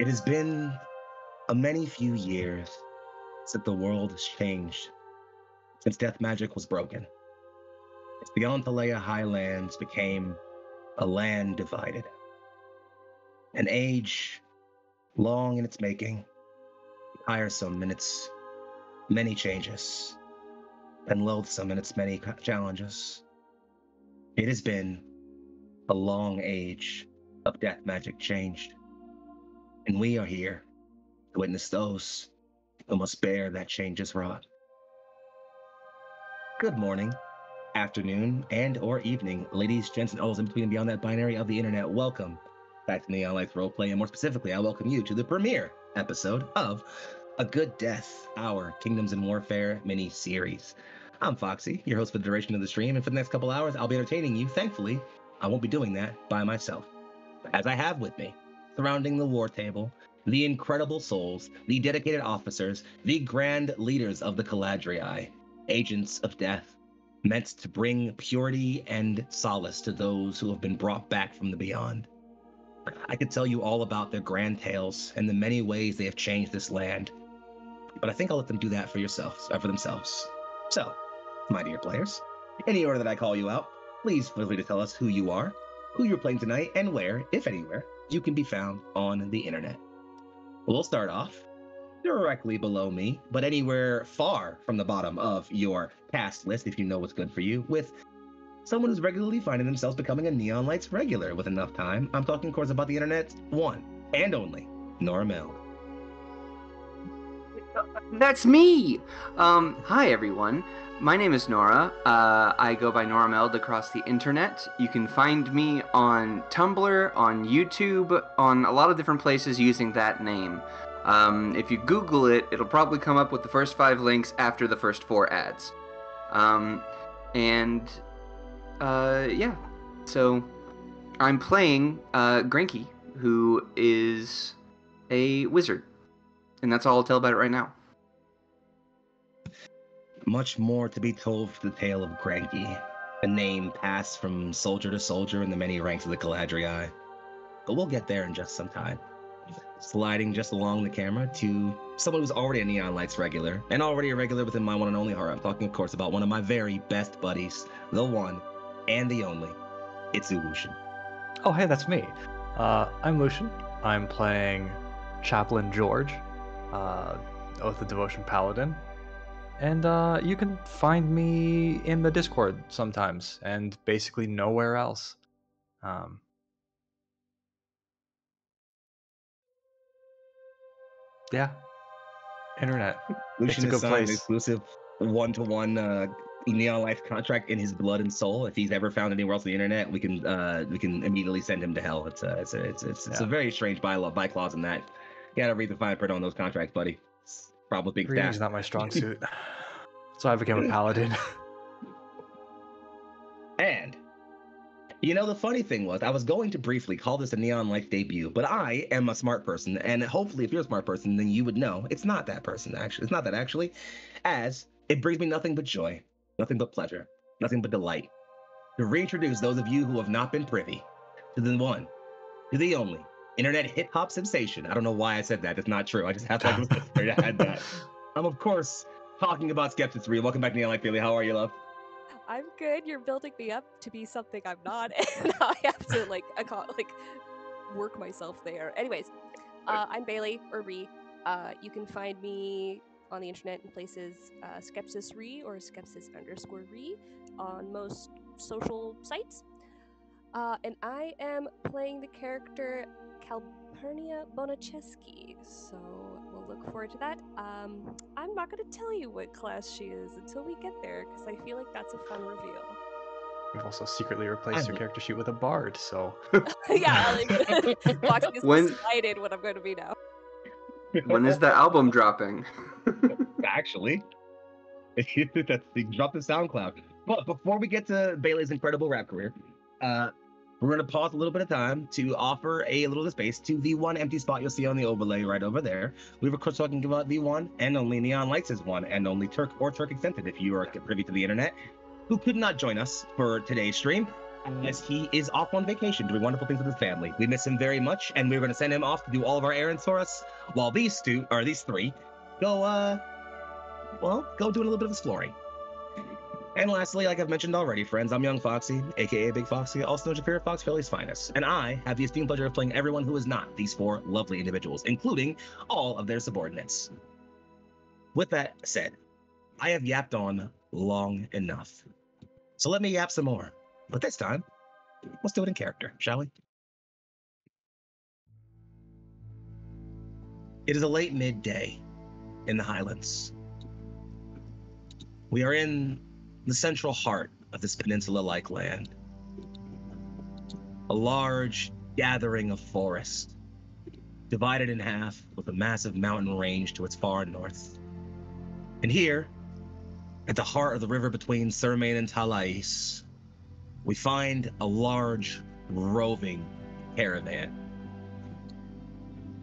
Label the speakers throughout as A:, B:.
A: It has been a many few years since the world has changed, since death magic was broken. Since the Antalea highlands became a land divided. An age long in its making, tiresome in its many changes, and loathsome in its many challenges. It has been a long age of death magic changed, and we are here to witness those who must bear that change is wrought. Good morning, afternoon, and or evening, ladies, gents, and all those in between and beyond that binary of the internet. Welcome back to Neon Lights Roleplay, and more specifically, I welcome you to the premiere episode of A Good Death, our Kingdoms in Warfare mini-series. I'm Foxy, your host for the duration of the stream, and for the next couple hours, I'll be entertaining you. Thankfully, I won't be doing that by myself, as I have with me, surrounding the war table, the incredible souls, the dedicated officers, the grand leaders of the Caladriai, agents of death, meant to bring purity and solace to those who have been brought back from the beyond. I could tell you all about their grand tales and the many ways they have changed this land, but I think I'll let them do that for themselves. So, my dear players, in the order that I call you out, please feel free to tell us who you are, who you're playing tonight, and where, if anywhere, you can be found on the internet. We'll start off directly below me, but anywhere far from the bottom of your cast list, if you know what's good for you, with someone who's regularly finding themselves becoming a Neon Lights regular with enough time. I'm talking, of course, about the internet's one and only Nora Meld.
B: That's me! Hi everyone. My name is Nora. I go by Nora Meld across the internet. You can find me on Tumblr, on YouTube, on a lot of different places using that name. If you Google it, it'll probably come up with the first 5 links after the first 4 ads. Yeah. So, I'm playing Granky, who is a wizard. And that's all I'll tell about it right now.
A: Much more to be told for the tale of Granky, a name passed from soldier to soldier in the many ranks of the Caladriai. But we'll get there in just some time. Sliding just along the camera to someone who's already a Neon Lights regular, and already a regular within my one and only heart. I'm talking, of course, about one of my very best buddies, the one and the only. It's Lucian.
C: Oh, hey, that's me. I'm Lucian. I'm playing Chaplain George, Oath of Devotion Paladin. And you can find me in the Discord sometimes, and basically nowhere else. Yeah, internet.
A: Lucian
C: It's a
A: has
C: good
A: signed an
C: place.
A: exclusive one-to-one Neon Life contract in his blood and soul. If he's ever found anywhere else on the internet, we can immediately send him to hell. It's a very strange by clause in that. You gotta read the fine print on those contracts, buddy. It's problem being
C: Reading's
A: staffed.
C: not my strong suit, so I became a paladin.
A: And you know, the funny thing was, I was going to briefly call this a Neon Life debut, but I am a smart person, and hopefully if you're a smart person, then you would know it's not that person, actually. It's not that, actually, as it brings me nothing but joy, nothing but pleasure, nothing but delight to reintroduce those of you who have not been privy to the one, to the only, internet hip-hop sensation. I don't know why I said that. It's not true. I just have to add that. I'm, of course, talking about Skepsis 3. Welcome back to Neon Life Daily. How are you, love?
D: I'm good. You're building me up to be something I'm not, and I have to work myself there. Anyways, I'm Bailey or Ree. You can find me on the internet in places Skepsis Ree or Skepsis_Ree on most social sites. And I am playing the character Calpurnia Bonacheski, so we'll look forward to that. I'm not going to tell you what class she is until we get there, because I feel like that's a fun reveal.
C: We've also secretly replaced your character sheet with a bard, so...
D: Yeah, Fox is excited what I'm going to be now.
B: When is the album dropping?
A: Actually, that's drop the SoundCloud. But before we get to Bailey's incredible rap career, we're going to pause a little bit of time to offer a little space to the one empty spot you'll see on the overlay right over there. We were talking about the one and only Neon Lights' one and only Turk or Turk Extended, if you are privy to the internet, who could not join us for today's stream. as he is off on vacation doing wonderful things with his family. We miss him very much, and we're going to send him off to do all of our errands for us, while these three, go, go do a little bit of exploring. And lastly, like I've mentioned already, friends, I'm Young Foxy, aka Big Foxy, also known as your favorite Fox Philly's finest, and I have the esteemed pleasure of playing everyone who is not these four lovely individuals, including all of their subordinates. With that said, I have yapped on long enough. So let me yap some more. But this time, let's do it in character, shall we? It is a late midday in the Highlands. We are in the central heart of this peninsula-like land. A large gathering of forest, divided in half with a massive mountain range to its far north. And here, at the heart of the river between Sermain and Talais, we find a large, roving caravan.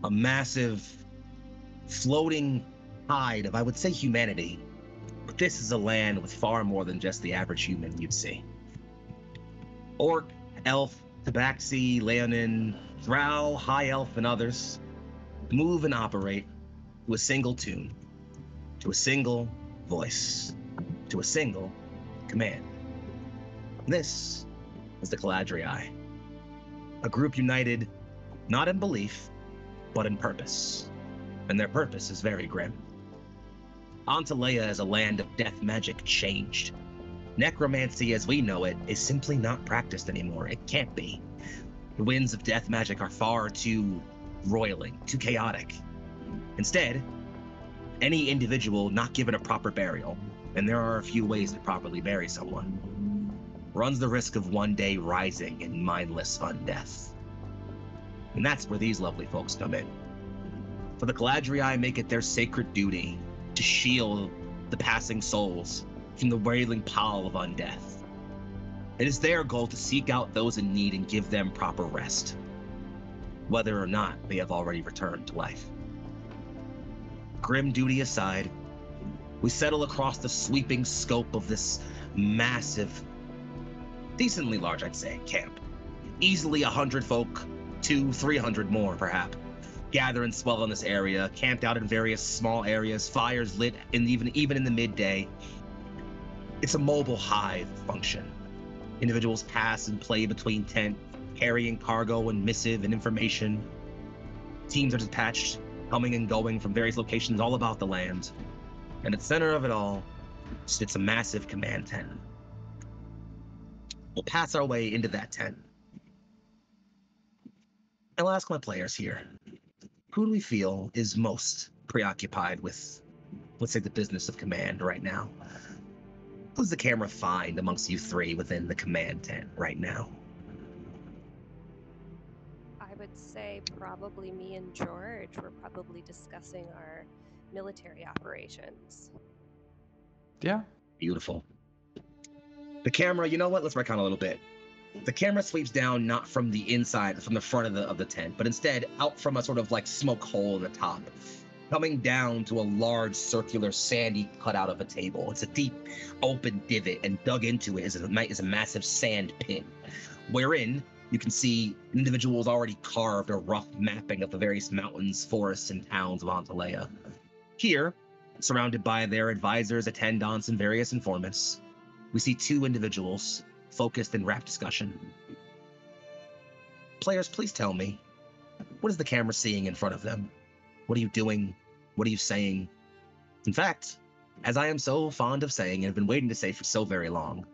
A: A massive, floating hide of, I would say, humanity. But this is a land with far more than just the average human you'd see. Orc, elf, tabaxi, leonin, drow, high elf, and others move and operate to a single tune, to a single voice, to a single command. This is the Caladriai, a group united not in belief, but in purpose, and their purpose is very grim. Antalea is a land of death magic changed. Necromancy as we know it is simply not practiced anymore. It can't be. The winds of death magic are far too roiling, too chaotic. Instead, any individual not given a proper burial, and there are a few ways to properly bury someone, runs the risk of one day rising in mindless undeath. And that's where these lovely folks come in. For the Caladriai make it their sacred duty to shield the passing souls from the wailing pall of undeath. It is their goal to seek out those in need and give them proper rest, whether or not they have already returned to life. Grim duty aside, we settle across the sweeping scope of this massive, decently large, I'd say, camp. Easily 100 folk, 200-300 more, perhaps, gather and swell in this area, camped out in various small areas, fires lit, and even in the midday. It's a mobile hive function. Individuals pass and play between tents, carrying cargo and missive and information. Teams are dispatched, coming and going from various locations all about the land. And at the center of it all sits a massive command tent. We'll pass our way into that tent. I'll ask my players here, who do we feel is most preoccupied with, let's say, the business of command right now? Who's the camera find amongst you three within the command tent right now?
D: I would say probably me and George were probably discussing our military operations.
C: Yeah.
A: Beautiful. The camera, you know what? Let's retcon a little bit. The camera sweeps down not from the inside, from the front of the tent, but instead out from a sort of like smoke hole in the top, coming down to a large circular sandy cutout of a table. It's a deep open divot, and dug into it is a massive sand pit, wherein you can see individuals already carved a rough mapping of the various mountains, forests, and towns of Antalea. Here, surrounded by their advisors, attendants, and various informants, we see two individuals focused in rapt discussion. Players, please tell me, what is the camera seeing in front of them? What are you doing? What are you saying? In fact, as I am so fond of saying and have been waiting to say for so very long,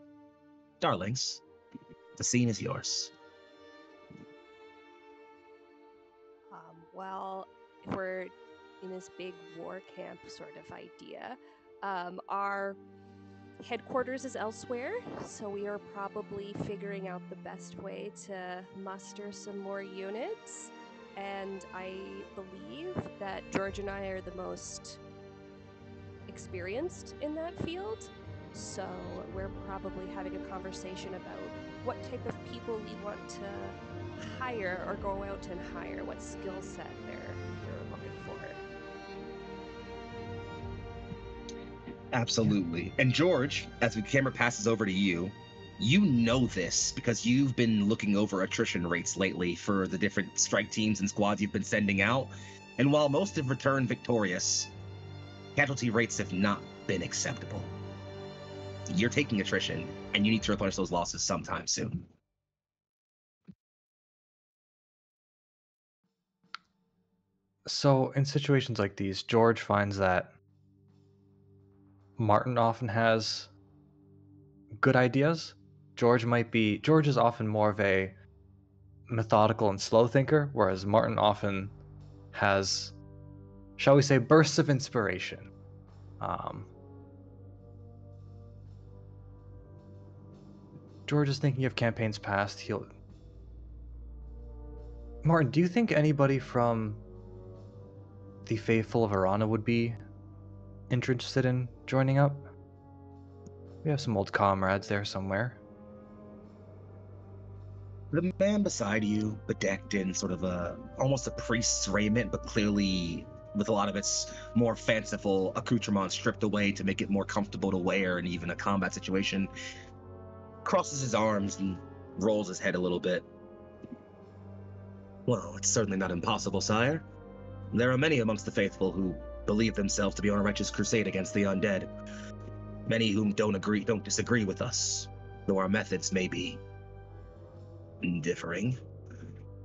A: darlings, the scene is yours.
D: Well, if we're in this big war camp sort of idea, our headquarters is elsewhere, so we are probably figuring out the best way to muster some more units. And I believe that George and I are the most experienced in that field, so we're probably having a conversation about what type of people we want to hire or go out and hire, what skill set they're looking for.
A: Absolutely. And George, as the camera passes over to you, You know this because you've been looking over attrition rates lately for the different strike teams and squads you've been sending out. And while most have returned victorious, casualty rates have not been acceptable. You're taking attrition, and you need to replenish those losses sometime soon.
C: So, in situations like these, George finds that Martin often has good ideas. George is often more of a methodical and slow thinker, whereas Martin often has, shall we say, bursts of inspiration. Um, George is thinking of campaigns past. Martin, do you think anybody from the Faithful of Arana would be interested in joining up? We have some old comrades there somewhere.
A: The man beside you, bedecked in sort of almost a priest's raiment, but clearly with a lot of its more fanciful accoutrements stripped away to make it more comfortable to wear in even a combat situation, crosses his arms and rolls his head a little bit. Well, it's certainly not impossible, sire. There are many amongst the faithful who believe themselves to be on a righteous crusade against the undead. Many whom don't disagree with us, though our methods may be differing.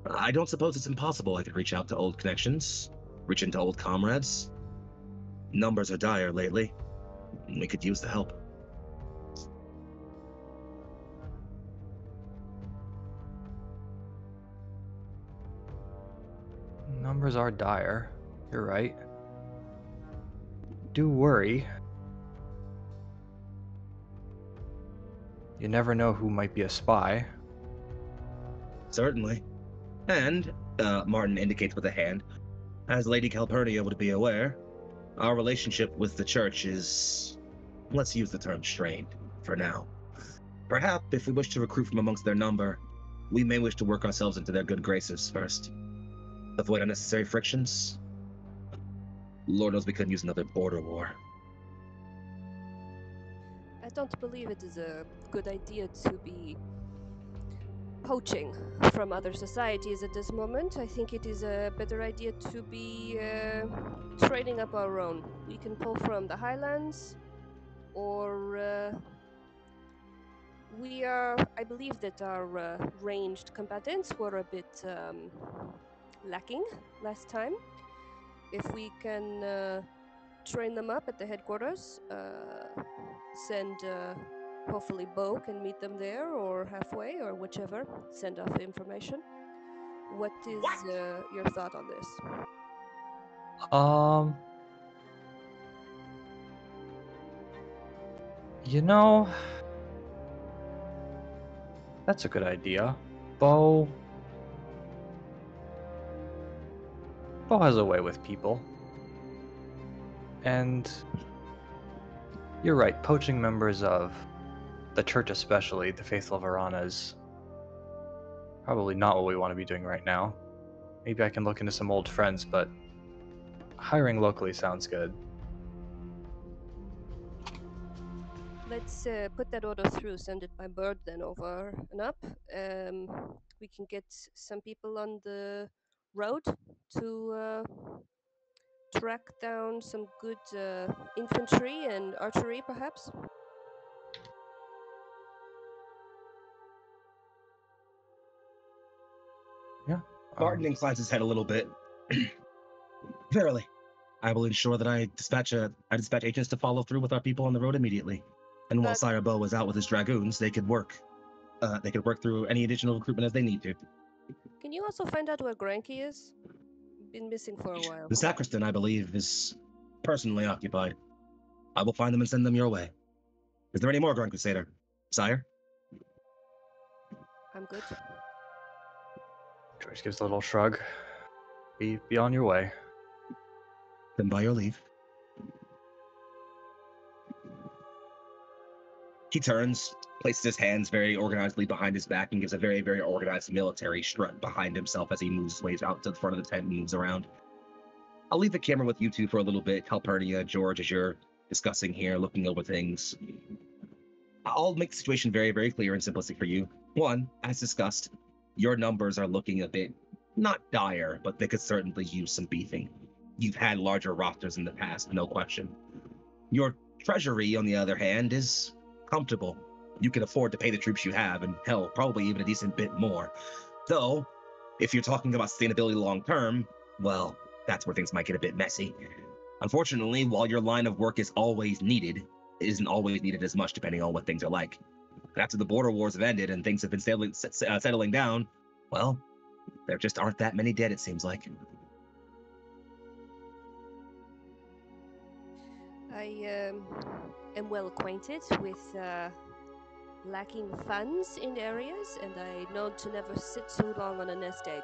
A: I don't suppose it's impossible I could reach out to old connections, reach into old comrades. Numbers are dire lately. We could use the help.
C: Numbers are dire. You're right. Do worry. You never know who might be a spy.
A: Certainly. And, Martin indicates with a hand, as Lady Calpurnia would be aware, our relationship with the church is, let's use the term strained, for now. Perhaps, if we wish to recruit from amongst their number, we may wish to work ourselves into their good graces first. Avoid unnecessary frictions. Lord knows we couldn't use another border war.
D: I don't believe it is a good idea to be poaching from other societies at this moment. I think it is a better idea to be trading up our own. We can pull from the highlands, or I believe that our ranged combatants were a bit lacking last time. If we can train them up at the headquarters, send hopefully Bo can meet them there or halfway or whichever, send off the information. What is your thought on this?
C: You know, that's a good idea. Bo has a way with people. And you're right, poaching members of the church, especially the Faithful of Arana, is probably not what we want to be doing right now. Maybe I can look into some old friends, but hiring locally sounds good.
D: Let's put that order through, send it by bird then over and up. We can get some people on the road to track down some good infantry and archery, perhaps.
C: Yeah.
A: Martin inclines his head a little bit. Verily, I will ensure that I dispatch agents to follow through with our people on the road immediately. And while Sire Bo was out with his dragoons, they could work through any additional recruitment as they need to.
D: Can you also find out where Granky is? Been missing for a while.
A: The sacristan, I believe, is personally occupied. I will find them and send them your way. Is there any more, Grand Crusader? Sire?
D: I'm good.
C: Joyce gives a little shrug. Be on your way.
A: Then by your leave. He turns, places his hands very organizedly behind his back, and gives a very, very organized military strut behind himself as he moves his way out to the front of the tent and moves around. I'll leave the camera with you two for a little bit. Calpurnia, George, as you're discussing here, looking over things. I'll make the situation very, very clear and simplistic for you. One, as discussed, your numbers are looking a bit not dire, but they could certainly use some beefing. You've had larger rosters in the past, no question. Your treasury, on the other hand, is comfortable. You can afford to pay the troops you have, and hell, probably even a decent bit more. Though, if you're talking about sustainability long term, well, that's where things might get a bit messy. Unfortunately, while your line of work is always needed, it isn't always needed as much depending on what things are like. After the border wars have ended and things have been settling down, well, there just aren't that many dead, it seems like.
D: I am well acquainted with lacking funds in areas, and I know to never sit too long on a nest egg.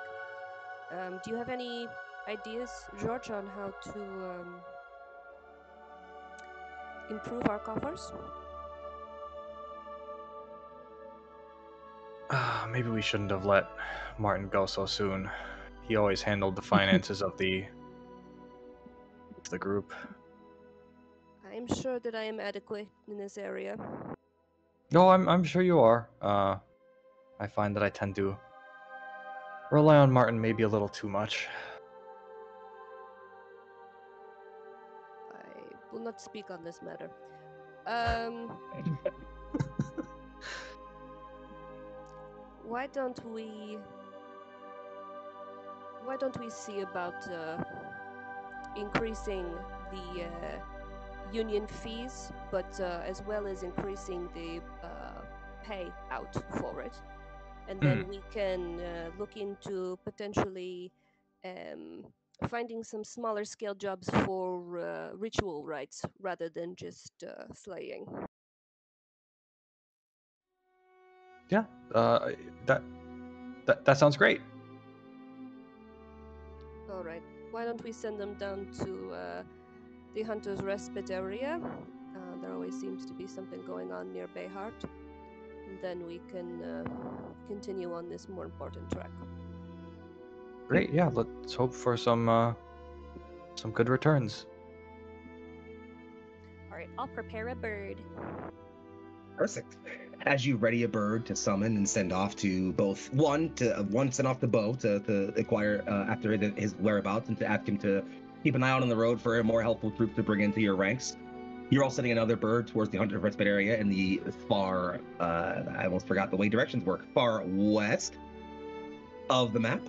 D: Do you have any ideas, George, on how to improve our coffers?
C: Maybe we shouldn't have let Martin go so soon. He always handled the finances of the group.
D: I'm sure that I am adequate in this area.
C: No, I'm sure you are. I find that I tend to rely on Martin maybe a little too much.
D: I will not speak on this matter. Why don't we see about increasing the union fees, but as well as increasing the pay out for it, and then we can look into potentially finding some smaller scale jobs for ritual rites rather than just slaying.
C: Yeah, that sounds great.
D: All right. Why don't we send them down to the Hunter's Respite area? There always seems to be something going on near Bayheart. And then we can continue on this more important track.
C: Great, yeah. Let's hope for some good returns.
D: All right. I'll prepare a bird.
A: Perfect. As you ready a bird to summon and send off to both one send off to Bo to acquire after his whereabouts and to ask him to keep an eye out on the road for a more helpful troop to bring into your ranks. You're all sending another bird towards the Hunter Respite area in the far I almost forgot the way directions work, far west of the map.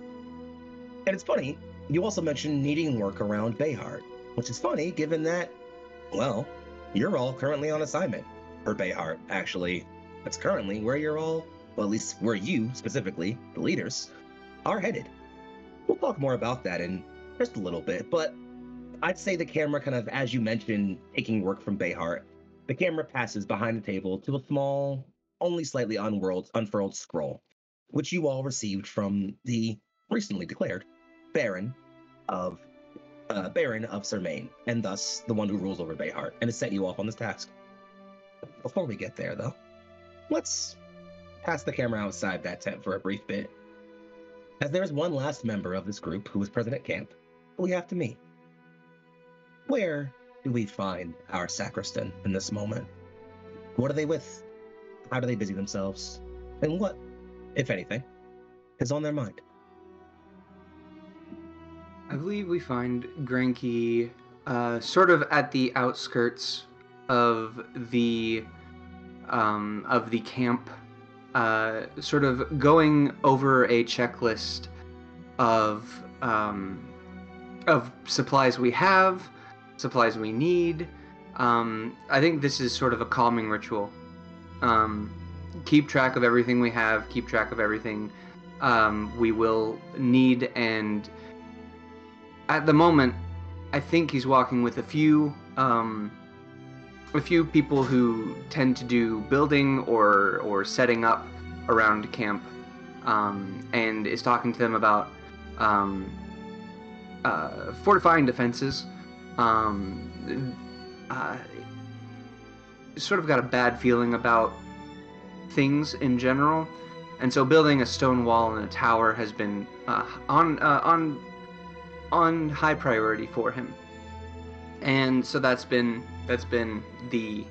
A: And it's funny, you also mentioned needing work around Bayheart, which is funny given that, well, you're all currently on assignment for Bayheart, actually. That's currently where you're all, well, at least where you, specifically, the leaders, are headed. We'll talk more about that in just a little bit, but I'd say the camera kind of, as you mentioned, taking work from Bayheart, the camera passes behind the table to a small, only slightly unfurled scroll, which you all received from the recently declared Baron of Sermain, and thus the one who rules over Bayheart, and has set you off on this task. Before we get there, though, let's pass the camera outside that tent for a brief bit, as there is one last member of this group who was present at camp who we have to meet. Where do we find our sacristan in this moment? What are they with? How do they busy themselves? And what, if anything, is on their mind?
B: I believe we find Granky sort of at the outskirts of the camp, sort of going over a checklist of supplies we have, supplies we need. I think this is sort of a calming ritual. Keep track of everything we have, keep track of everything we will need, and at the moment, I think he's walking with a few people who tend to do building or setting up around camp, and is talking to them about fortifying defenses. Sort of got a bad feeling about things in general, and so building a stone wall and a tower has been on high priority for him, and so that's been the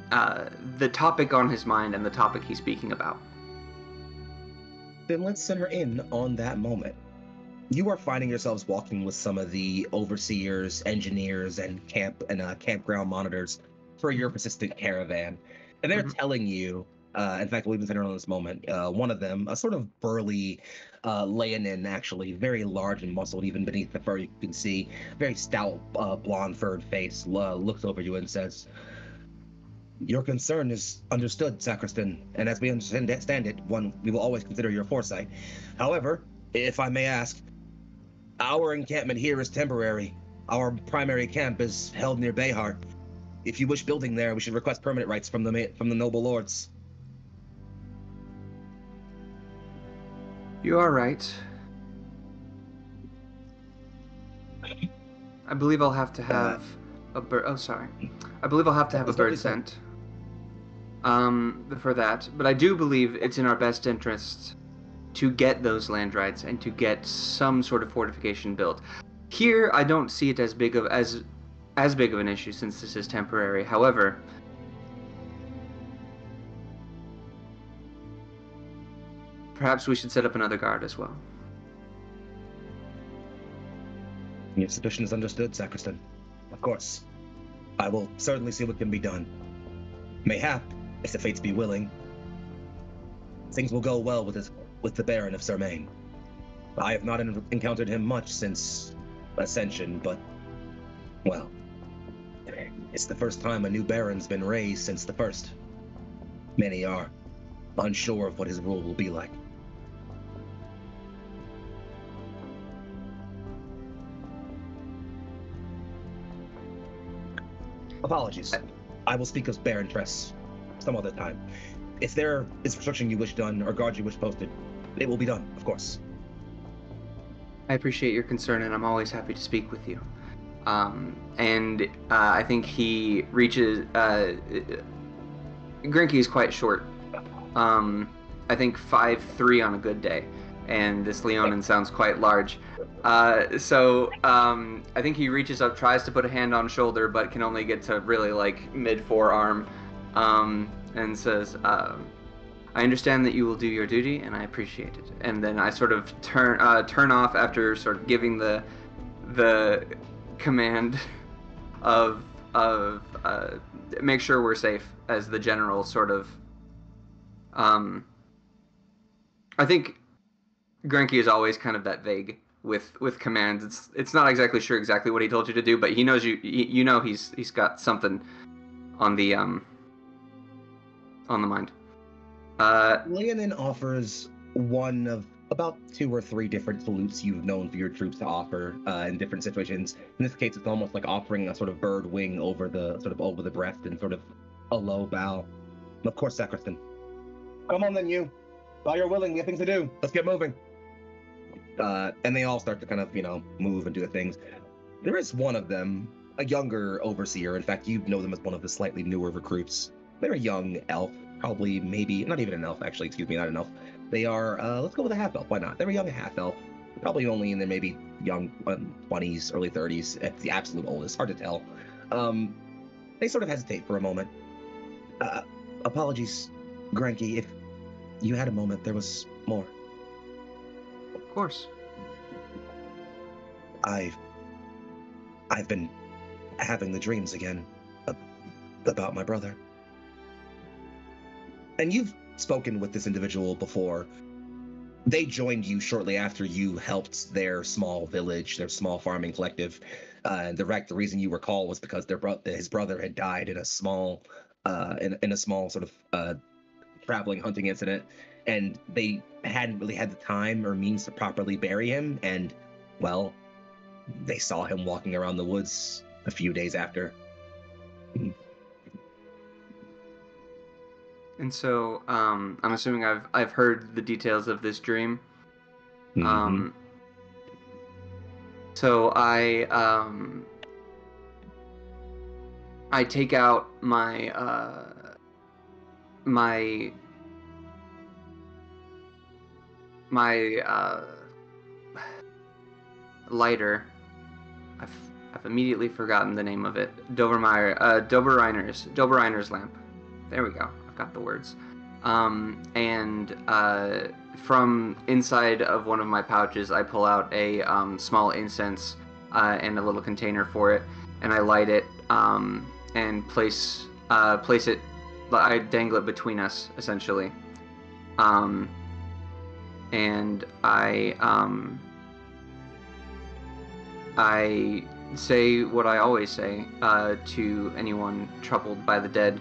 B: the topic on his mind and the topic he's speaking about.
A: Then let's center in on that moment. You are finding yourselves walking with some of the overseers, engineers, and campground monitors for your persistent caravan, and they're telling you. In fact, we'll even center on this moment. One of them, a sort of burly Leonin, actually, very large and muscled, even beneath the fur you can see, very stout, blonde-furred face, looks over you and says, "Your concern is understood, Sacristan, and as we understand it, we will always consider your foresight. However, if I may ask, our encampment here is temporary. Our primary camp is held near Bayhart. If you wish building there, we should request permanent rights from the noble lords."
B: You are right. I believe I'll have to have a bird. Oh, sorry. I believe I'll have to have a bird sent. For that, but I do believe it's in our best interest to get those land rights and to get some sort of fortification built. Here, I don't see it as big of an issue since this is temporary. However, perhaps we should set up another guard as well.
A: Your suspicion is understood, Sacristan. Of course. I will certainly see what can be done. Mayhap, if the fates be willing, things will go well with the Baron of Sermain. I have not encountered him much since Ascension, but, well, it's the first time a new Baron's been raised since the first. Many are unsure of what his rule will be like. Apologies. I will speak of Baron Tress some other time. If there is construction you wish done or guards you wish posted, it will be done, of course.
B: I appreciate your concern, and I'm always happy to speak with you. I think he reaches. Grinky is quite short. I think 5'3" on a good day, and this Leonin sounds quite large. I think he reaches up, tries to put a hand on shoulder, but can only get to really like mid forearm, and says, "I understand that you will do your duty, and I appreciate it." And then I sort of turn off after sort of giving the command of make sure we're safe as the general sort of. I think Grenky is always kind of that vague with commands. It's not exactly sure exactly what he told you to do, but he knows you know he's got something on the mind.
A: Leonin offers one of about 2 or 3 different salutes you've known for your troops to offer in different situations. In this case, it's almost like offering a sort of bird wing over the breast and sort of a low bow. And of course, Sacristan. Come on then, you. While you're willing, we have things to do. Let's get moving. And they all start to kind of, move and do the things. There is one of them, a younger overseer. In fact, you know them as one of the slightly newer recruits. They're a young elf, probably, maybe, not even an elf, actually, excuse me, not an elf. They are, let's go with a half-elf, why not? They're a young half-elf, probably only in their maybe young 20s, early 30s, at the absolute oldest, hard to tell. They sort of hesitate for a moment. Apologies, Granky, if you had a moment, there was more.
B: Of course.
A: I've been having the dreams again about my brother. And you've spoken with this individual before. They joined you shortly after you helped their small village, their small farming collective. The reason you recall was because his brother had died in a small, in a small sort of traveling hunting incident, and they hadn't really had the time or means to properly bury him. And well, they saw him walking around the woods a few days after.
B: And so, I'm assuming I've heard the details of this dream.
A: Mm-hmm.
B: So I take out my lighter. I've immediately forgotten the name of it. Doberreiner's lamp. There we go. I've got the words. And from inside of one of my pouches, I pull out a small incense and a little container for it, and I light it and place it. I dangle it between us, essentially. And I say what I always say to anyone troubled by the dead.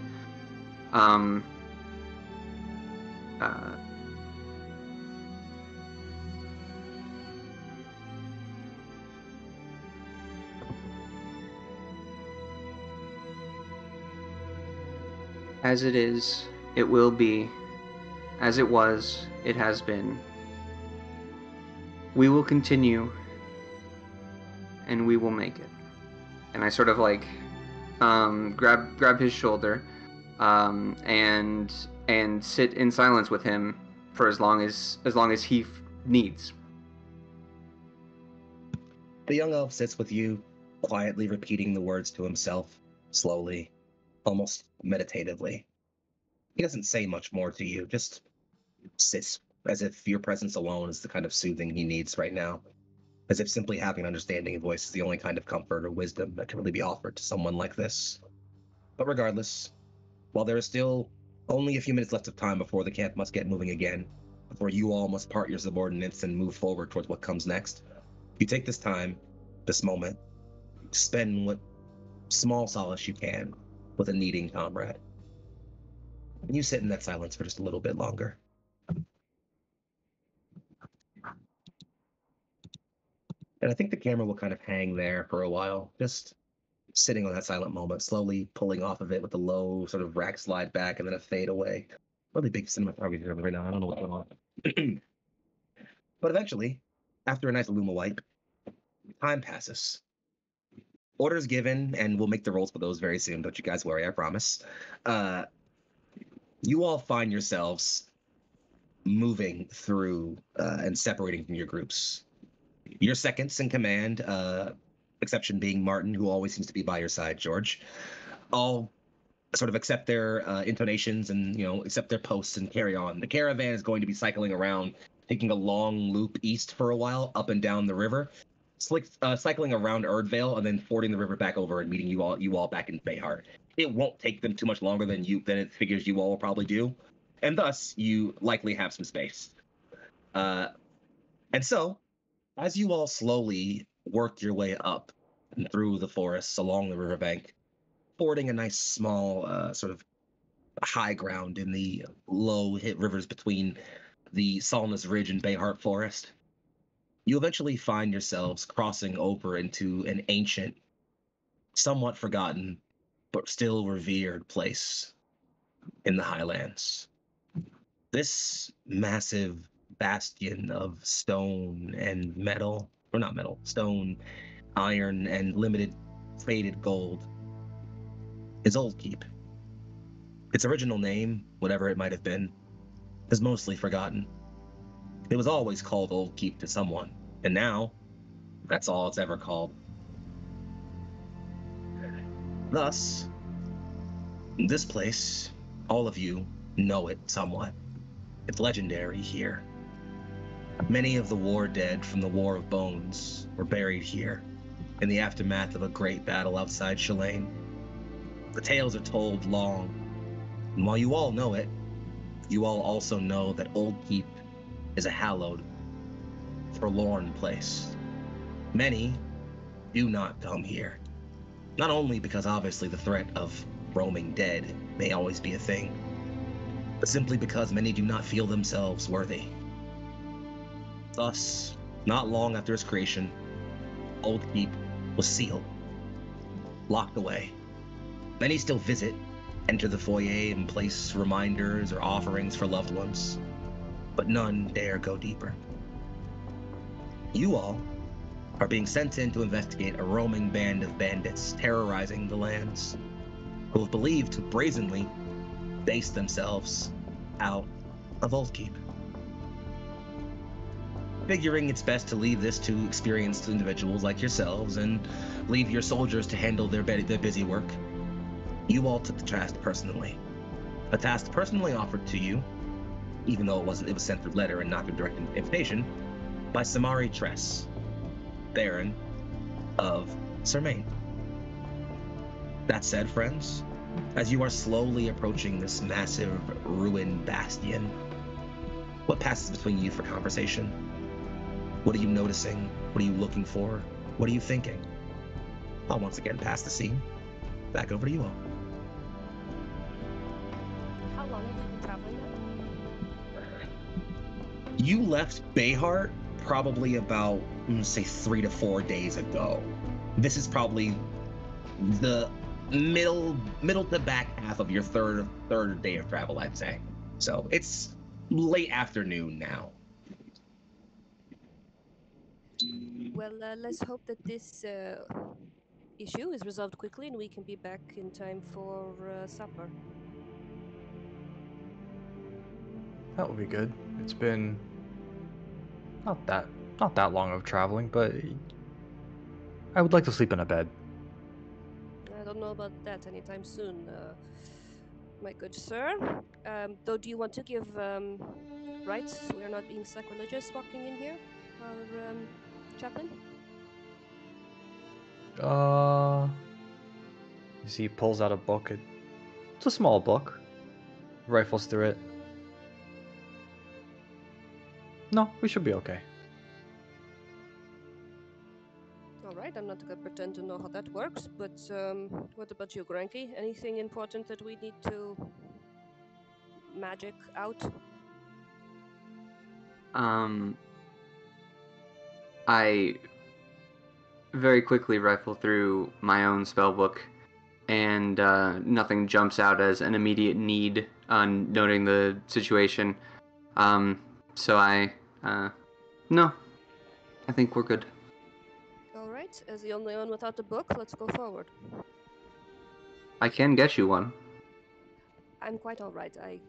B: As it is, it will be. As it was, it has been. We will continue, and we will make it. And I sort of like grab his shoulder, and sit in silence with him for as long as he needs.
A: The young elf sits with you, quietly repeating the words to himself, slowly, almost meditatively. He doesn't say much more to you, just sits as if your presence alone is the kind of soothing he needs right now, as if simply having an understanding voice is the only kind of comfort or wisdom that can really be offered to someone like this. But regardless, while there is still only a few minutes left of time before the camp must get moving again, before you all must part your subordinates and move forward towards what comes next, you take this time, this moment, to spend what small solace you can with a needing comrade. And you sit in that silence for just a little bit longer. And I think the camera will kind of hang there for a while, just sitting on that silent moment, slowly pulling off of it with a low sort of rack slide back and then a fade away. Really big cinematography right now. I don't know what's going on. But eventually, after a nice Luma wipe, time passes. Orders given, and we'll make the rolls for those very soon. Don't you guys worry, I promise. You all find yourselves moving through and separating from your groups. Your seconds in command, exception being Martin, who always seems to be by your side, George, all sort of accept their intonations and, accept their posts and carry on. The caravan is going to be cycling around, taking a long loop east for a while, up and down the river, cycling around Erdvale and then fording the river back over and meeting you all back in Bayheart. It won't take them too much longer than it figures you all will probably do, and thus you likely have some space. And so, as you all slowly work your way up and through the forests along the riverbank, fording a nice small sort of high ground in the low hit rivers between the Salnus Ridge and Bayheart Forest, you eventually find yourselves crossing over into an ancient, somewhat forgotten, but still revered place in the highlands. This massive bastion of stone and metal, or not metal, stone, iron, and limited faded gold is Old Keep. Its original name, whatever it might have been, is mostly forgotten. It was always called Old Keep to someone, and now that's all it's ever called. Thus, this place, all of you know it somewhat. It's legendary here. Many of the war dead from the War of Bones were buried here in the aftermath of a great battle outside Shalane. The tales are told long, and while you all know it, you all also know that Old Keep is a hallowed, forlorn place. Many do not come here, not only because obviously the threat of roaming dead may always be a thing, but simply because many do not feel themselves worthy. Thus, not long after its creation, Old Keep was sealed, locked away. Many still visit, enter the foyer and place reminders or offerings for loved ones, but none dare go deeper. You all are being sent in to investigate a roaming band of bandits terrorizing the lands, who have believed to brazenly base themselves out of Old Keep. Figuring it's best to leave this to experienced individuals like yourselves and leave your soldiers to handle their busy work, you all took the task personally, A task personally offered to you, even though it was sent through letter and not through direct invitation, by Samari Tress, Baron of Sermain. That said, friends, as you are slowly approaching this massive ruined bastion, what passes between you for conversation? What are you noticing? What are you looking for? What are you thinking? I'll once again pass the scene back over to you all.
D: How long have we been traveling now?
A: You left Bayhart probably about, say, 3 to 4 days ago. This is probably the middle to back half of your third day of travel, I'd say. So it's late afternoon now.
D: Well, let's hope that this issue is resolved quickly and we can be back in time for supper.
C: That would be good. It's been not that long of traveling, but I would like to sleep in a bed.
D: I don't know about that anytime soon, my good sir. Though, do you want to give rights? We are not being sacrilegious walking in here, our chaplain?
C: You see, he pulls out a book. It's a small book. Rifles through it. No, we should be okay.
D: All right, I'm not going to pretend to know how that works, but what about you, Granky? Anything important that we need to magic out?
B: I very quickly rifle through my own spellbook, and nothing jumps out as an immediate need on noting the situation. So no, I think we're good.
D: All right, as the only one without the book, let's go forward.
B: I can get you one.
D: I'm quite all right. I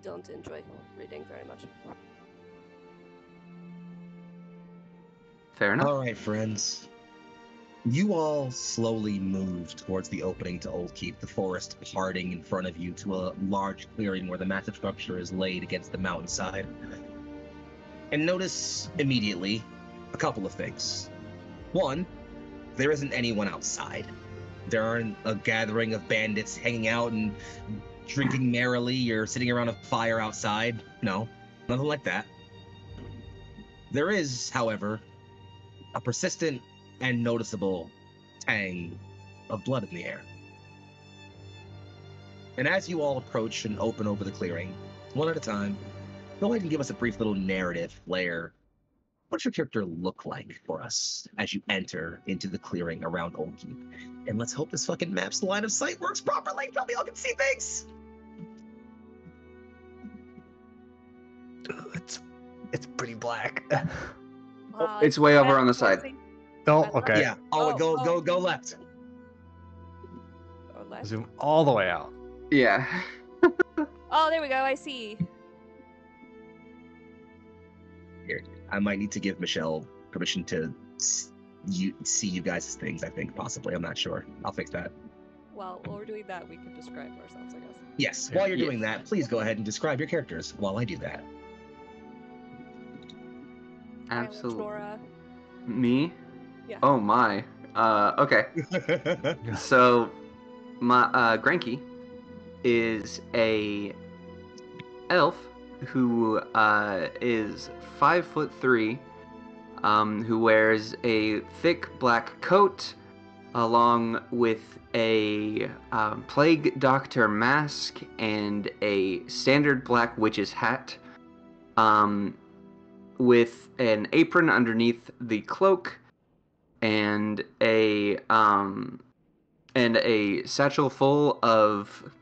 D: don't enjoy reading very much.
B: Fair enough.
A: All right, friends. You all slowly move towards the opening to Old Keep, the forest parting in front of you to a large clearing where the massive structure is laid against the mountainside. And notice immediately a couple of things. One, there isn't anyone outside. There aren't a gathering of bandits hanging out and drinking merrily or sitting around a fire outside. No, nothing like that. There is, however, a persistent and noticeable tang of blood in the air. And as you all approach and open over the clearing, one at a time, go ahead and give us a brief little narrative layer. What's your character look like for us as you enter into the clearing around Old Keep? And let's hope this fucking map's line of sight works properly so we all can see things.
C: It's pretty black.
B: It's way over on the side.
C: Oh, okay.
A: Yeah. Go left.
D: Or left.
C: Zoom all the way out.
B: Yeah.
D: Oh, there we go. I see.
A: Here, I might need to give Michelle permission to see you guys' things, I think, possibly. I'm not sure. I'll fix that.
D: Well, while we're doing that, we can describe ourselves, I guess.
A: Yes,
C: Yeah.
A: while you're doing that, please go ahead and describe your characters while I do that.
B: Absolutely.
D: Nora.
B: Me?
D: Yeah.
B: Oh my. Okay. So, my Granky is a elf who is 5'3", who wears a thick black coat, along with a plague doctor mask and a standard black witch's hat, with an apron underneath the cloak, and a satchel full of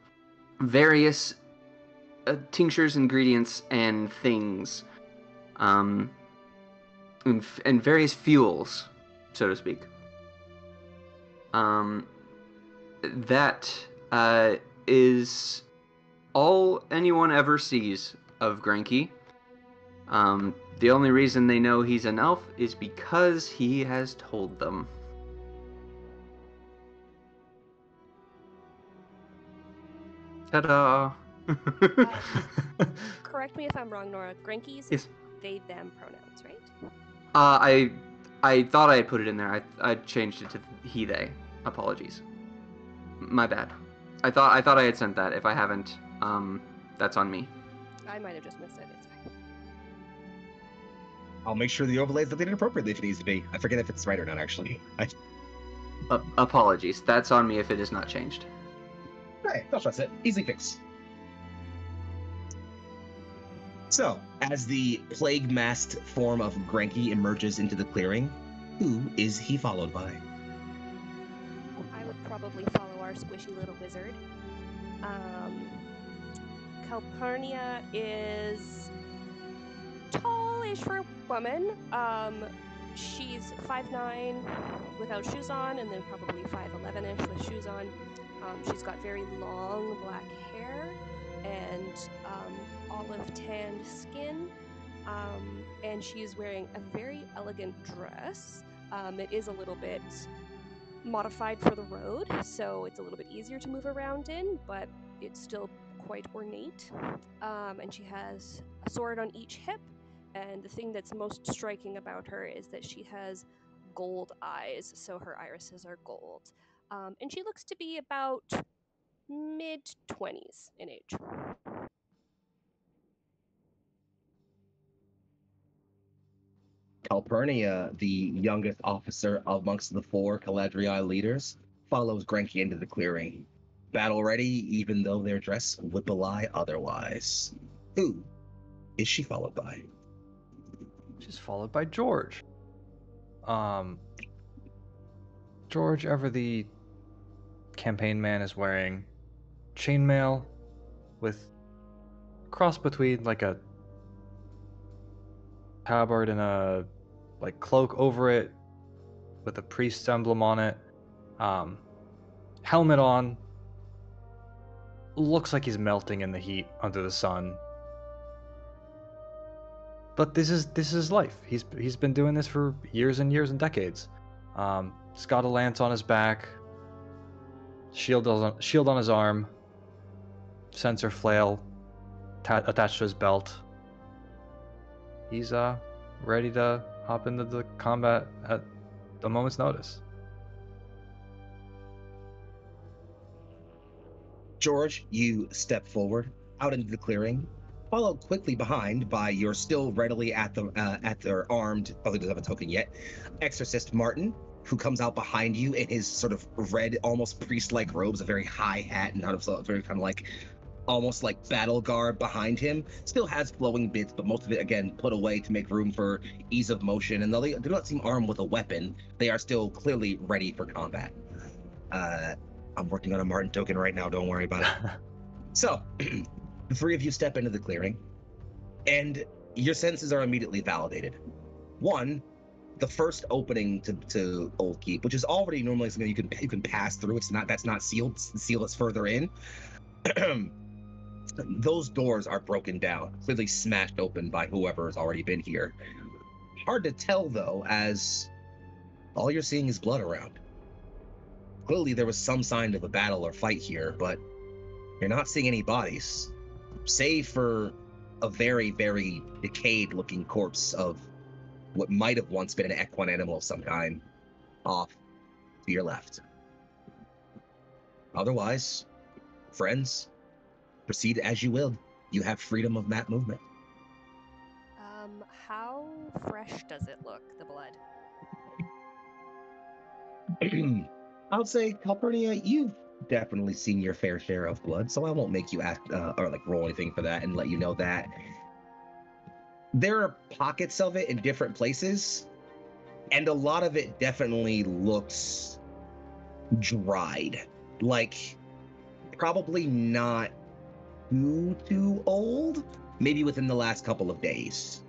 B: various tinctures, ingredients, and things, and various fuels, so to speak. That is all anyone ever sees of Granky. The only reason they know he's an elf is because he has told them. Ta-da!
D: Correct me if I'm wrong, Nora. Grenkies,
B: Yes.
D: they, them pronouns, right?
B: I thought I had put it in there. I changed it to he, they. Apologies. My bad. I thought I had sent that. If I haven't, that's on me.
D: I might have just missed it. It's fine.
A: I'll make sure the overlay's updated appropriately if it needs to be. I forget if it's right or not, actually.
B: Apologies. That's on me if it is not changed.
A: Right, don't stress it. Easily fixed. So, as the plague-masked form of Granky emerges into the clearing, who is he followed by?
D: I would probably follow our squishy little wizard. Calpurnia is tallish for a woman. She's 5'9" without shoes on, and then probably 5'11"-ish with shoes on. She's got very long black hair and olive tanned skin, and she's wearing a very elegant dress. It is a little bit modified for the road, so it's a little bit easier to move around in, but it's still quite ornate. And she has a sword on each hip, and the thing that's most striking about her is that she has gold eyes, so her irises are gold. And she looks to be about mid-20s in age.
A: Calpurnia, the youngest officer amongst the 4 Caladriai leaders, follows Granky into the clearing. Battle ready, even though their dress would belie otherwise. Who is she followed by?
C: She's followed by George. George, ever the campaign man, is wearing chainmail with cross between like a tabard and a like cloak over it with a priest's emblem on it. Helmet on. Looks like he's melting in the heat under the sun. But this is life. He's been doing this for years and years and decades. He's got a lance on his back, shield on his arm, censer flail attached to his belt. He's ready to hop into the combat at a moment's notice.
A: George, you step forward out into the clearing, followed quickly behind by your still readily at their armed, although he doesn't have a token yet, exorcist Martin, who comes out behind you in his sort of red, almost priest-like robes, a very high hat, and very kind of like almost like battle garb behind him. Still has flowing bits, but most of it again put away to make room for ease of motion. And though they do not seem armed with a weapon, they are still clearly ready for combat. I'm working on a Martin token right now, don't worry about it. So, the 3 of you step into the clearing, and your senses are immediately validated. 1, the first opening to Old Keep, which is already normally something you can pass through. That's not sealed. The seal is further in. Those doors are broken down, clearly smashed open by whoever has already been here. Hard to tell though, as all you're seeing is blood around. Clearly there was some sign of a battle or fight here, but you're not seeing any bodies, save for a very, very decayed-looking corpse of what might have once been an equine animal of some kind, off to your left. Otherwise, friends, proceed as you will. You have freedom of map movement.
D: How fresh does it look, the blood?
A: I would say, Calpurnia, you've definitely seen your fair share of blood, so I won't make you act or like roll anything for that and let you know that. There are pockets of it in different places, and a lot of it definitely looks dried. Like, probably not too old, maybe within the last couple of days.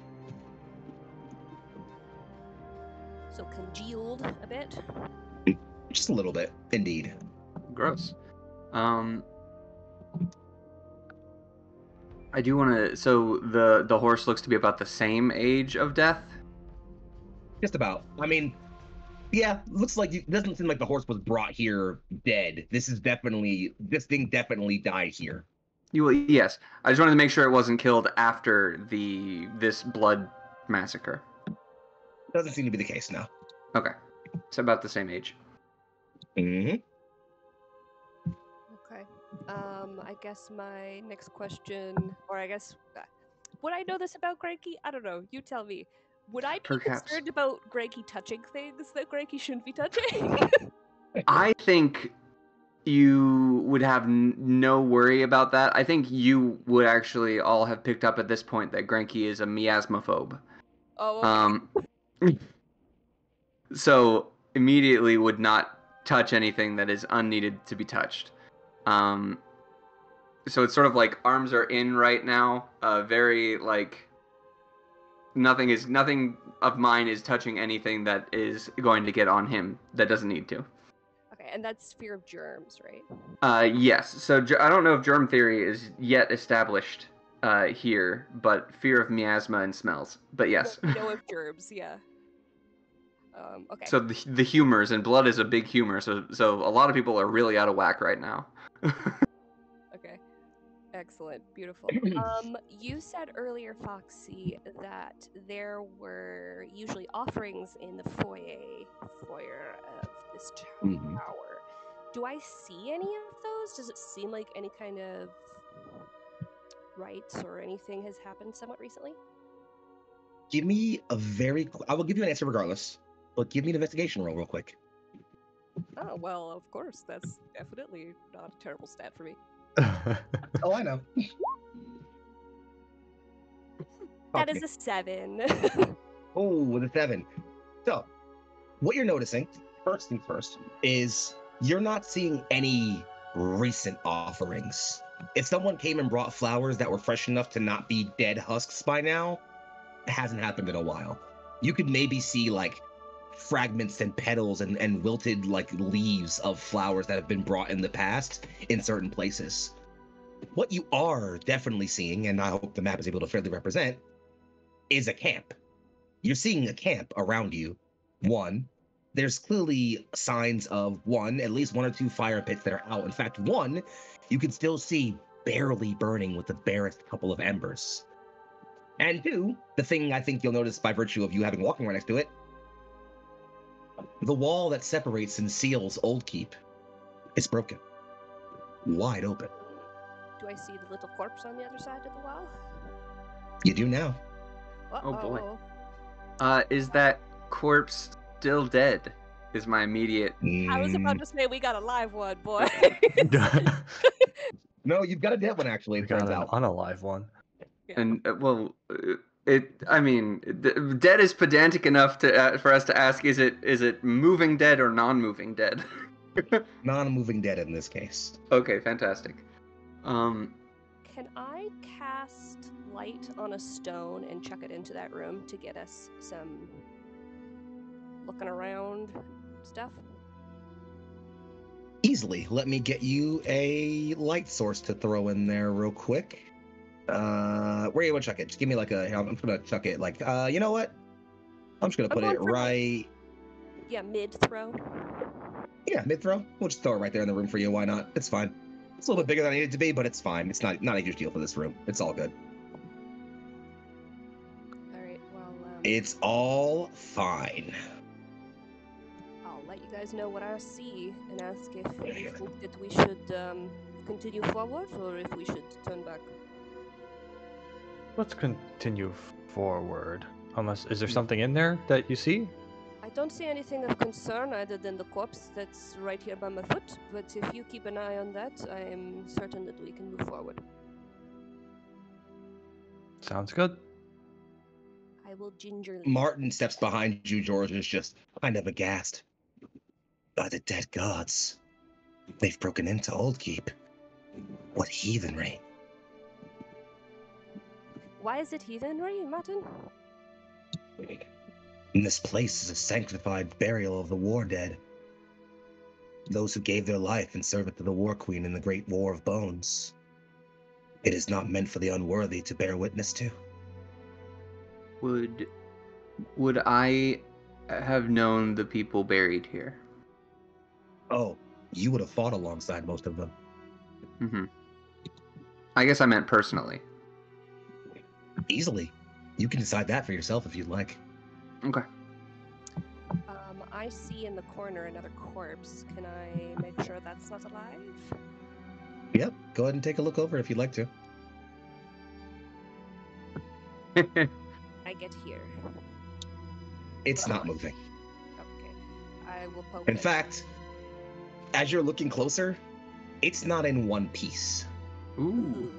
D: So congealed a bit?
A: Just a little bit, indeed.
B: Gross. I do want to. So the horse looks to be about the same age of death.
A: Just about. I mean, yeah, looks like it doesn't seem like the horse was brought here dead. This thing definitely died here.
B: Yes. I just wanted to make sure it wasn't killed after this blood massacre.
A: Doesn't seem to be the case now.
B: Okay. It's about the same age.
A: Mm-hmm.
D: Okay. I guess my next question, or I guess, would I know this about Greggy? I don't know. You tell me. Would I be
B: Perhaps.
D: concerned about Greggy touching things that Greggy shouldn't be touching?
B: I think you would have no worry about that. I think you would actually all have picked up at this point that Granky is a miasmophobe.
D: Oh, okay.
B: So immediately would not touch anything that is unneeded to be touched. So it's sort of like arms are in right now. Very like nothing of mine is touching anything that is going to get on him that doesn't need to.
D: Okay, and that's fear of germs, right?
B: Yes. So I don't know if germ theory is yet established here, but fear of miasma and smells. But yes.
D: Well, we know of germs, yeah. Okay.
B: So the humors, and blood is a big humor. So a lot of people are really out of whack right now.
D: Okay. Excellent. Beautiful. You said earlier, Foxy, that there were usually offerings in the foyer of this tower. Do I see any of those? Does it seem like any kind of rites or anything has happened somewhat recently?
A: Give me a I will give you an answer regardless, but give me an investigation roll real quick.
D: Oh, well, of course. That's definitely not a terrible stat for me.
A: Oh, I know.
D: That is a 7.
A: Oh, with a 7. So, what you're noticing, first things first, is you're not seeing any recent offerings. If someone came and brought flowers that were fresh enough to not be dead husks by now, it hasn't happened in a while. You could maybe see like fragments and petals and wilted like leaves of flowers that have been brought in the past in certain places. What you are definitely seeing, and I hope the map is able to fairly represent, is a camp. You're seeing a camp around you. One, there's clearly signs of at least one or two fire pits that are out. In fact, one you can still see barely burning with the barest couple of embers. And two, the thing I think you'll notice by virtue of you having walking right next to it, the wall that separates and seals Old Keep is broken. Wide open.
D: Do I see the little corpse on the other side of the wall?
A: You do now.
B: Oh boy. Is that corpse still dead? Is my immediate...
D: I was about to say we got a live one, boy.
A: No, you've got a dead one, actually, it turns out.
C: An unalive one.
D: Yeah.
B: And, dead is pedantic enough for us to ask, is it moving dead or non-moving dead?
A: Non-moving dead in this case.
B: Okay, fantastic.
D: Can I cast light on a stone and chuck it into that room to get us some looking around stuff?
A: Easily. Let me get you a light source to throw in there real quick. Where do you want to chuck it? Just give me like I'm just gonna chuck it like, you know what? I'm just gonna put it right...
D: Yeah, mid-throw.
A: Yeah, mid-throw. We'll just throw it right there in the room for you. Why not? It's fine. It's a little bit bigger than I need it to be, but it's fine. It's not a huge deal for this room. It's all good.
D: Alright, well,
A: It's all fine.
D: I'll let you guys know what I see and ask if you think that we should continue forward or if we should turn back.
C: Let's continue forward. Unless, is there something in there that you see?
D: I don't see anything of concern other than the corpse that's right here by my foot, but if you keep an eye on that, I am certain that we can move forward.
C: Sounds good.
D: I will gingerly...
A: Martin steps behind you, George, and is just kind of aghast. By the dead gods. They've broken into Old Keep. What heathenry.
D: Why is it heathenry, Martin?
A: This place is a sanctified burial of the war dead. Those who gave their life in service to the War Queen in the Great War of Bones. It is not meant for the unworthy to bear witness to.
B: Would I have known the people buried here?
A: Oh, you would have fought alongside most of them.
B: Mm-hmm. I guess I meant personally.
A: Easily. You can decide that for yourself if you'd like.
B: Okay.
D: I see in the corner another corpse. Can I make sure that's not alive?
A: Yep, go ahead and take a look over if you'd like to.
D: I get here.
A: It's not moving.
D: Okay. I will poke
A: In
D: it.
A: fact, as you're looking closer, it's not in one piece.
B: Ooh.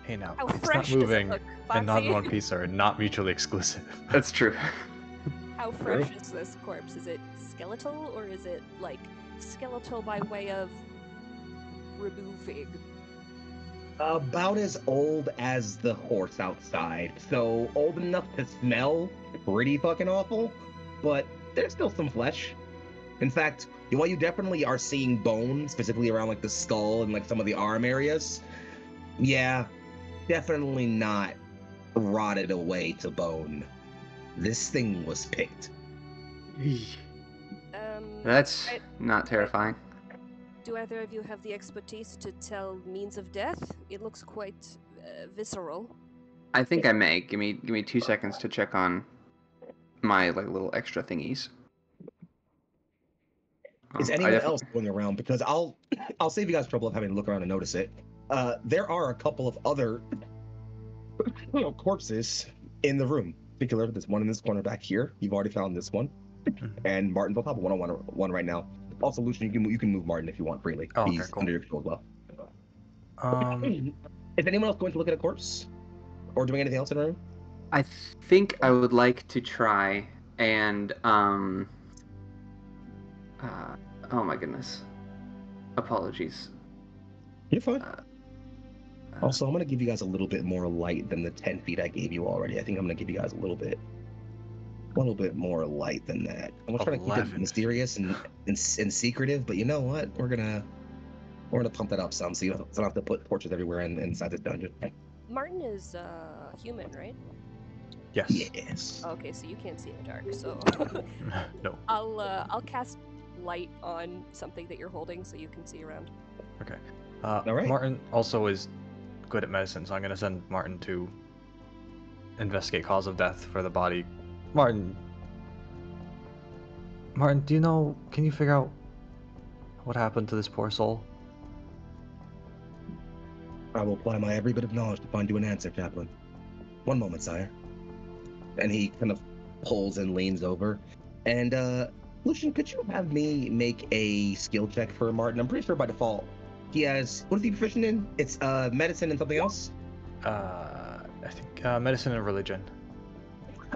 C: Hey now,
D: How
C: it's
D: fresh
C: not
D: does it
C: moving
D: look,
C: and not in
D: Foxy?
C: one piece are not mutually exclusive.
B: That's true.
D: How fresh is this corpse? Is it skeletal or is it like skeletal by way of removing?
A: About as old as the horse outside. So old enough to smell pretty fucking awful, but there's still some flesh. In fact, while you definitely are seeing bone, specifically around like the skull and like some of the arm areas, yeah, definitely not rotted away to bone. This thing was picked.
B: That's
D: I-
B: not terrifying.
D: Do either of you have the expertise to tell means of death? It looks quite visceral.
B: I think I may. Give me 2 seconds to check on my like little extra thingies.
A: Is
B: I
A: anyone
B: defi-
A: else going around? Because I'll save you guys trouble of having to look around and notice it. There are a couple of other corpses in the room. In particular, there's one in this corner back here. You've already found this one, and Martin's on top of one right now. Also, Lucian, you can move Martin if you want freely.
C: Oh, okay,
A: He's
C: cool.
A: under your control as well.
C: Um,
A: Is anyone else going to look at a corpse or doing anything else in the room?
B: I think I would like to try and oh my goodness. Apologies.
A: You're fine.
B: Uh,
A: Also, I'm going to give you guys a little bit more light than the 10 feet I gave you already. I think I'm going to give you guys a little bit more light than that. I'm trying to keep it
C: 11.
A: mysterious and secretive, but you know what? We're gonna pump that up some, so you don't have to put torches everywhere inside this dungeon.
D: Martin is human, right?
C: yes.
A: Yes.
D: Okay, so you can't see in the dark. So
C: No.
D: I'll cast light on something that you're holding so you can see around.
C: Okay.
A: All right.
C: Martin also is good at medicine, so I'm going to send Martin to investigate cause of death for the body. Martin, do you know, can you figure out what happened to this poor soul?
A: I will apply my every bit of knowledge to find you an answer, Chaplain. One moment, sire. And he kind of pulls and leans over. And Lucian, could you have me make a skill check for Martin? I'm pretty sure by default he has, what is he proficient in? It's medicine and something else?
C: I think medicine and religion.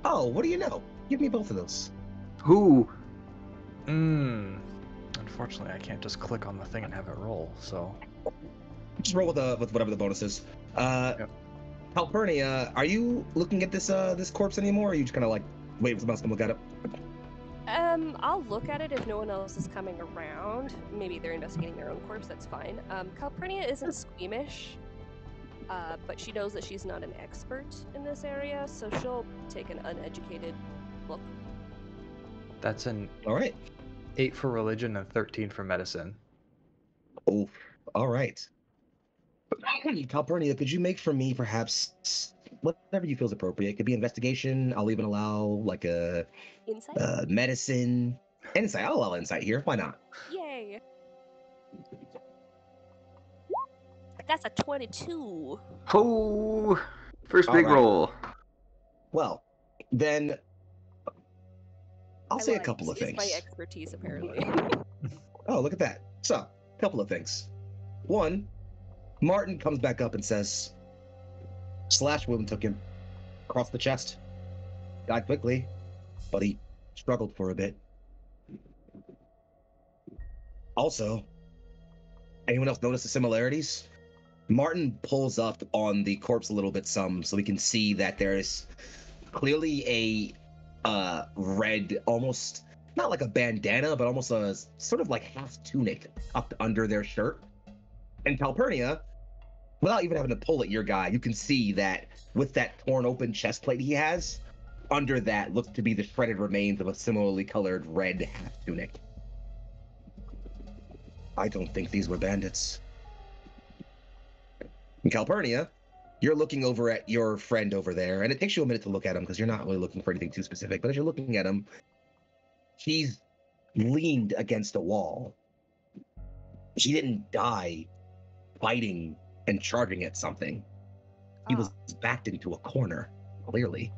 A: Oh, what do you know? Give me both of those.
B: Who?
C: Unfortunately, I can't just click on the thing and have it roll, so...
A: Just roll with whatever the bonus is. Calpurnia, are you looking at this corpse anymore, or are you just kind of like waiting for someone else to look at it?
D: I'll look at it if no one else is coming around. Maybe they're investigating their own corpse, that's fine. Calpurnia isn't squeamish, but she knows that she's not an expert in this area, so she'll take an uneducated look.
C: That's an
A: All right.
C: 8 for religion and 13 for medicine.
A: Oh, all right. Calpurnia, could you make for me perhaps whatever you feel is appropriate? It could be investigation. I'll even allow like a
D: Insight?
A: medicine. Insight. I'll allow insight here. Why not?
D: Yay! That's a 22.
B: Oh, first
A: All
B: big
A: right.
B: roll.
A: Well, then I'll say a
D: lied.
A: couple of
D: This is
A: things.
D: my expertise, apparently.
A: Oh, look at that. So, a couple of things. One, Martin comes back up and says, slash wound took him across the chest. Died quickly, but he struggled for a bit. Also, anyone else notice the similarities? Martin pulls up on the corpse a little bit so we can see that there's clearly a red, almost not like a bandana, but almost a sort of like half tunic tucked under their shirt. And Calpurnia, without even having to pull at your guy, you can see that with that torn open chest plate he has, under that looks to be the shredded remains of a similarly colored red half tunic. I don't think these were bandits. Calpurnia, you're looking over at your friend over there, and it takes you a minute to look at him because you're not really looking for anything too specific. But as you're looking at him, he's leaned against a wall. He didn't die fighting and charging at something. He was backed into a corner, clearly.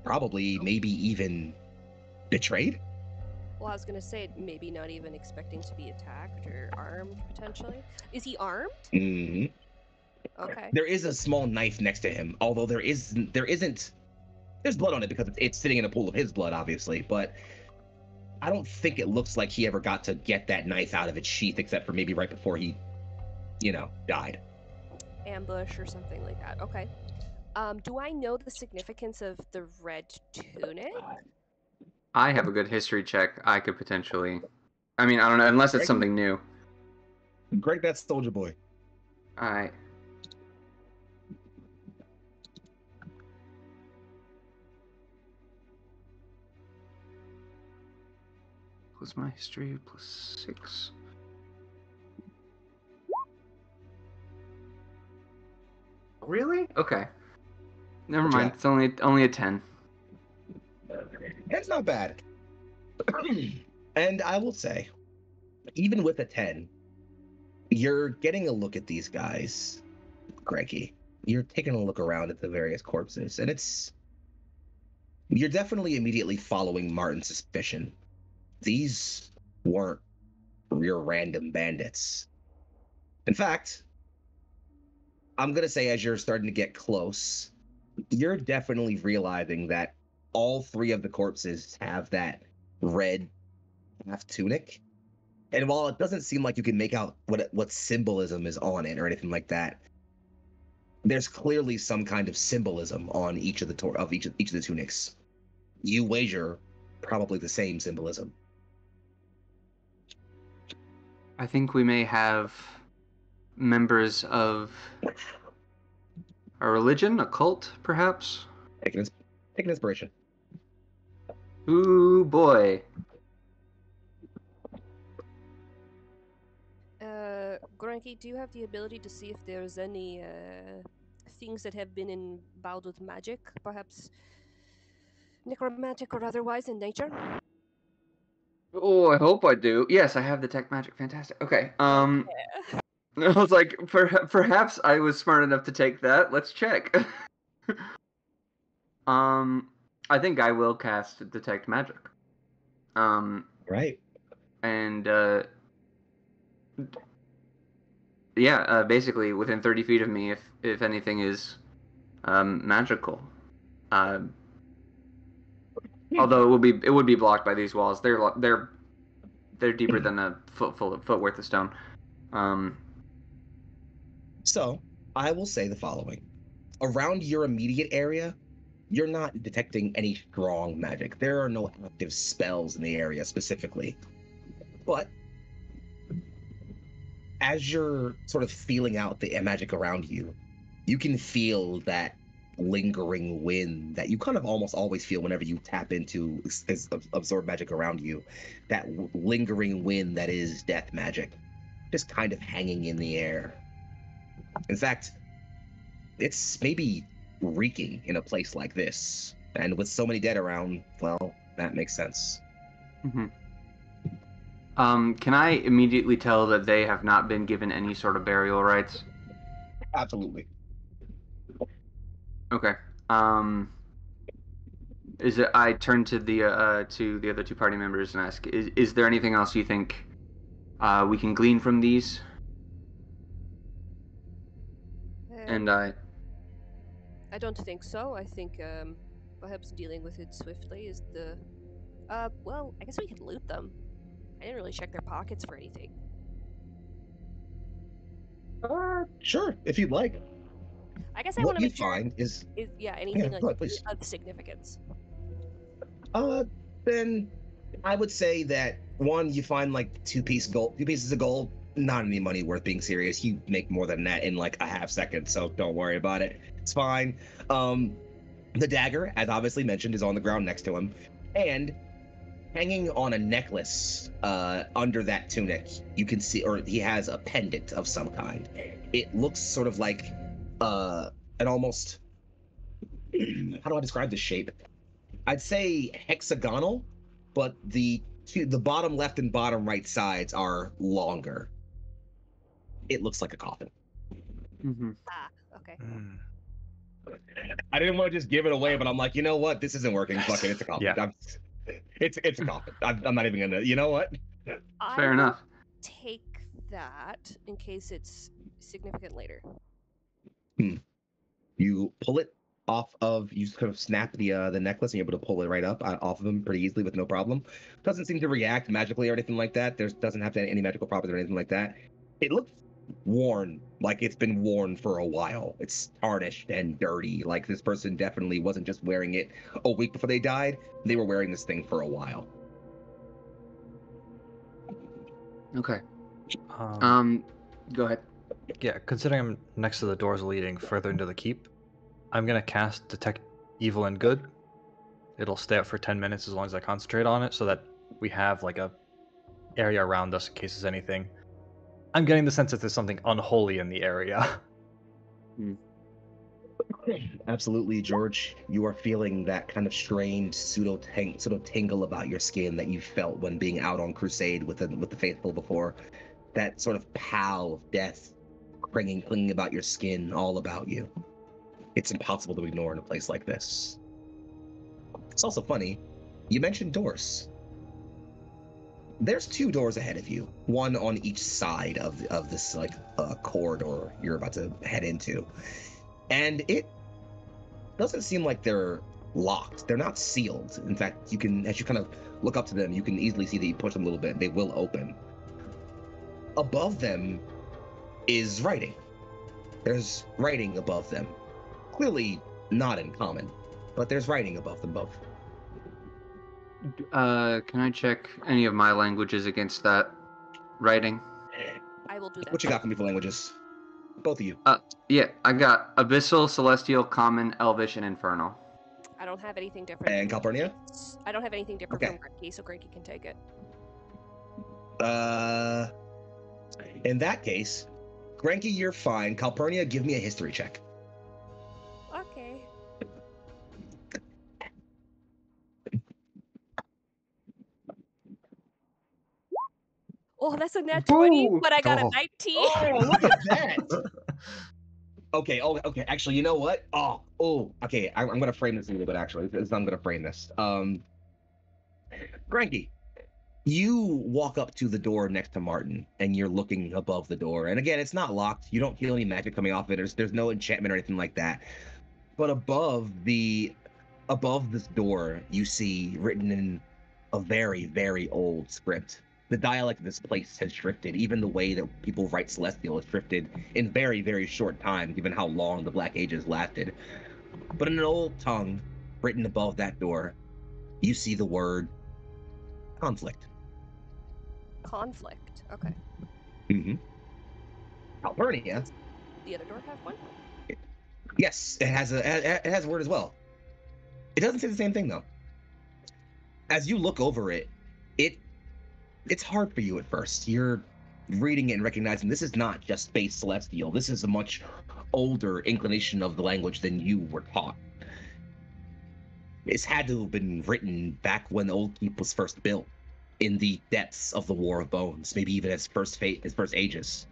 A: Probably, maybe even betrayed?
D: Well, I was gonna say, maybe not even expecting to be attacked or armed, potentially. Is he armed?
A: Mm-hmm.
D: Okay.
A: There is a small knife next to him, although there's blood on it because it's sitting in a pool of his blood, obviously, but I don't think it looks like he ever got to get that knife out of its sheath, except for maybe right before he, died.
D: Ambush or something like that. Okay. Do I know the significance of the red tunic?
B: I have a good history check. I could potentially... I mean, I don't know, unless it's something new.
A: Greg, that's Soldier Boy.
B: Alright. Plus my history, plus 6. Really? Okay. Never mind. It's only a 10.
A: That's not bad. And I will say, even with a 10, you're getting a look at these guys, Greggy. You're taking a look around at the various corpses, and you're definitely immediately following Martin's suspicion. These weren't your random bandits. In fact, I'm going to say as you're starting to get close, you're definitely realizing that all 3 of the corpses have that red half tunic. And while it doesn't seem like you can make out what symbolism is on it or anything like that, there's clearly some kind of symbolism on each of the tunics. You wager probably the same symbolism.
B: I think we may have members of a religion, a cult, perhaps?
A: Take an inspiration.
B: Ooh, boy.
D: Granky, do you have the ability to see if there's any things that have been endowed with magic, perhaps necromantic or otherwise in nature?
B: Oh, I hope I do. Yes, I have detect magic. Fantastic. Okay.
D: Yeah.
B: I was like, perhaps I was smart enough to take that. Let's check. I think I will cast detect magic.
A: Right.
B: And basically within 30 feet of me, if anything is magical. Although it would be blocked by these walls. They're deeper than a foot worth of stone.
A: So I will say the following: around your immediate area, you're not detecting any strong magic. There are no active spells in the area specifically, but as you're sort of feeling out the magic around you, you can feel that lingering wind that you kind of almost always feel whenever you tap into absorb magic around you. That lingering wind that is death magic, just kind of hanging in the air. In fact, it's maybe reeking in a place like this. And with so many dead around, well, that makes sense.
B: Mm-hmm. Can I immediately tell that they have not been given any sort of burial rites?
A: Absolutely.
B: Okay. I turn to the other 2 party members and ask, is there anything else you think we can glean from these? And I
D: don't think so. I think perhaps dealing with it swiftly is the... well, I guess we could loot them. I didn't really check their pockets for anything.
A: Sure, if you'd like.
D: I guess I want to make sure
A: find is
D: anything
A: like
D: of significance.
A: Then I would say that one, you find like 2 pieces of gold. Not any money worth being serious. You make more than that in like a half second, so don't worry about it. It's fine. The dagger, as obviously mentioned, is on the ground next to him, and hanging on a necklace under that tunic, you can see, or he has a pendant of some kind. It looks sort of like an almost, how do I describe this shape? I'd say hexagonal, but the bottom left and bottom right sides are longer. It looks like a coffin.
B: Mm-hmm.
D: Ah, okay.
C: Mm.
A: I didn't want to just give it away, but I'm like, you know what? This isn't working. Fuck it, it's a coffin.
C: Yeah.
A: It's a coffin. I'm not even gonna. You know what?
B: Fair
D: I
B: enough.
D: will take that in case it's significant later.
A: You pull it off of. You kind of snap the necklace, and you're able to pull it right up off of him pretty easily with no problem. Doesn't seem to react magically or anything like that. Doesn't have any magical properties or anything like that. It looks worn, like it's been worn for a while. It's tarnished and dirty. Like this person definitely wasn't just wearing it a week before they died. They were wearing this thing for a while.
B: Okay.
C: Um,
B: Go ahead.
C: yeah, considering I'm next to the doors leading further into the keep, I'm gonna cast Detect Evil and Good. It'll stay up for 10 minutes as long as I concentrate on it, so that we have like a area around us in case there's anything. I'm getting the sense that there's something unholy in the area.
A: Absolutely, George. You are feeling that kind of strange pseudo tingle about your skin that you felt when being out on crusade with the faithful before. That sort of pall of death clinging about your skin, all about you. It's impossible to ignore in a place like this. It's also funny, you mentioned doors. There's 2 doors ahead of you, one on each side of this corridor you're about to head into, and it doesn't seem like they're locked. They're not sealed. In fact, you can, as you kind of look up to them, you can easily see that you push them a little bit, they will open. Above them is writing. There's writing above them. Clearly not in common, but there's writing above them both.
B: Can I check any of my languages against that writing?
D: I will do that.
A: What you got for me for languages? Both of you.
B: Yeah, I got Abyssal, Celestial, Common, Elvish, and Infernal.
D: I don't have anything different.
A: And
D: from
A: Calpurnia?
D: Granky. I don't have anything different
A: Okay.
D: from Granky, so Granky can take it.
A: In that case, Granky, you're fine. Calpurnia, give me a history check.
D: Okay. Oh, that's a nat 20,
B: Ooh.
D: but I got
C: Oh.
D: a 19.
A: Oh, look at that! Okay. Oh, okay. Actually, you know what? Okay. I'm gonna frame this a little bit. Actually, I'm gonna frame this. Granky, you walk up to the door next to Martin, and you're looking above the door. And again, it's not locked. You don't feel any magic coming off it. There's no enchantment or anything like that. But above this door, you see written in a very, very old script. The dialect of this place has drifted. Even the way that people write Celestial has drifted in very, very short time, given how long the Black Ages lasted. But in an old tongue, written above that door, you see the word conflict.
D: Conflict. Okay.
A: Mm-hmm. Calpurnia.
D: The other door have one?
A: Yes, it has a word as well. It doesn't say the same thing though. As you look over it, it's hard for you at first. You're reading it and recognizing this is not just base Celestial. This is a much older inclination of the language than you were taught. It's had to have been written back when the Old Keep was first built, in the depths of the War of Bones, maybe even its first ages.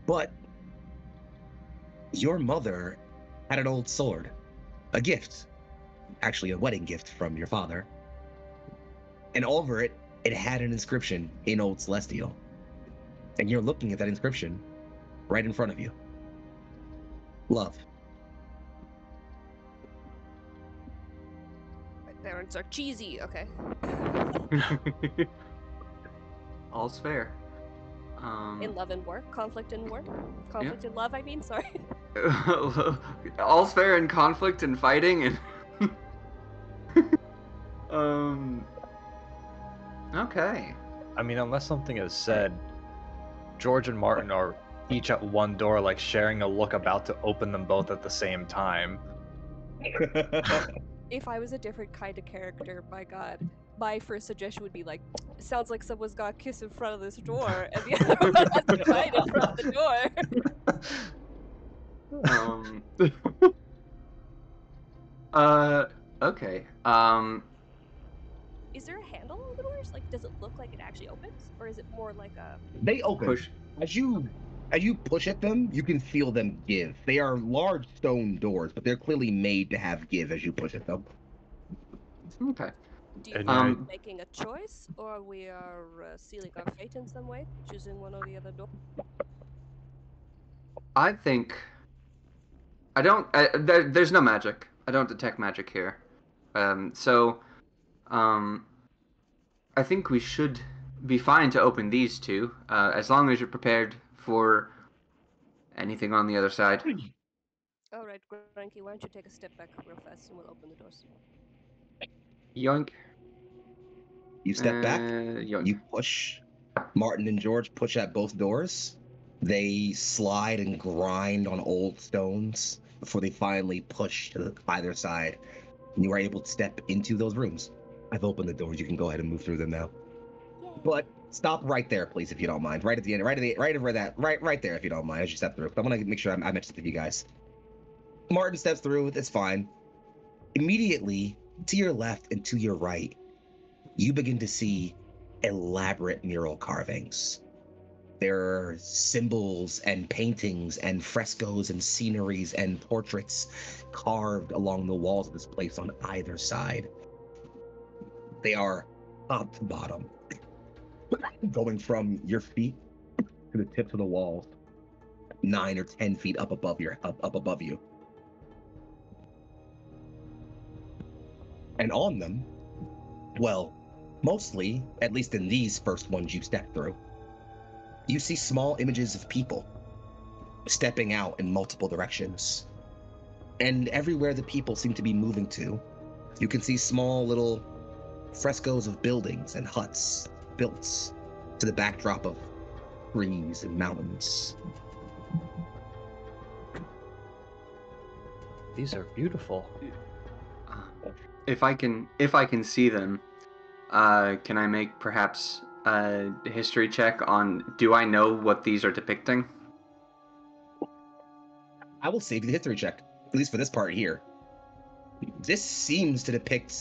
A: But your mother had an old sword, a gift, actually a wedding gift from your father, and over it, it had an inscription in Old Celestial. And you're looking at that inscription right in front of you. Love.
D: My parents are cheesy. Okay.
B: All's fair.
D: In love and war. Conflict and war. Conflict and love, I mean. Sorry.
B: All's fair in conflict and fighting and okay.
C: I mean, unless something is said, George and Martin are each at one door, like sharing a look about to open them both at the same time.
D: If I was a different kind of character, my god. my first suggestion would be like, sounds like someone's got a kiss in front of this door, and the other one has to fight in front of the door.
B: Okay.
D: Is there a handle on the doors? Like, does it look like it actually opens, or is it more like a?
A: They open.
B: Push.
A: As you push at them, you can feel them give. They are large stone doors, but they're clearly made to have give as you push at them.
B: Okay.
D: Do you
C: And
D: think
C: I-
D: we're making a choice, or we are sealing our fate in some way, choosing one or the other door?
B: I think. There's no magic. I don't detect magic here. I think we should be fine to open these two, as long as you're prepared for anything on the other side.
D: All right, Granky, why don't you take a step back real fast, and we'll open the doors.
B: Yoink.
A: You step back.
B: Yoink.
A: You push. Martin and George push at both doors. They slide and grind on old stones before they finally push to either side. And you are able to step into those rooms. I've opened the doors. You can go ahead and move through them now.
D: Yay.
A: But stop right there, please, if you don't mind. Right at the end, right there, if you don't mind, as you step through. I want to make sure I mentioned it to you guys. Martin steps through. It's fine. Immediately, to your left and to your right, you begin to see elaborate mural carvings. There are symbols and paintings and frescoes and sceneries and portraits carved along the walls of this place on either side. They are top to bottom, going from your feet to the tips of the walls, 9 or 10 feet up above you. And on them, well, mostly, at least in these first ones you step through, you see small images of people stepping out in multiple directions. And everywhere the people seem to be moving to, you can see small little frescoes of buildings and huts built to the backdrop of trees and mountains.
C: These are beautiful.
B: If I can see them, can I make perhaps a history check on? Do I know what these are depicting?
A: I will save you the history check, at least for this part here. This seems to depict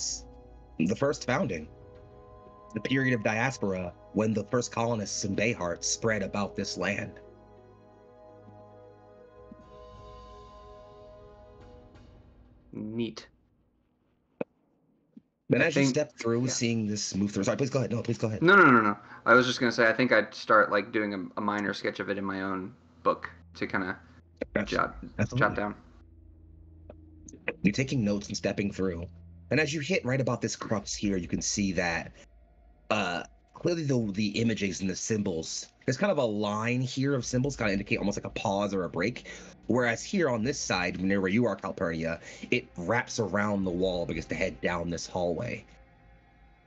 A: the first founding, the period of diaspora when the first colonists in Bayheart spread about this land.
B: Neat.
A: And
B: I
A: as you
B: think-
A: step through,
B: yeah.
A: seeing this move through. Sorry, please go ahead. No, please go ahead.
B: No. I was just gonna say I think I'd start like doing a minor sketch of it in my own book to kind of
A: Gotcha.
B: jot down.
A: You're taking notes and stepping through. And as you hit right about this crux here, you can see that clearly the images and the symbols, there's kind of a line here of symbols kind of indicate almost like a pause or a break. Whereas here on this side, near where you are, Calpurnia, it wraps around the wall because to head down this hallway.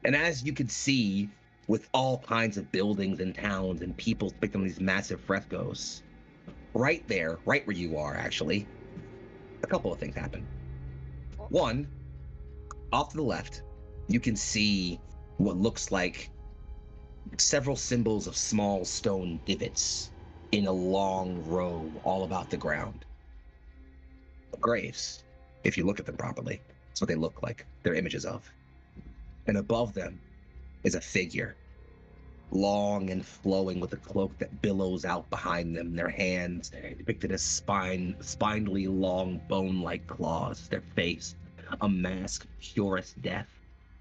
A: And as you can see, with all kinds of buildings and towns and people depicting these massive frescoes, right there, right where you are actually, a couple of things happen. One, off to the left, you can see what looks like several symbols of small stone divots in a long row all about the ground. Graves, if you look at them properly, that's what they look like. They're images of. And above them is a figure, long and flowing with a cloak that billows out behind them, their hands depicted as spindly, long, bone-like claws, their face, a mask of purest death,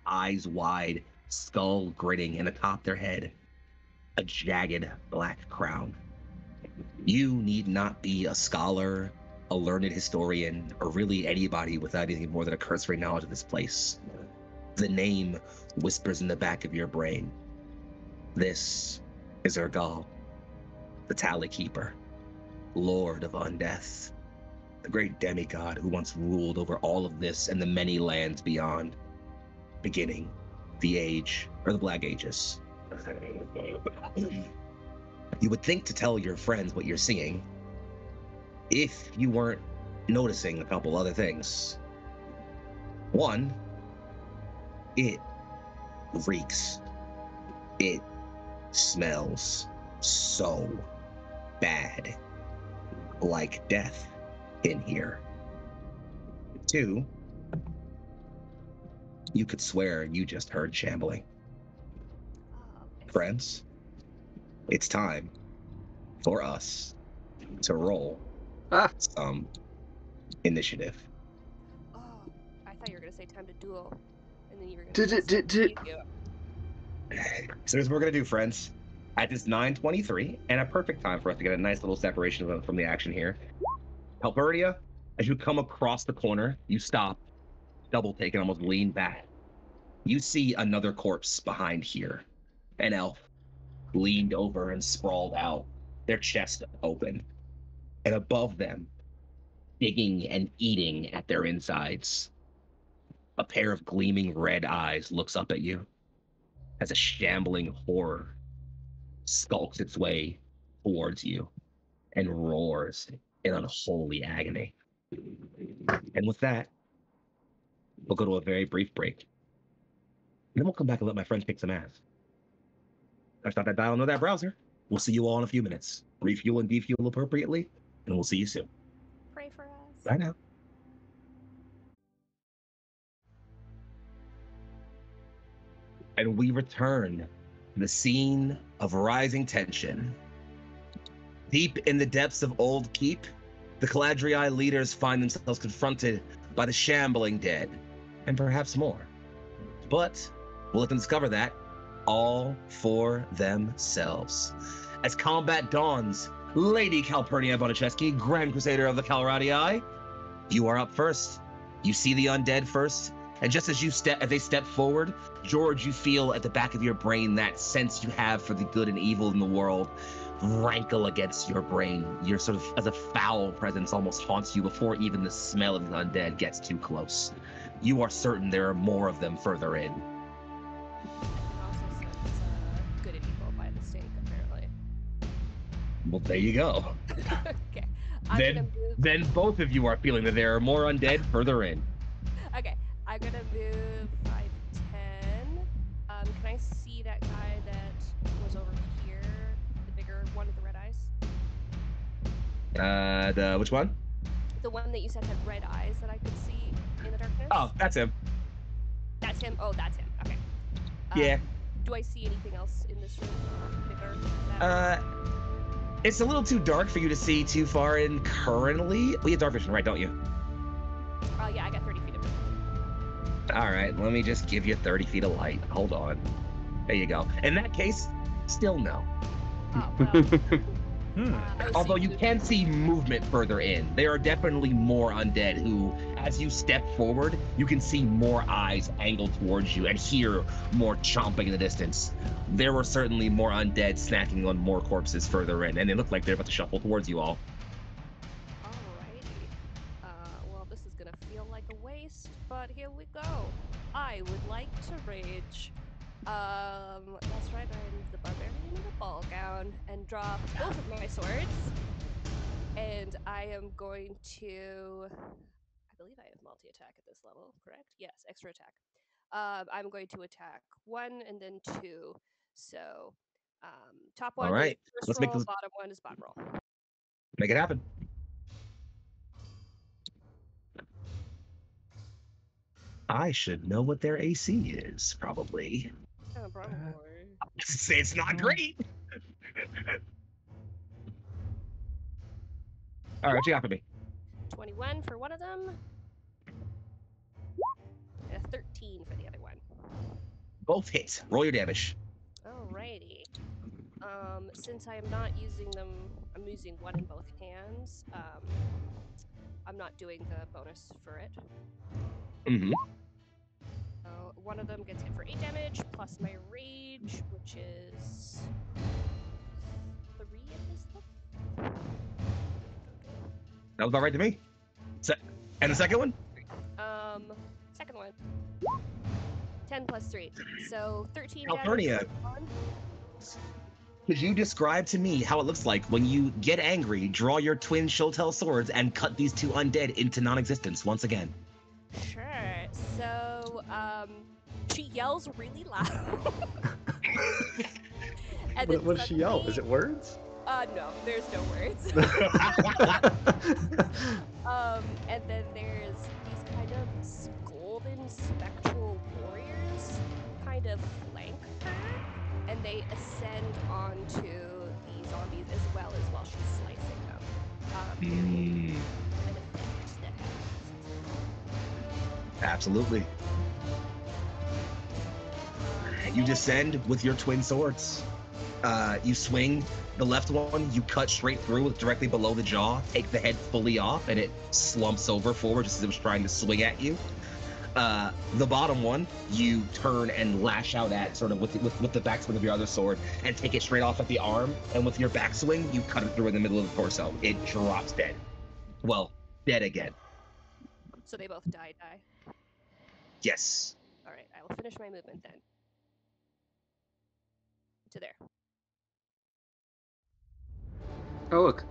A: eyes wide, skull grinning, and atop their head, a jagged black crown. You need not be a scholar, a learned historian, or really anybody without anything more than a cursory knowledge of this place. The name whispers in the back of your brain. This is Ergal, the Tally Keeper, Lord of Undeath, the great demigod who once ruled over all of this and the many lands beyond, beginning the age, or the Black Ages. You would think to tell your friends what you're seeing, if you weren't noticing a couple other things. One, it reeks. It smells so bad, like death in here. 2, you could swear you just heard shambling. Friends, it's time for us to roll some initiative.
D: Oh, I thought you were gonna say time to duel, and then you were gonna
A: So here's what we're gonna do, friends. At this 9:23, and a perfect time for us to get a nice little separation from the action here. Halberdia, as you come across the corner, you stop, double take, and almost lean back. You see another corpse behind here. An elf, leaned over and sprawled out, their chest open. And above them, digging and eating at their insides, a pair of gleaming red eyes looks up at you as a shambling horror skulks its way towards you and roars in unholy agony. And with that, we'll go to a very brief break. And then we'll come back and let my friends kick some ass. Touch that dial into that browser. We'll see you all in a few minutes. Refuel and defuel appropriately, and we'll see you soon.
D: Pray for us.
A: Bye now. And we return to the scene of rising tension. Deep in the depths of Old Keep, the Caladriai leaders find themselves confronted by the shambling dead, and perhaps more. But we'll let them discover that all for themselves. As combat dawns, Lady Calpurnia Bonicheski, Grand Crusader of the Caladriai, you are up first. You see the undead first, and just as they step forward, George, you feel at the back of your brain that sense you have for the good and evil in the world rankle against your brain. You're sort of, as a foul presence almost haunts you before even the smell of the undead gets too close. You are certain there are more of them further in.
D: Also sense good and evil by the stink, apparently.
A: Well, there you go.
D: Okay. I'm gonna move.
A: Then both of you are feeling that there are more undead further in.
D: Okay, I'm gonna move 5, 10. Can I see that guy that was over here? The bigger one with the red eyes?
A: Which one?
D: The one that you said had red eyes that I could see in the darkness?
A: Oh, that's him.
D: That's him? Oh, that's him. Okay.
A: Yeah.
D: Do I see anything else in this room? Bigger?
A: It's a little too dark for you to see too far in currently. We have dark vision, right, don't you?
D: Yeah, I got 30 feet of vision.
A: All right, let me just give you 30 feet of light. Hold on. There you go. In that case, still no.
D: Oh, well.
A: Although you can see movement further in. There are definitely more undead who, as you step forward, you can see more eyes angled towards you and hear more chomping in the distance. There were certainly more undead snacking on more corpses further in, and they look like they're about to shuffle towards you all.
D: Alrighty. Well, this is gonna feel like a waste, but here we go. I would like to rage. That's right, I'm the barbarian in the ball gown, and drop both of my swords. And I am going to... I believe I have multi-attack at this level, correct? Yes, extra attack. I'm going to attack 1 and then 2. So, top one
A: All right,
D: is first
A: let's
D: roll,
A: make this...
D: bottom one is bottom roll.
A: Make it happen. I should know what their AC is, probably.
D: Probably.
A: It's not great. All right, what you got for me?
D: 21 for one of them. And a 13 for the other one.
A: Both hit. Roll your damage.
D: Alrighty. Since I am not using them, I'm using one in both hands. I'm not doing the bonus for it.
A: Mm-hmm.
D: So one of them gets hit for 8 damage, plus my rage, which is 3 at this level.
A: That was about right to me. And the second one?
D: Second one. 10 plus 3. So 13
A: Calpurnia.
D: damage.
A: Could you describe to me how it looks like when you get angry, draw your twin Shotel swords, and cut these two undead into non-existence once again?
D: Sure. So, She yells really loud. And then
C: What does she yell? Is
D: suddenly-
C: it words?
D: No, there's no words. And then there's these kind of golden spectral warriors kind of flank her, and they ascend onto the zombies as well while she's slicing them. An effect that happens.
A: Absolutely. You descend with your twin swords. You swing the left one, you cut straight through directly below the jaw, take the head fully off, and it slumps over forward just as it was trying to swing at you. The bottom one, you turn and lash out at sort of with the backswing of your other sword and take it straight off at the arm, and with your backswing, you cut it through in the middle of the torso. It drops dead. Well, dead again.
D: So they both die.
A: Yes.
D: All right, I will finish my movement then. To there.
B: Oh, look.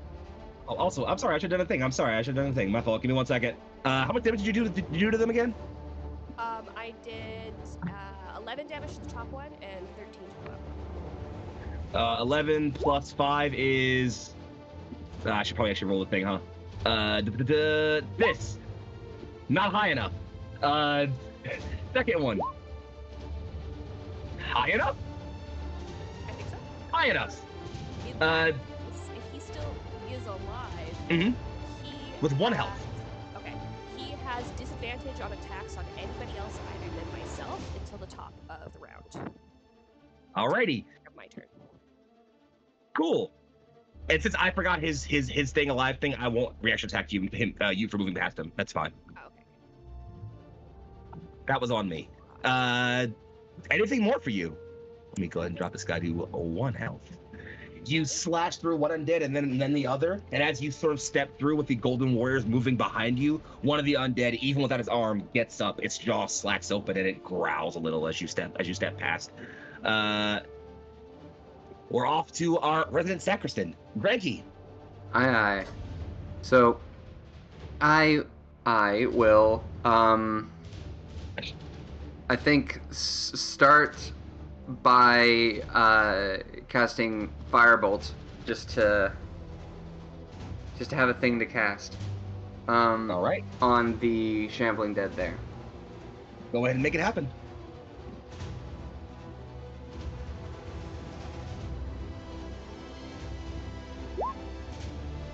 A: Oh, also, I'm sorry, I should have done a thing. I'm sorry, I should have done a thing. My fault. Give me 1 second. How much damage did you do to them again?
D: I did 11 damage to the top one and 13 to the bottom.
A: 11 plus 5 is... I should probably actually roll the thing, huh? This. Not high enough. Second one. High enough?
D: I think so.
A: High enough.
D: If he still is alive,
A: Mhm.
D: he
A: With 1
D: has-
A: health.
D: Okay. He has disadvantage on attacks on anybody else other than myself until the top of the round.
A: Alrighty.
D: Of my turn.
A: Cool. And since I forgot his thing, alive thing, I won't reaction attack you for moving past him. That's fine.
D: Oh, okay.
A: That was on me. Anything more for you? Let me go ahead and drop this guy to 1 health. You slash through one undead and then the other, and as you sort of step through with the golden warriors moving behind you, one of the undead, even without his arm, gets up. Its jaw slacks open and it growls a little as you step past. We're off to our resident sacristan, Greggy.
B: Aye. So, I will, I think start by casting Firebolt just to have a thing to cast.
A: All right,
B: On the shambling dead there.
A: go ahead and make it happen.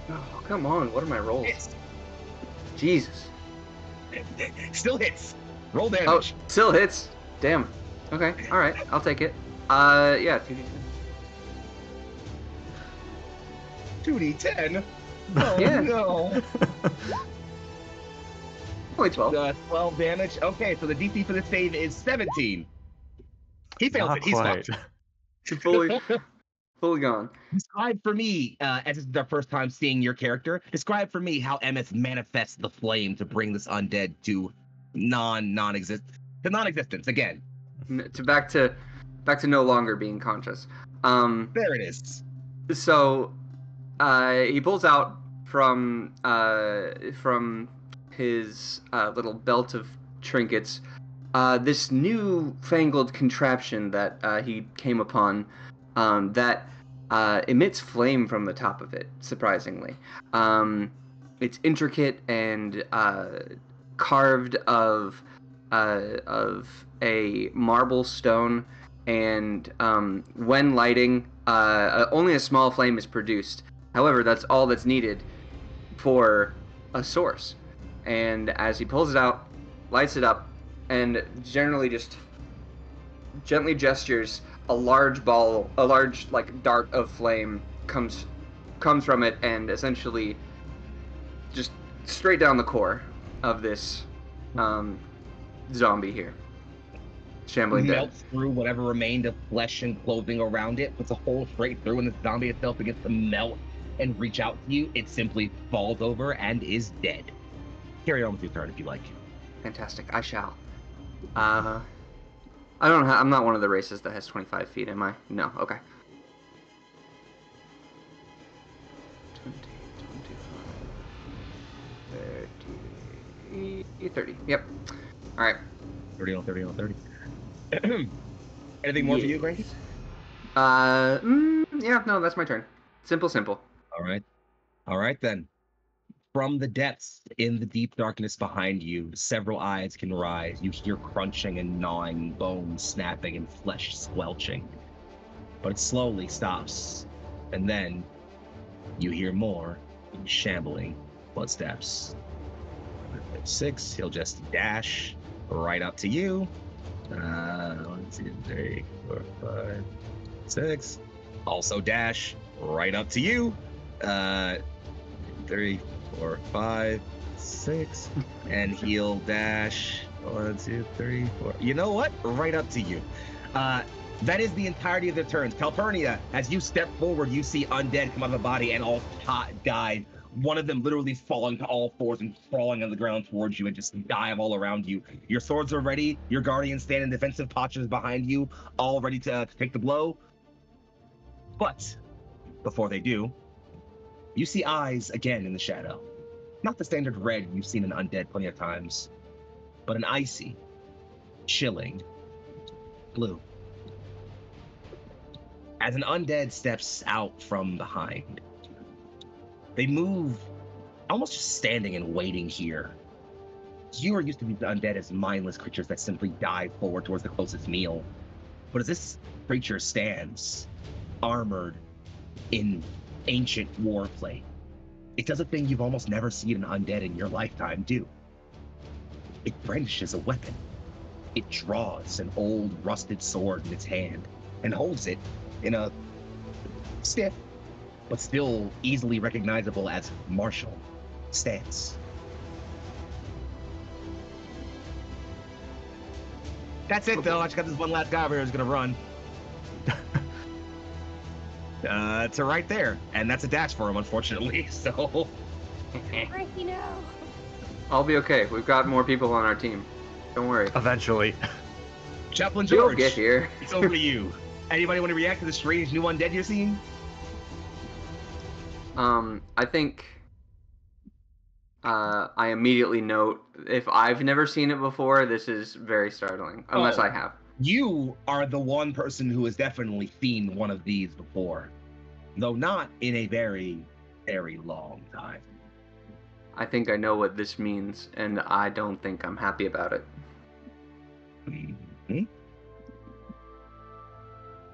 B: Oh, come on! What are my rolls?
A: Hits.
B: Jesus.
A: Still hits. Roll
B: Oh,
A: damage.
B: still hits. Damn. Okay. All right. I'll take it. Yeah. 2d10.
A: 2d10. Oh
B: Yeah.
A: no.
B: Only 12.
A: 12 damage. Okay, so the DC for this save is 17. He fails
C: Not
A: it. He's
C: quite.
A: fucked.
B: Fully gone.
A: Describe for me, as this is our first time seeing your character, describe for me how Emeth manifests the flame to bring this undead to non-existence again.
B: Back to no longer being conscious.
A: There it is.
B: So, he pulls out from his little belt of trinkets this new-fangled contraption that he came upon that emits flame from the top of it, surprisingly. It's intricate and carved of a marble stone, and when lighting, only a small flame is produced. However, that's all that's needed for a source. And as he pulls it out, lights it up, and generally just gently gestures, a large like dart of flame comes from it, and essentially just straight down the core of this zombie here. Shambling dead.
A: Melts through whatever remained of flesh and clothing around it, puts a hole straight through, and the zombie itself begins to melt and reach out to you. It simply falls over and is dead. Carry on with your turn if you like.
B: Fantastic. I shall. I don't I'm not one of the races that has 25 feet, am I? No. Okay. 20, 25, 30. Yep. All right.
A: 30 on 30 on 30. Anything more for you, Granky?
B: Yeah, no, that's my turn. Simple.
A: All right then. From the depths in the deep darkness behind you, several eyes can rise. You hear crunching and gnawing, bones snapping, and flesh squelching. But it slowly stops. And then you hear more shambling footsteps. 6, he'll just dash right up to you. 1, 2, 3, 4, 5, 6. Also dash right up to you. 3, 4, 5, 6. And he'll dash 1, 2, 3, 4. You know what? Right up to you. That is the entirety of their turns. Calpurnia, as you step forward, you see undead come out of the body and all dive. One of them literally falling to all fours and crawling on the ground towards you and just dive all around you. Your swords are ready. Your guardians stand in defensive postures behind you, all ready to take the blow. But before they do, you see eyes again in the shadow. Not the standard red you've seen in undead plenty of times, but an icy, chilling blue. As an undead steps out from behind, they move almost just standing and waiting here. You are used to these undead as mindless creatures that simply dive forward towards the closest meal. But as this creature stands, armored in ancient warplate, it does a thing you've almost never seen an undead in your lifetime do. It brandishes a weapon. It draws an old rusted sword in its hand and holds it in a stiff, but still easily recognizable as martial stance. That's it, though. I just got this one last guy over here who's gonna run. To right there, and that's a dash for him, unfortunately. So,
D: Frankie, no.
B: I'll be okay. We've got more people on our team. Don't worry.
C: Eventually.
A: Chaplain
B: We'll
A: George,
B: get here.
A: it's over to you. Anybody want to react to the strange new undead you're seeing?
B: I think I immediately note, if I've never seen it before, this is very startling. Unless I have.
A: You are the one person who has definitely seen one of these before, though not in a very, very long time.
B: I think I know what this means, and I don't think I'm happy about it.
A: Mm-hmm.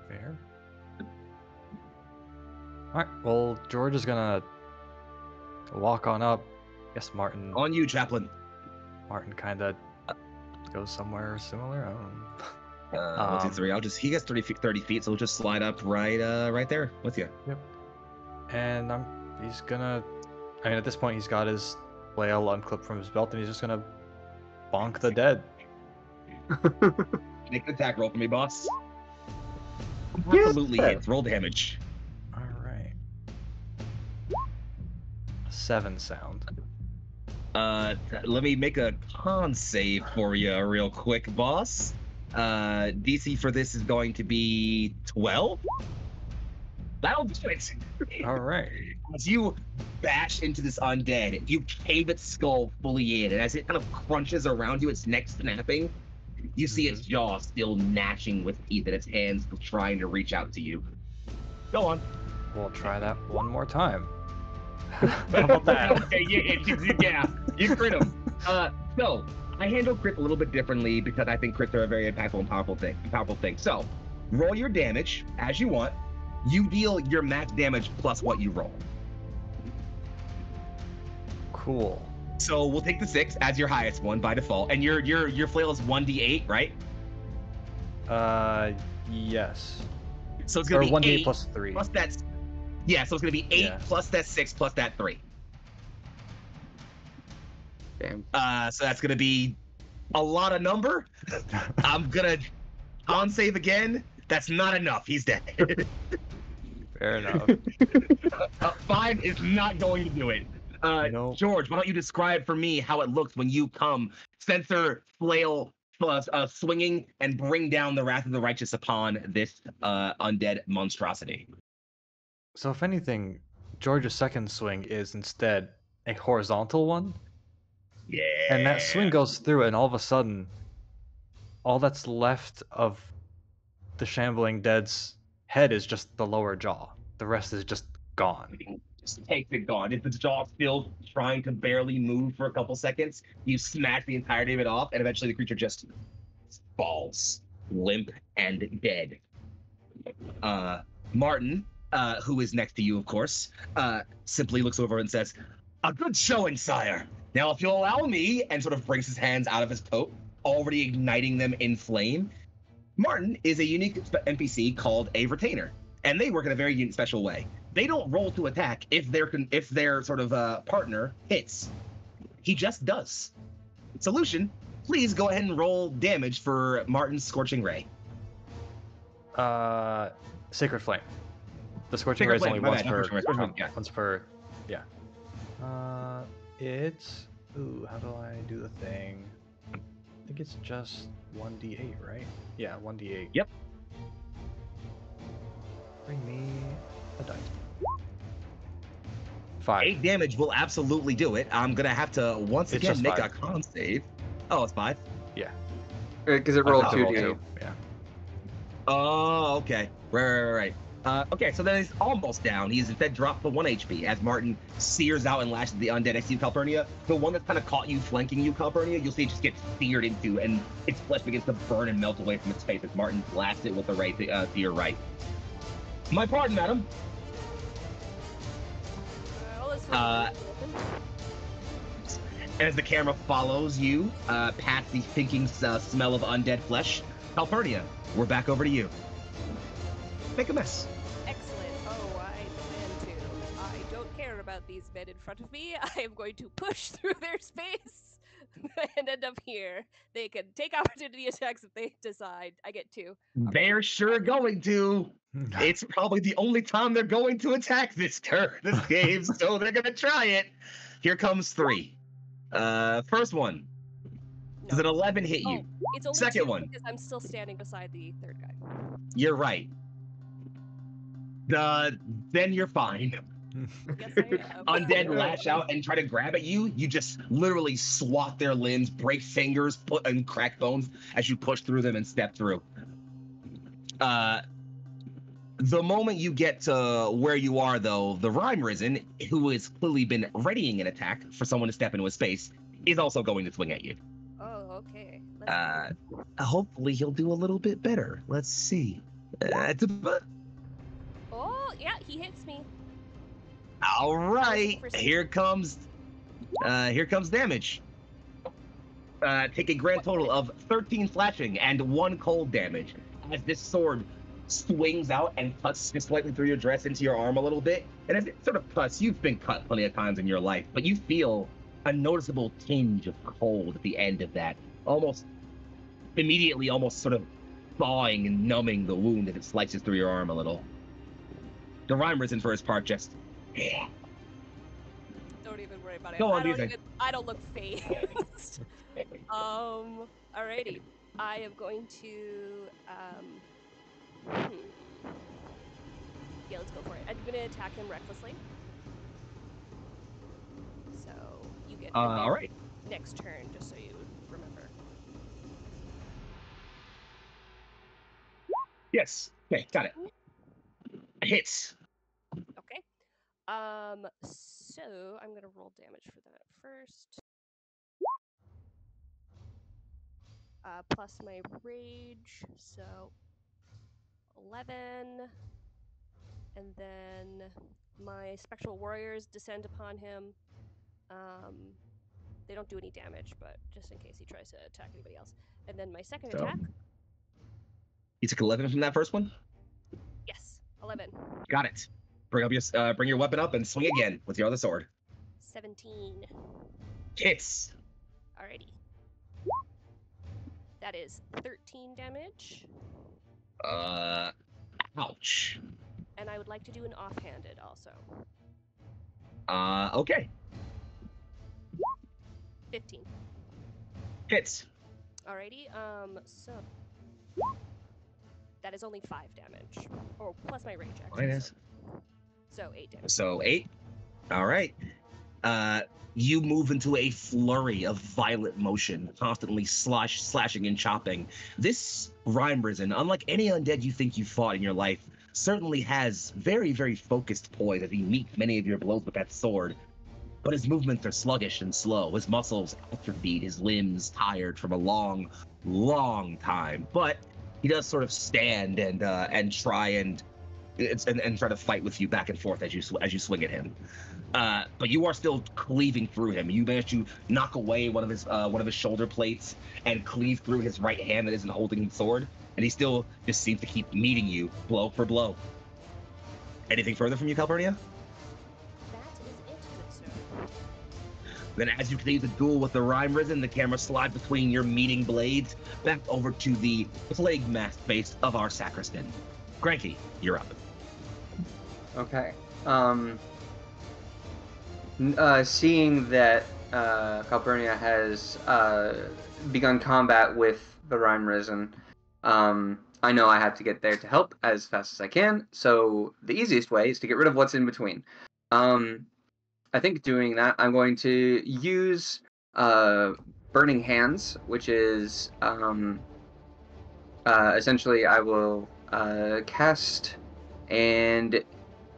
C: Fair. Alright, well, George is gonna walk on up. Guess Martin
A: On you, Chaplain.
C: kinda goes somewhere similar. I don't know.
A: 1, 2, 3. He gets 30 feet, so we'll just slide up right there with you.
C: Yep. And he's gonna, I mean, at this point, he's got his flail unclipped from his belt, and he's just gonna bonk the dead.
A: Make an attack roll for me, boss. Absolutely hits. Roll damage.
C: All right. 7 sound.
A: Let me make a con save for you real quick, boss. DC for this is going to be 12. That'll do it.
C: All right.
A: As you bash into this undead, you cave its skull fully in, and as it kind of crunches around you, its neck snapping, you see its jaw still gnashing with teeth and its hands still trying to reach out to you. Go on.
C: We'll try that one more time. How about that?
A: Okay, yeah, you crit him. So I handle crit a little bit differently because I think crits are a very impactful and powerful thing. So roll your damage as you want. You deal your max damage plus what you roll.
C: Cool.
A: So we'll take the 6 as your highest one by default, and your flail is 1d8, right?
C: Yes.
A: So it's gonna be
C: 1d8
A: 8
C: plus 3.
A: plus that. Yeah, so it's gonna be 8
C: Yeah.
A: plus that 6 plus that 3.
B: Damn.
A: So that's gonna be a lot of number. I'm gonna con save again. That's not enough. He's dead.
C: Fair enough.
A: 5 is not going to do it.
C: Nope.
A: George, why don't you describe for me how it looks when you come, sensor, flail, swinging, and bring down the wrath of the righteous upon this undead monstrosity?
C: So if anything, George's second swing is instead a horizontal one.
A: Yeah.
C: And that swing goes through, and all of a sudden, all that's left of the shambling dead's head is just the lower jaw. The rest is just gone.
A: Just takes it gone. If the jaw still trying to barely move for a couple seconds, you smash the entirety of it off, and eventually the creature just falls, limp and dead. Martin, who is next to you, of course, simply looks over and says, "A good showing, sire. Now, if you'll allow me," and sort of brings his hands out of his coat, already igniting them in flame. Martin is a unique NPC called a retainer, and they work in a very special way. They don't roll to attack if their sort of partner hits. He just does. Solution: please go ahead and roll damage for Martin's Scorching Ray.
C: Sacred Flame. The Scorching Ray is only once per.
A: Yeah.
C: Once per. Yeah. It's. Ooh, how do I do the thing? I think it's just 1d8, right? Yeah, 1d8.
A: Yep.
C: Bring me a dice. 5.
A: 8 damage will absolutely do it. I'm gonna have to once
C: It's
A: again
C: just
A: make
C: 5.
A: a con save. Oh, it's 5.
C: Yeah.
B: Because it
C: I
B: rolled
C: have to roll
B: 2d8.
C: 2. Yeah.
A: Oh, okay. Right. Okay, so then he's almost down. He's instead dropped to 1 HP as Martin sears out and lashes the undead next to you, Calpurnia. The one that's kind of caught you flanking you, Calpurnia, you'll see it just get seared into, and its flesh begins to burn and melt away from its face as Martin blasts it with the right to your right. My pardon, madam. And as the camera follows you past the stinking smell of undead flesh, Calpurnia, we're back over to you. Make a mess.
D: Excellent. Oh, I plan to. I don't care about these men in front of me. I am going to push through their space and end up here. They can take opportunity attacks if they decide. I get 2.
A: They're sure going to. It's probably the only time they're going to attack this game, so they're gonna try it. Here comes 3. First one. Does an 11 hit you?
D: Oh, it's only
A: Second
D: 2
A: one.
D: because I'm still standing beside the third guy.
A: You're right. Then you're fine.
D: Yes, I am.
A: Undead lash out and try to grab at you. You just literally swat their limbs, break fingers, and crack bones as you push through them and step through. The moment you get to where you are, though, the Rhyme Risen, who has clearly been readying an attack for someone to step into his space, is also going to swing at you.
D: Oh, okay.
A: Hopefully he'll do a little bit better. Let's see.
D: Oh, yeah, he hits me.
A: All right, here comes damage. Take a grand total of 13 slashing and 1 cold damage as this sword swings out and cuts just slightly through your dress into your arm a little bit. And as it sort of cuts, you've been cut plenty of times in your life, but you feel a noticeable tinge of cold at the end of that, almost immediately, almost sort of thawing and numbing the wound as it slices through your arm a little. The Rhyme Risen, for his part, just
D: Don't even worry about it.
A: Go on, do you think?
D: I don't look phased. Alrighty. I am going to yeah, let's go for it. I'm gonna attack him recklessly. So you get
A: all right.
D: next turn, just so you remember.
A: Yes. Okay, got it. Hits.
D: Okay. So I'm gonna roll damage for that first. Plus my rage, so 11. And then my spectral warriors descend upon him. They don't do any damage, but just in case he tries to attack anybody else. And then my second attack.
A: You took 11 from that first one?
D: Yes, 11.
A: Got it. Bring your weapon up and swing again with your other sword.
D: 17.
A: Hits.
D: Alrighty. That is 13 damage.
A: Ouch.
D: And I would like to do an offhanded also.
A: Okay.
D: 15.
A: Hits.
D: Alrighty, so that is only 5 damage. Or plus my rage, actually.
A: Minus.
D: So 8 damage.
A: So 8. All right. you move into a flurry of violent motion, constantly slashing and chopping. This rhyme risen, unlike any undead you think you fought in your life, certainly has very, very focused poise as he meets many of your blows with that sword. But his movements are sluggish and slow, his muscles atrophied, his limbs tired from a long, long time. But he does sort of stand and try and try to fight with you back and forth as you swing at him. But you are still cleaving through him. You manage to knock away one of his shoulder plates and cleave through his right hand that isn't holding the sword, and he still just seems to keep meeting you blow for blow. Anything further from you, Calpurnia?
D: That is it, good sir.
A: Then as you continue to duel with the Rhyme Risen, the camera slides between your meeting blades back over to the plague mask face of our sacristan. Granky, you're up.
B: Okay. Seeing that Calpurnia has begun combat with the Rhyme Risen, I know I have to get there to help as fast as I can, so the easiest way is to get rid of what's in between. I think doing that, I'm going to use Burning Hands, which is essentially I will cast, and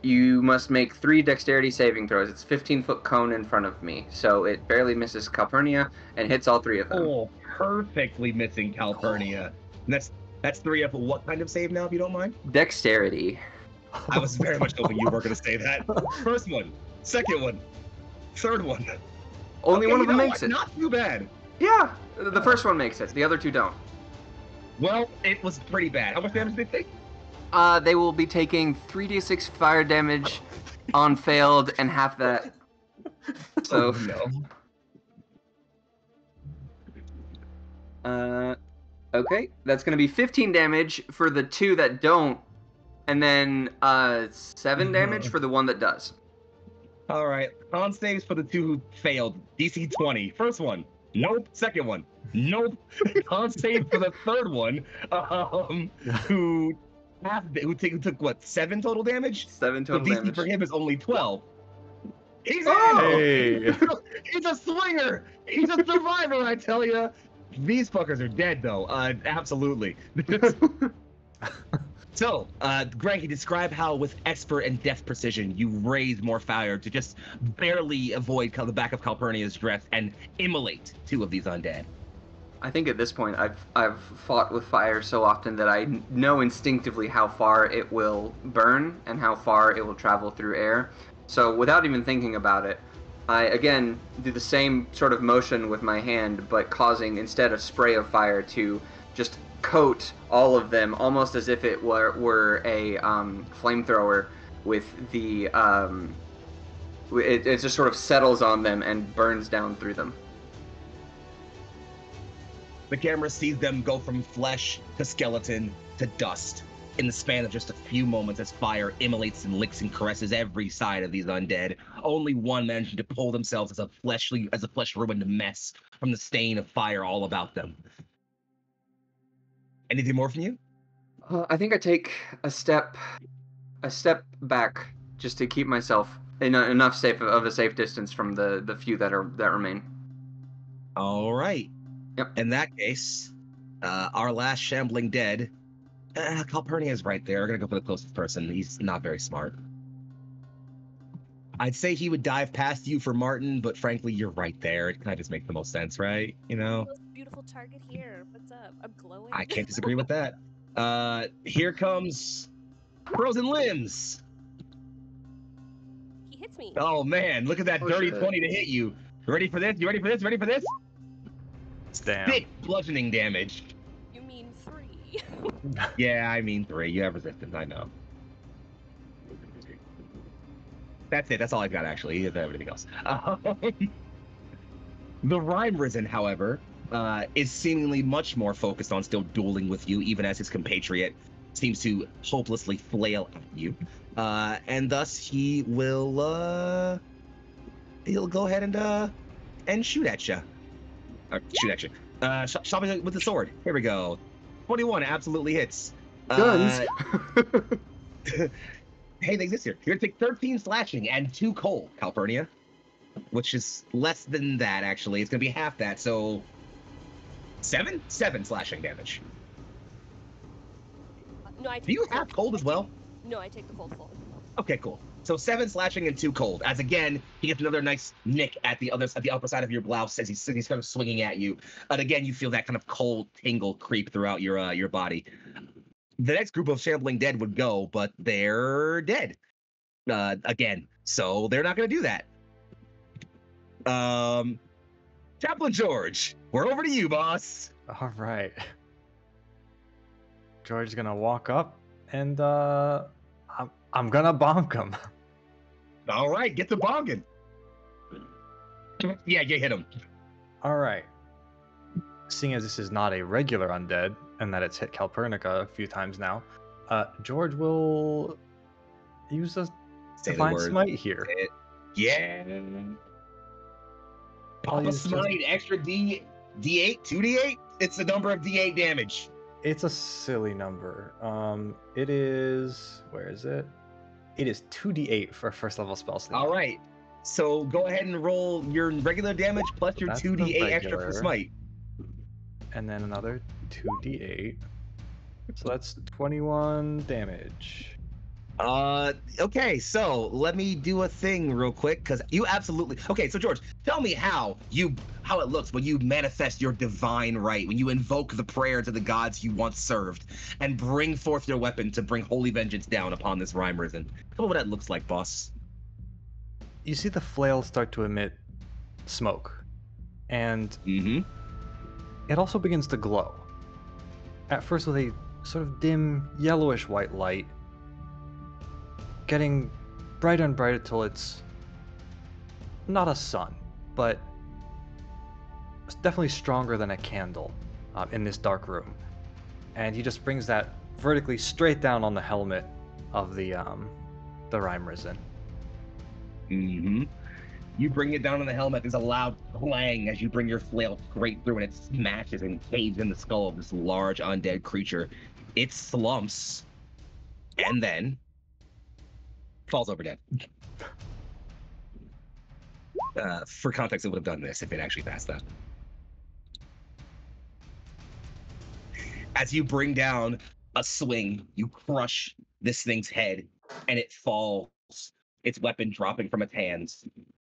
B: you must make 3 dexterity saving throws. It's a 15-foot cone in front of me, so it barely misses Calpurnia and hits all 3 of them.
A: Oh, perfectly missing Calpurnia. And that's 3 of what kind of save now, if you don't mind?
B: Dexterity.
A: I was very much hoping you were going to say that. First one, second one, third one.
B: Only one of them makes
A: what?
B: it.
A: Not too bad.
B: Yeah, the first one makes it. The other 2 don't.
A: Well, it was pretty bad. How much damage did they take?
B: They will be taking 3d6 fire damage on failed and half that. So,
A: no.
B: Okay, that's gonna be 15 damage for the 2 that don't, and then 7 damage for the 1 that does.
A: All right, con saves for the 2 who failed. DC 20. First one, nope. Second one, nope. Con save for the third one, who took what, 7 total damage?
B: 7 total
A: so DC
B: damage.
A: for him is only 12. He's
C: Hey.
A: He's a swinger. He's a survivor, I tell you. These fuckers are dead, though. Absolutely. So, Granky, describe how, with expert and deft precision, you raise more fire to just barely avoid the back of Calpurnia's dress and immolate 2 of these undead.
B: I think at this point I've fought with fire so often that I know instinctively how far it will burn and how far it will travel through air. So without even thinking about it, I again do the same sort of motion with my hand, but causing instead a spray of fire to just coat all of them, almost as if it were a flamethrower. With the it just sort of settles on them and burns down through them.
A: The camera sees them go from flesh to skeleton to dust in the span of just a few moments as fire immolates and licks and caresses every side of these undead. Only one managing to pull themselves as a flesh-ruined mess from the stain of fire all about them. Anything more from you?
B: I think I take a step back just to keep myself enough of a safe distance from the few that remain.
A: All right.
B: Yep.
A: In that case, our last shambling dead, Calpurnia is right there. We're gonna go for the closest person. He's not very smart. I'd say he would dive past you for Martin, but frankly, you're right there. It kind of just makes the most sense, right? You know?
D: Most beautiful target here. What's up? I'm glowing.
A: I can't disagree with that. Here comes Frozen Limbs.
D: He hits me.
A: Oh man, look at that dirty
B: shit.
A: 20 to hit you. Ready for this? You ready for this? Ready for this?
C: Damn.
A: 6 bludgeoning damage.
D: You mean 3?
A: Yeah, I mean 3. You have resistance, I know. That's it. That's all I got, actually. He has everything else. The Rhyme Risen, however, is seemingly much more focused on still dueling with you, even as his compatriot seems to hopelessly flail at you. And thus he will he'll go ahead and shoot at you. Shoot at you. Shot me with the sword. Here we go. 21 absolutely hits.
B: Guns.
A: Hey, they exist here. You're gonna take 13 slashing and 2 cold, Calpurnia. which is less than that, actually. It's going to be half that, so 7 slashing damage.
D: No, I take
A: Do you
D: the
A: have cold as well?
D: No, I take the cold full.
A: Okay, cool. So 7 slashing and 2 cold. As again, he gets another nice nick at the upper side of your blouse as he's kind of swinging at you. And again, you feel that kind of cold tingle creep throughout your body. The next group of shambling dead would go, but they're dead again, so they're not going to do that. Chaplain George, we're over to you, boss.
C: All right. George's gonna walk up and I'm gonna bonk him.
A: All right, get the bonking. Yeah, you hit him.
C: All right. Seeing as this is not a regular undead and that it's hit Calpurnica a few times now, George will use a divine smite here.
A: Yeah. Papa smite, extra D8, 2D8. It's the number of D8 damage.
C: It's a silly number. It is. Where is it? It is 2d8 for a first level spell slot.
A: All right. So go ahead and roll your regular damage plus your 2d8 extra for smite.
C: And then another 2d8. So that's 21 damage.
A: Okay, so let me do a thing real quick, because you absolutely... Okay, so George, tell me how it looks when you manifest your divine right, when you invoke the prayer to the gods you once served, and bring forth your weapon to bring holy vengeance down upon this rhyme risen. Tell me what that looks like, boss.
C: You see the flail start to emit smoke, and it also begins to glow. At first with a sort of dim, yellowish white light, getting brighter and brighter till it's not a sun, but it's definitely stronger than a candle in this dark room. And he just brings that vertically straight down on the helmet of the rhyme risen.
A: You bring it down on the helmet. There's a loud clang as you bring your flail straight through, and it smashes and caves in the skull of this large undead creature. It slumps, and then falls over dead. For context, it would have done this if it actually passed that. As you bring down a swing, you crush this thing's head, and it falls, its weapon dropping from its hands,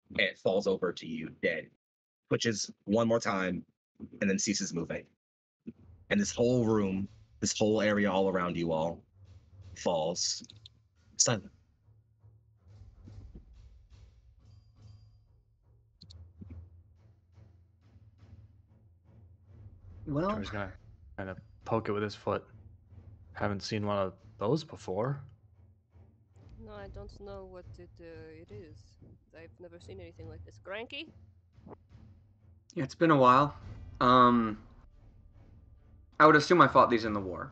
A: and it falls over to you, dead. Twitches one more time, and then ceases moving. And this whole room, this whole area all around you all, falls silent.
B: Well,
C: George's gonna kind of poke it with his foot. Haven't seen one of those before.
D: No, I don't know what it is. I've never seen anything like this. Cranky?
B: yeah, it's been a while. I would assume I fought these in the war.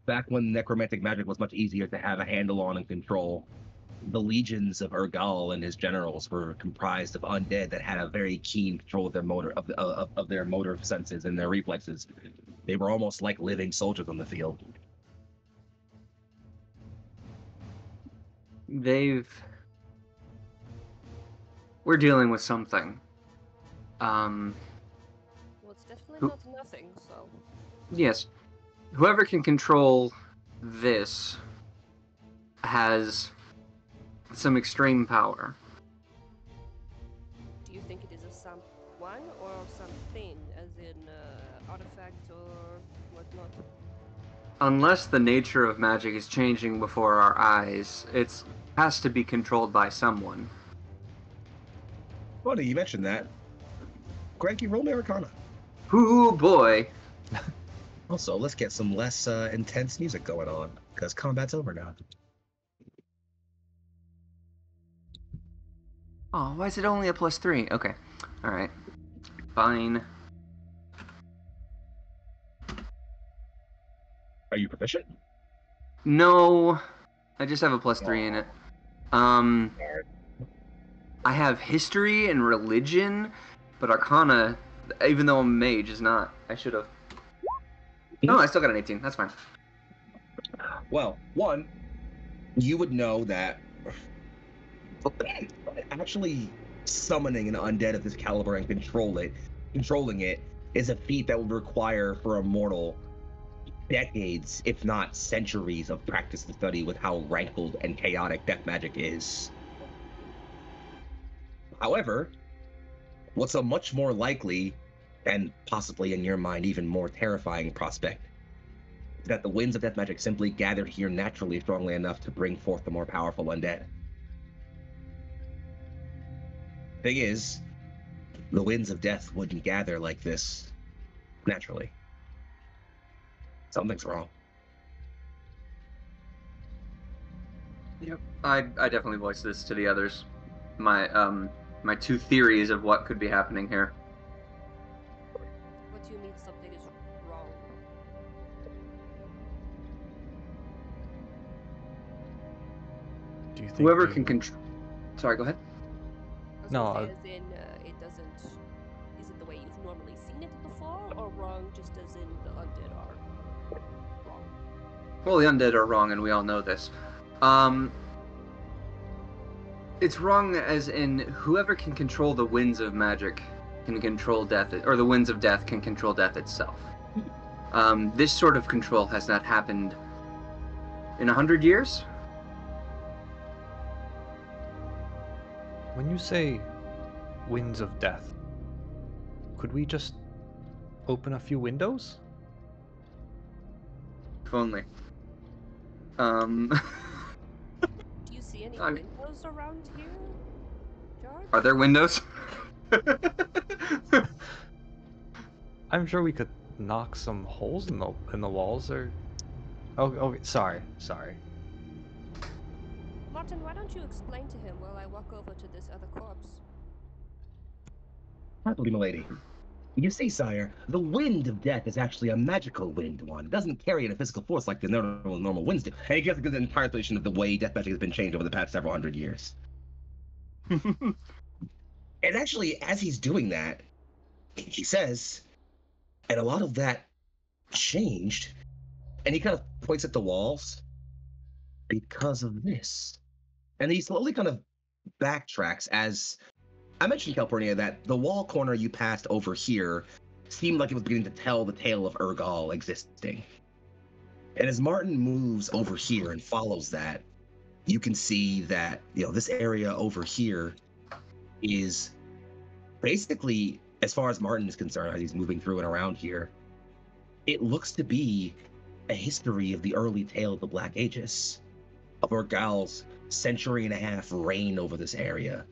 A: Back when necromantic magic was much easier to have a handle on and control, the legions of Urgal and his generals were comprised of undead that had a very keen control of their their motor senses and their reflexes. They were almost like living soldiers on the field.
B: We're dealing with something.
D: Well, it's definitely not nothing, so...
B: Yes. Whoever can control this has some extreme power.
D: Do you think it is a someone or something, as in artifact or whatnot?
B: Unless the nature of magic is changing before our eyes, it has to be controlled by someone.
A: Funny you mentioned that. Cranky, roll me Arcana.
B: Ooh boy.
A: Also, let's get some less intense music going on, because combat's over now.
B: Oh, why is it only a +3? Okay. Alright. Fine.
A: Are you proficient?
B: No. I just have a +3 in it. I have history and religion, but Arcana, even though I'm a mage, is not. I should have. No, I still got an 18. That's fine.
A: Well, one, you would know that Actually summoning an undead of this caliber and controlling it is a feat that would require for a mortal decades, if not centuries, of practice and study with how rankled and chaotic death magic is. However, what's a much more likely, and possibly in your mind even more terrifying prospect, is that the winds of death magic simply gathered here naturally strongly enough to bring forth the more powerful undead. Thing is, the winds of death wouldn't gather like this naturally. Something's wrong.
B: Yep. I definitely voiced this to the others. My two theories of what could be happening here.
D: What do you mean something is wrong?
C: Do you think
B: Whoever
C: maybe-
B: can control. Sorry, go ahead.
D: I was
C: No,
D: gonna say, as in, it doesn't. Is it the way you've normally seen it before, or wrong just as in the undead are wrong?
B: Well, the undead are wrong, and we all know this. It's wrong as in whoever can control the winds of magic can control death, or the winds of death can control death itself. This sort of control has not happened in 100 years.
C: When you say winds of death, could we just open a few windows?
B: If only.
D: Do you see any
B: I'm-
D: windows around here, George?
B: Are there windows?
C: I'm sure we could knock some holes in the walls, or... Oh, sorry.
D: Martin, why don't you explain to him while I walk over to this other corpse?
A: Happily, milady. You see, sire, the wind of death is actually a magical wind one. It doesn't carry a physical force like the normal winds do. And he gives a good entire explanation of the way death magic has been changed over the past several hundred years. And actually, as he's doing that, he says, and a lot of that changed, and he kind of points at the walls, because of this. And he slowly kind of backtracks as I mentioned, Calpurnia, that the wall corner you passed over here seemed like it was beginning to tell the tale of Urgal existing. And as Martin moves over here and follows that, you can see that, this area over here is basically, as far as Martin is concerned, as he's moving through and around here, it looks to be a history of the early tale of the Black Ages, of Urgal's century-and-a-half reign over this area.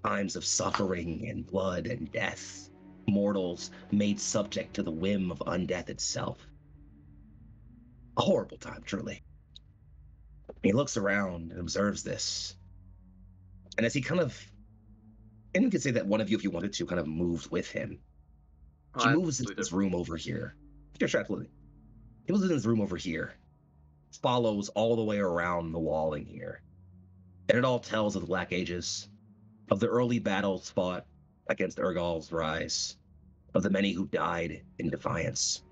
A: Times of suffering and blood and death, mortals made subject to the whim of undeath itself. A horrible time, truly. He looks around and observes this. And as he and you could say that one of you, if you wanted to, kind of moves with him. He moves into this room over here. Sure, absolutely. He moves into this room over here. Follows all the way around the walling here. And it all tells of the Black Ages, of the early battles fought against Urgal's rise, of the many who died in defiance,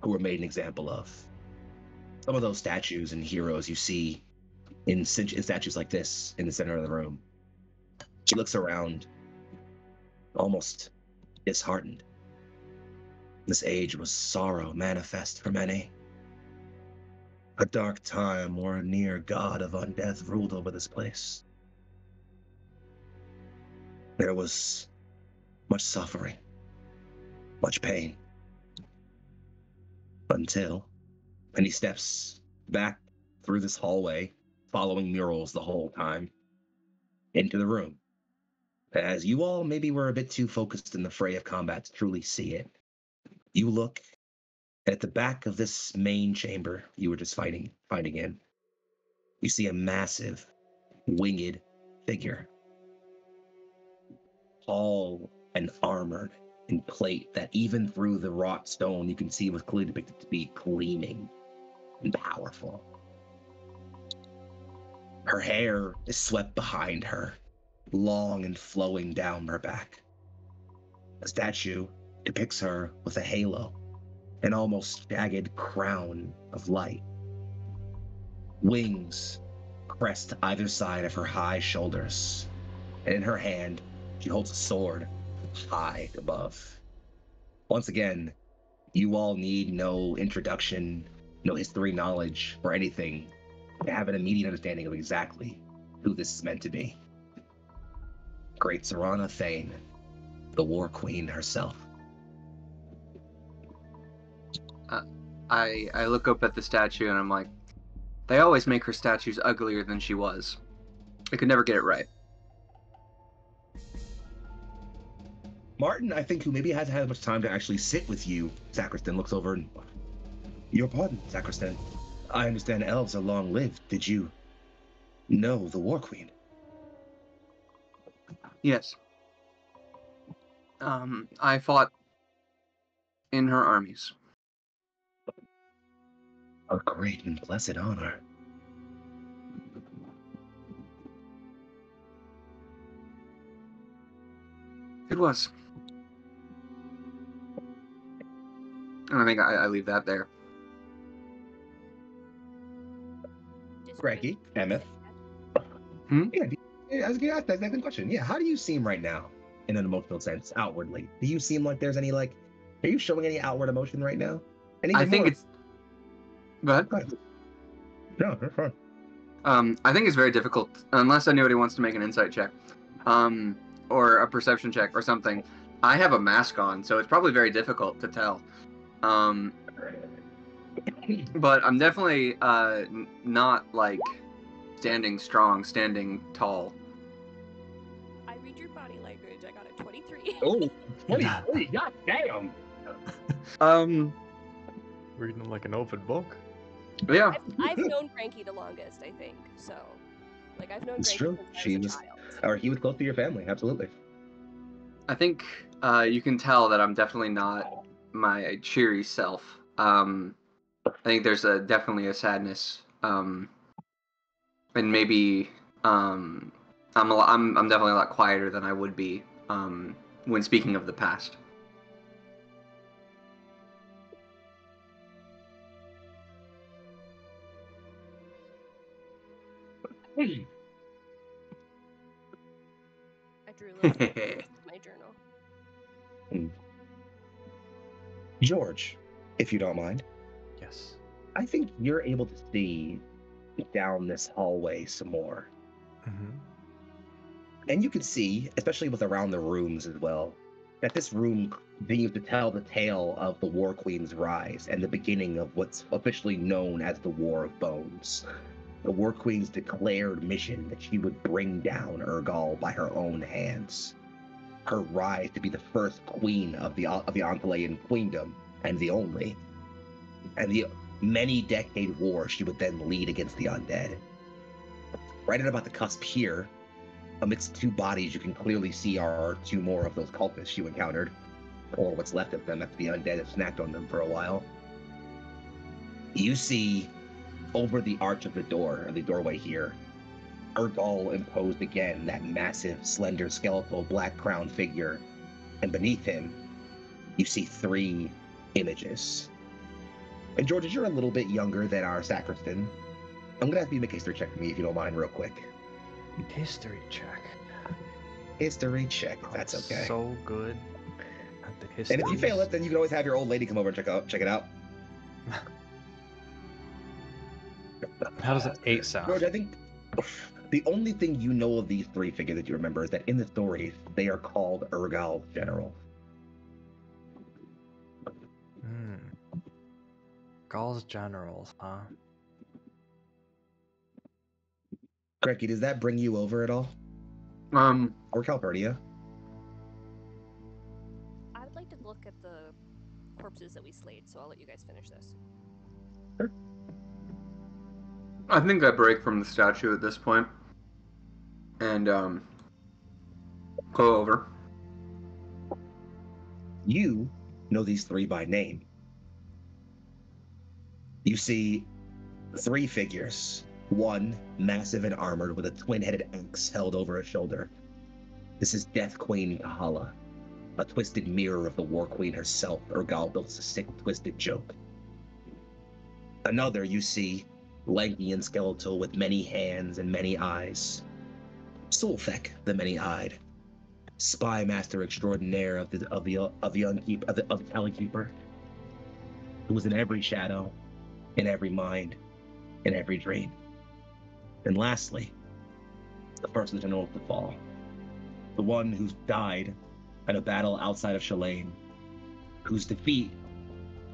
A: who were made an example of. Some of those statues and heroes you see in statues like this in the center of the room. He looks around, almost disheartened. This age was sorrow manifest for many. A dark time where a near god of undeath ruled over this place. There was much suffering, much pain, until, and he steps back through this hallway, following murals the whole time, into the room. As you all maybe were a bit too focused in the fray of combat to truly see it, you look at the back of this main chamber you were just fighting in. You see a massive, winged figure, tall and armored in plate that even through the wrought stone you can see was clearly depicted to be gleaming and powerful. Her hair is swept behind her, long and flowing down her back. The statue depicts her with a halo, an almost jagged crown of light. Wings pressed to either side of her high shoulders, and in her hand, she holds a sword high above. Once again, you all need no introduction, no history knowledge or anything to have an immediate understanding of exactly who this is meant to be. Great Serana Thane, the War Queen herself.
B: I look up at the statue and I'm like, they always make her statues uglier than she was. I could never get it right.
A: Martin, I think, who maybe hasn't had much time to actually sit with you, Sacristan, looks over and... Your pardon, Sacristan. I understand elves are long-lived. Did you know the War Queen?
B: Yes. I fought in her armies.
A: A great and blessed honor.
B: It was. And I think I leave that there.
A: Greggy, Emmett. Yeah, I was gonna ask that second question. Yeah, how do you seem right now in an emotional sense, outwardly? Do you seem like there's any, like, are you showing any outward emotion right now? And
B: I think it's... Go ahead.
A: Go ahead. No, that's fine.
B: I think it's very difficult, unless anybody wants to make an insight check, or a perception check or something. I have a mask on, so it's probably very difficult to tell. But I'm definitely not like standing strong, standing tall.
D: I read your body language. I got a 23.
A: Oh, 23, god damn!
C: Reading like an open book.
B: Yeah.
D: I've known Frankie the longest, I think. So, like, I've known
A: It's
D: Frankie
A: true.
D: since I
A: She
D: was
A: was,
D: a child.
A: or he was close to your family, absolutely.
B: I think you can tell that I'm definitely not my cheery self. I think there's definitely a sadness, and maybe I'm definitely a lot quieter than I would be when speaking of the past.
D: I drew little photos in my journal.
A: George, if you don't mind,
C: Yes.
A: I think you're able to see down this hallway some more.
C: Mm-hmm.
A: And you can see, especially with around the rooms as well, that this room continues to tell the tale of the War Queen's rise and the beginning of what's officially known as the War of Bones. The War Queen's declared mission that she would bring down Urgal by her own hands. Her rise to be the first queen of the Antalean queendom, and the only. And the many-decade war she would then lead against the undead. Right at about the cusp here, amidst two bodies you can clearly see are two more of those cultists you encountered, or what's left of them after the undead have snacked on them for a while. You see, over the arch of the door, or the doorway here, Urgal imposed again that massive, slender, skeletal, black-crowned figure, and beneath him, you see three images. And George, as you're a little bit younger than our sacristan, I'm gonna have you make a history check for me if you don't mind, real quick.
C: History check.
A: History check, if that's okay.
C: So good at the history.
A: And if you fail it, then you can always have your old lady come over and check it out.
C: How does an 8 sound?
A: George, I think the only thing you know of these three figures that you remember is that in the stories, they are called Urgal generals.
C: Gaul's generals, huh?
A: Greggy, does that bring you over at all? Or Calpurnia?
D: I would like to look at the corpses that we slayed, so I'll let you guys finish this.
A: Sure.
B: I think I break from the statue at this point and go over.
A: You know these three by name. You see three figures. One, massive and armored, with a twin-headed axe held over his shoulder. This is Death Queen Kahala, a twisted mirror of the War Queen herself. Urgal built a sick, twisted joke. Another, you see, lanky and skeletal with many hands and many eyes. Solthek, the many-eyed, spy master extraordinaire of the Caladriai, who was in every shadow, in every mind, in every dream. And lastly, the first of the General to fall, the one who died in a battle outside of Shalane, whose defeat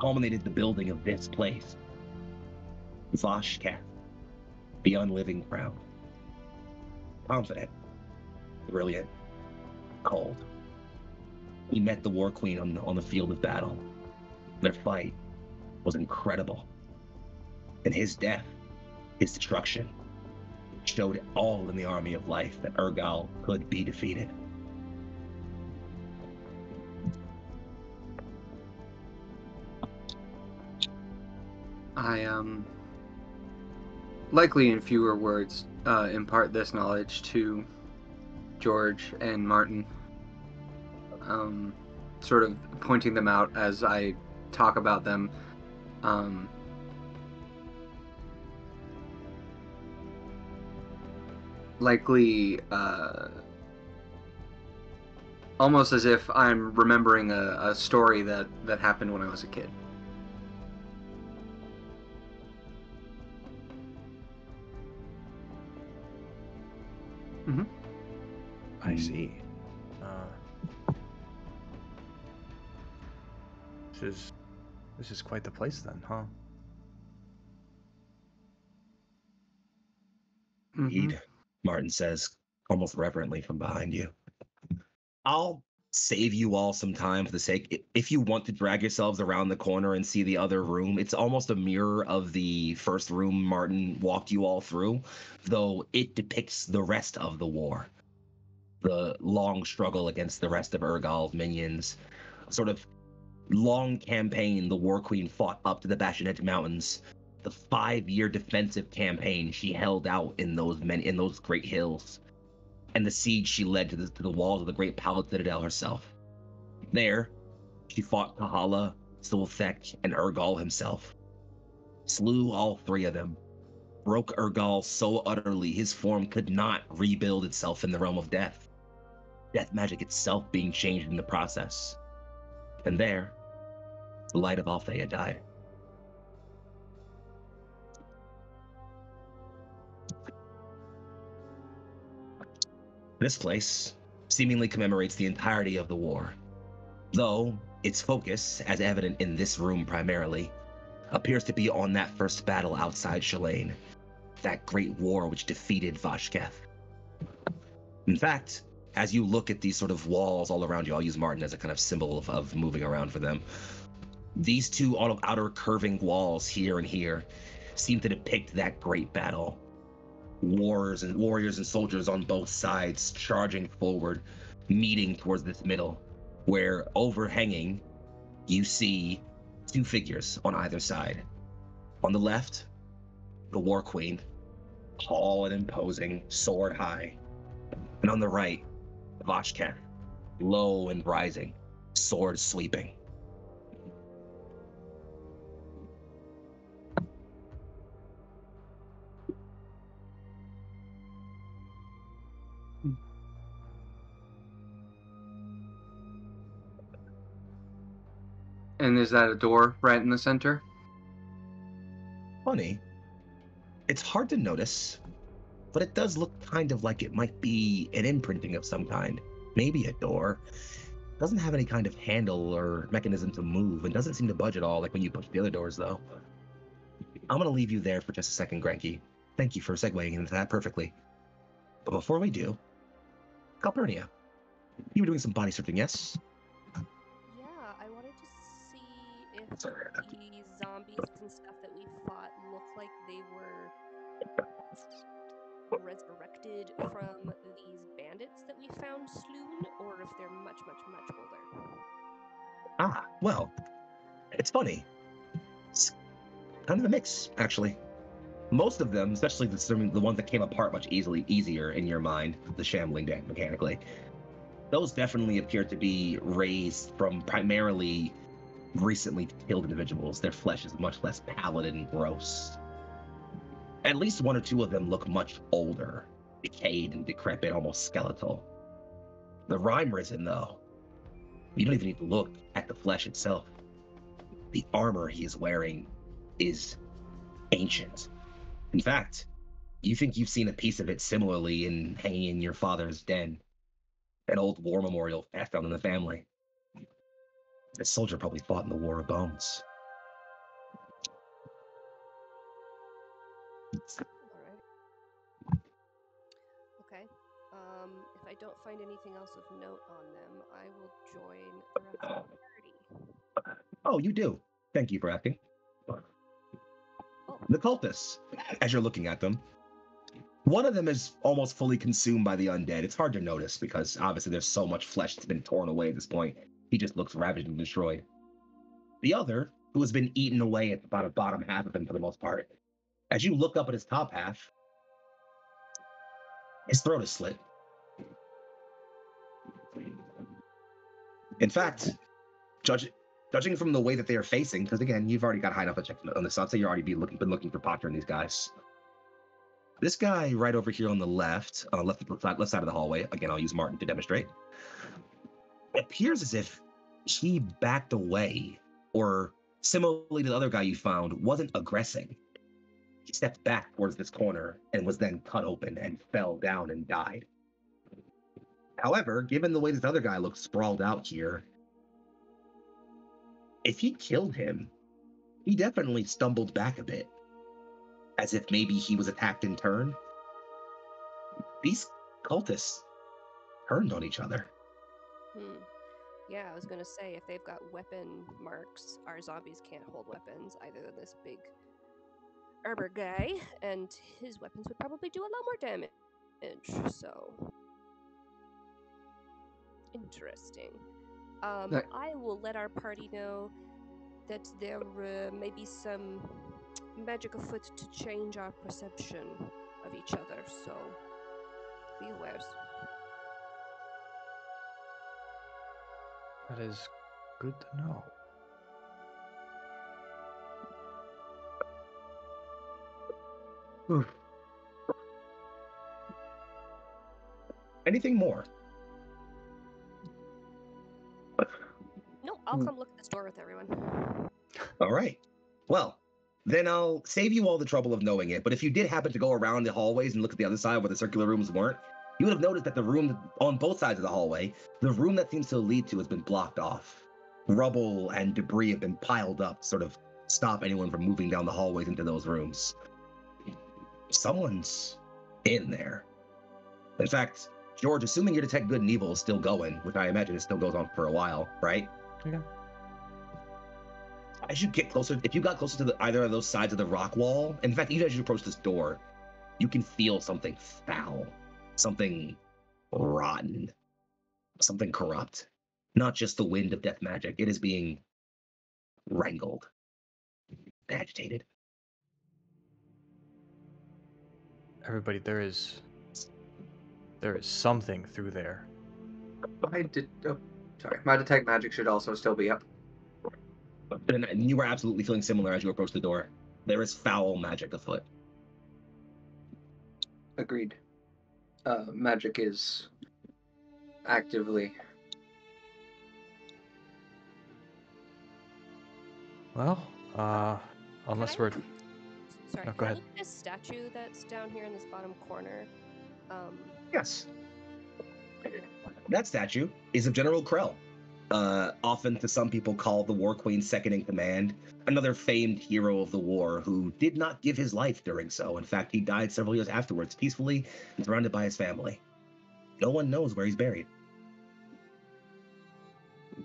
A: culminated the building of this place, Voshkath, the unliving crown. Confident, brilliant, cold. He met the War Queen on the field of battle. Their fight was incredible. And his death, his destruction, showed all in the army of life that Urgal could be defeated.
B: I, likely in fewer words, impart this knowledge to George and Martin, sort of pointing them out as I talk about them. Likely, almost as if I'm remembering a story that happened when I was a kid. Mm-hmm.
C: I see. This is quite the place then, huh?
A: Indeed, Martin says, almost reverently from behind you. I'll save you all some time for the sake. If you want to drag yourselves around the corner and see the other room, it's almost a mirror of the first room Martin walked you all through, though it depicts the rest of the war. The long struggle against the rest of Urgal's minions, sort of long campaign the War Queen fought up to the Bashanet Mountains, the 5-year defensive campaign she held out in those great hills, and the siege she led to the walls of the great Palace Citadel herself. There, she fought Kahala, Sulthek, and Urgal himself. Slew all 3 of them. Broke Urgal so utterly his form could not rebuild itself in the realm of death. Death magic itself being changed in the process. And there, the light of Althea died. This place seemingly commemorates the entirety of the war, though its focus, as evident in this room primarily, appears to be on that first battle outside Shalane, that great war which defeated Voshkath. In fact, as you look at these sort of walls all around you, I'll use Martin as a kind of symbol of moving around for them. These 2 outer curving walls here and here seem to depict that great battle. Warriors and soldiers on both sides charging forward, meeting towards this middle, where overhanging you see 2 figures on either side. On the left, the War Queen, tall and imposing, sword high. And on the right, Voshkath, low and rising, sword sweeping.
B: And is that a door right in the center?
A: Funny. It's hard to notice, but it does look kind of like it might be an imprinting of some kind. Maybe a door. It doesn't have any kind of handle or mechanism to move, and doesn't seem to budge at all like when you push the other doors, though. I'm going to leave you there for just a second, Granky. Thank you for segueing into that perfectly. But before we do, Calpurnia, you were doing some body searching, yes?
D: Yeah, I wanted to see if the zombies and stuff that we fought looked like they were resurrected from these bandits that we found sloon, or if they're much, much, much older.
A: Ah, well, it's funny. It's kind of a mix, actually. Most of them, especially the ones that came apart much easier in your mind, the shambling deck mechanically, those definitely appear to be raised from primarily recently killed individuals. Their flesh is much less pallid and gross. At least one or two of them look much older, decayed and decrepit, almost skeletal. The rhyme risen, though. You don't even need to look at the flesh itself. The armor he is wearing is ancient. In fact, you think you've seen a piece of it similarly hanging in your father's den, an old war memorial passed down in the family. This soldier probably fought in the War of Bones.
D: All right. Okay. If I don't find anything else of note on them, I will join the rest of the party.
A: Oh, you do. Thank you for asking.
D: Oh,
A: The cultists, as you're looking at them, one of them is almost fully consumed by the undead. It's hard to notice because obviously there's so much flesh that's been torn away at this point. He just looks ravaged and destroyed. The other, who has been eaten away at about the bottom half of him for the most part, as you look up at his top half, his throat is slit. In fact, judging from the way that they are facing, because again, you've already got high enough to check on this, I'd say you're already been looking for Potter and these guys. This guy right over here on the left side of the hallway, again, I'll use Martin to demonstrate, it appears as if he backed away, or similarly to the other guy you found, wasn't aggressing. He stepped back towards this corner and was then cut open and fell down and died. However, given the way this other guy looks sprawled out here, if he killed him, he definitely stumbled back a bit, as if maybe he was attacked in turn. These cultists turned on each other.
D: Yeah, I was gonna say, if they've got weapon marks, our zombies can't hold weapons either than this big Herber guy, and his weapons would probably do a lot more damage. So interesting. I will let our party know that there may be some magic afoot to change our perception of each other. So be aware.
C: That is good to know.
A: Oof. Anything more?
D: No, I'll come look at this door with everyone.
A: All right. Well, then I'll save you all the trouble of knowing it, but if you did happen to go around the hallways and look at the other side where the circular rooms weren't, you would have noticed that the room on both sides of the hallway, the room that seems to lead to has been blocked off. Rubble and debris have been piled up to sort of stop anyone from moving down the hallways into those rooms. Someone's in there. In fact, George, assuming your detect good and evil is still going, which I imagine it still goes on for a while, right?
C: Okay.
A: As you get closer, if you got closer to either of those sides of the rock wall, in fact, even as you approach this door, you can feel something foul, something rotten, something corrupt. Not just the wind of death magic. It is being wrangled, agitated.
C: Everybody, there is something through there.
B: My detect magic should also still be up.
A: And you were absolutely feeling similar as you approach the door. There is foul magic afoot.
B: Agreed. Magic is actively.
C: Well, unless we're...
D: Sorry,
C: No,
D: can
C: go
D: I
C: ahead.
D: look at this statue that's down here in this bottom corner?
A: Yes. That statue is of General Krell. Often to some people called the War Queen's second in command, another famed hero of the war who did not give his life during so. In fact, he died several years afterwards, peacefully and surrounded by his family. No one knows where he's buried.
D: Is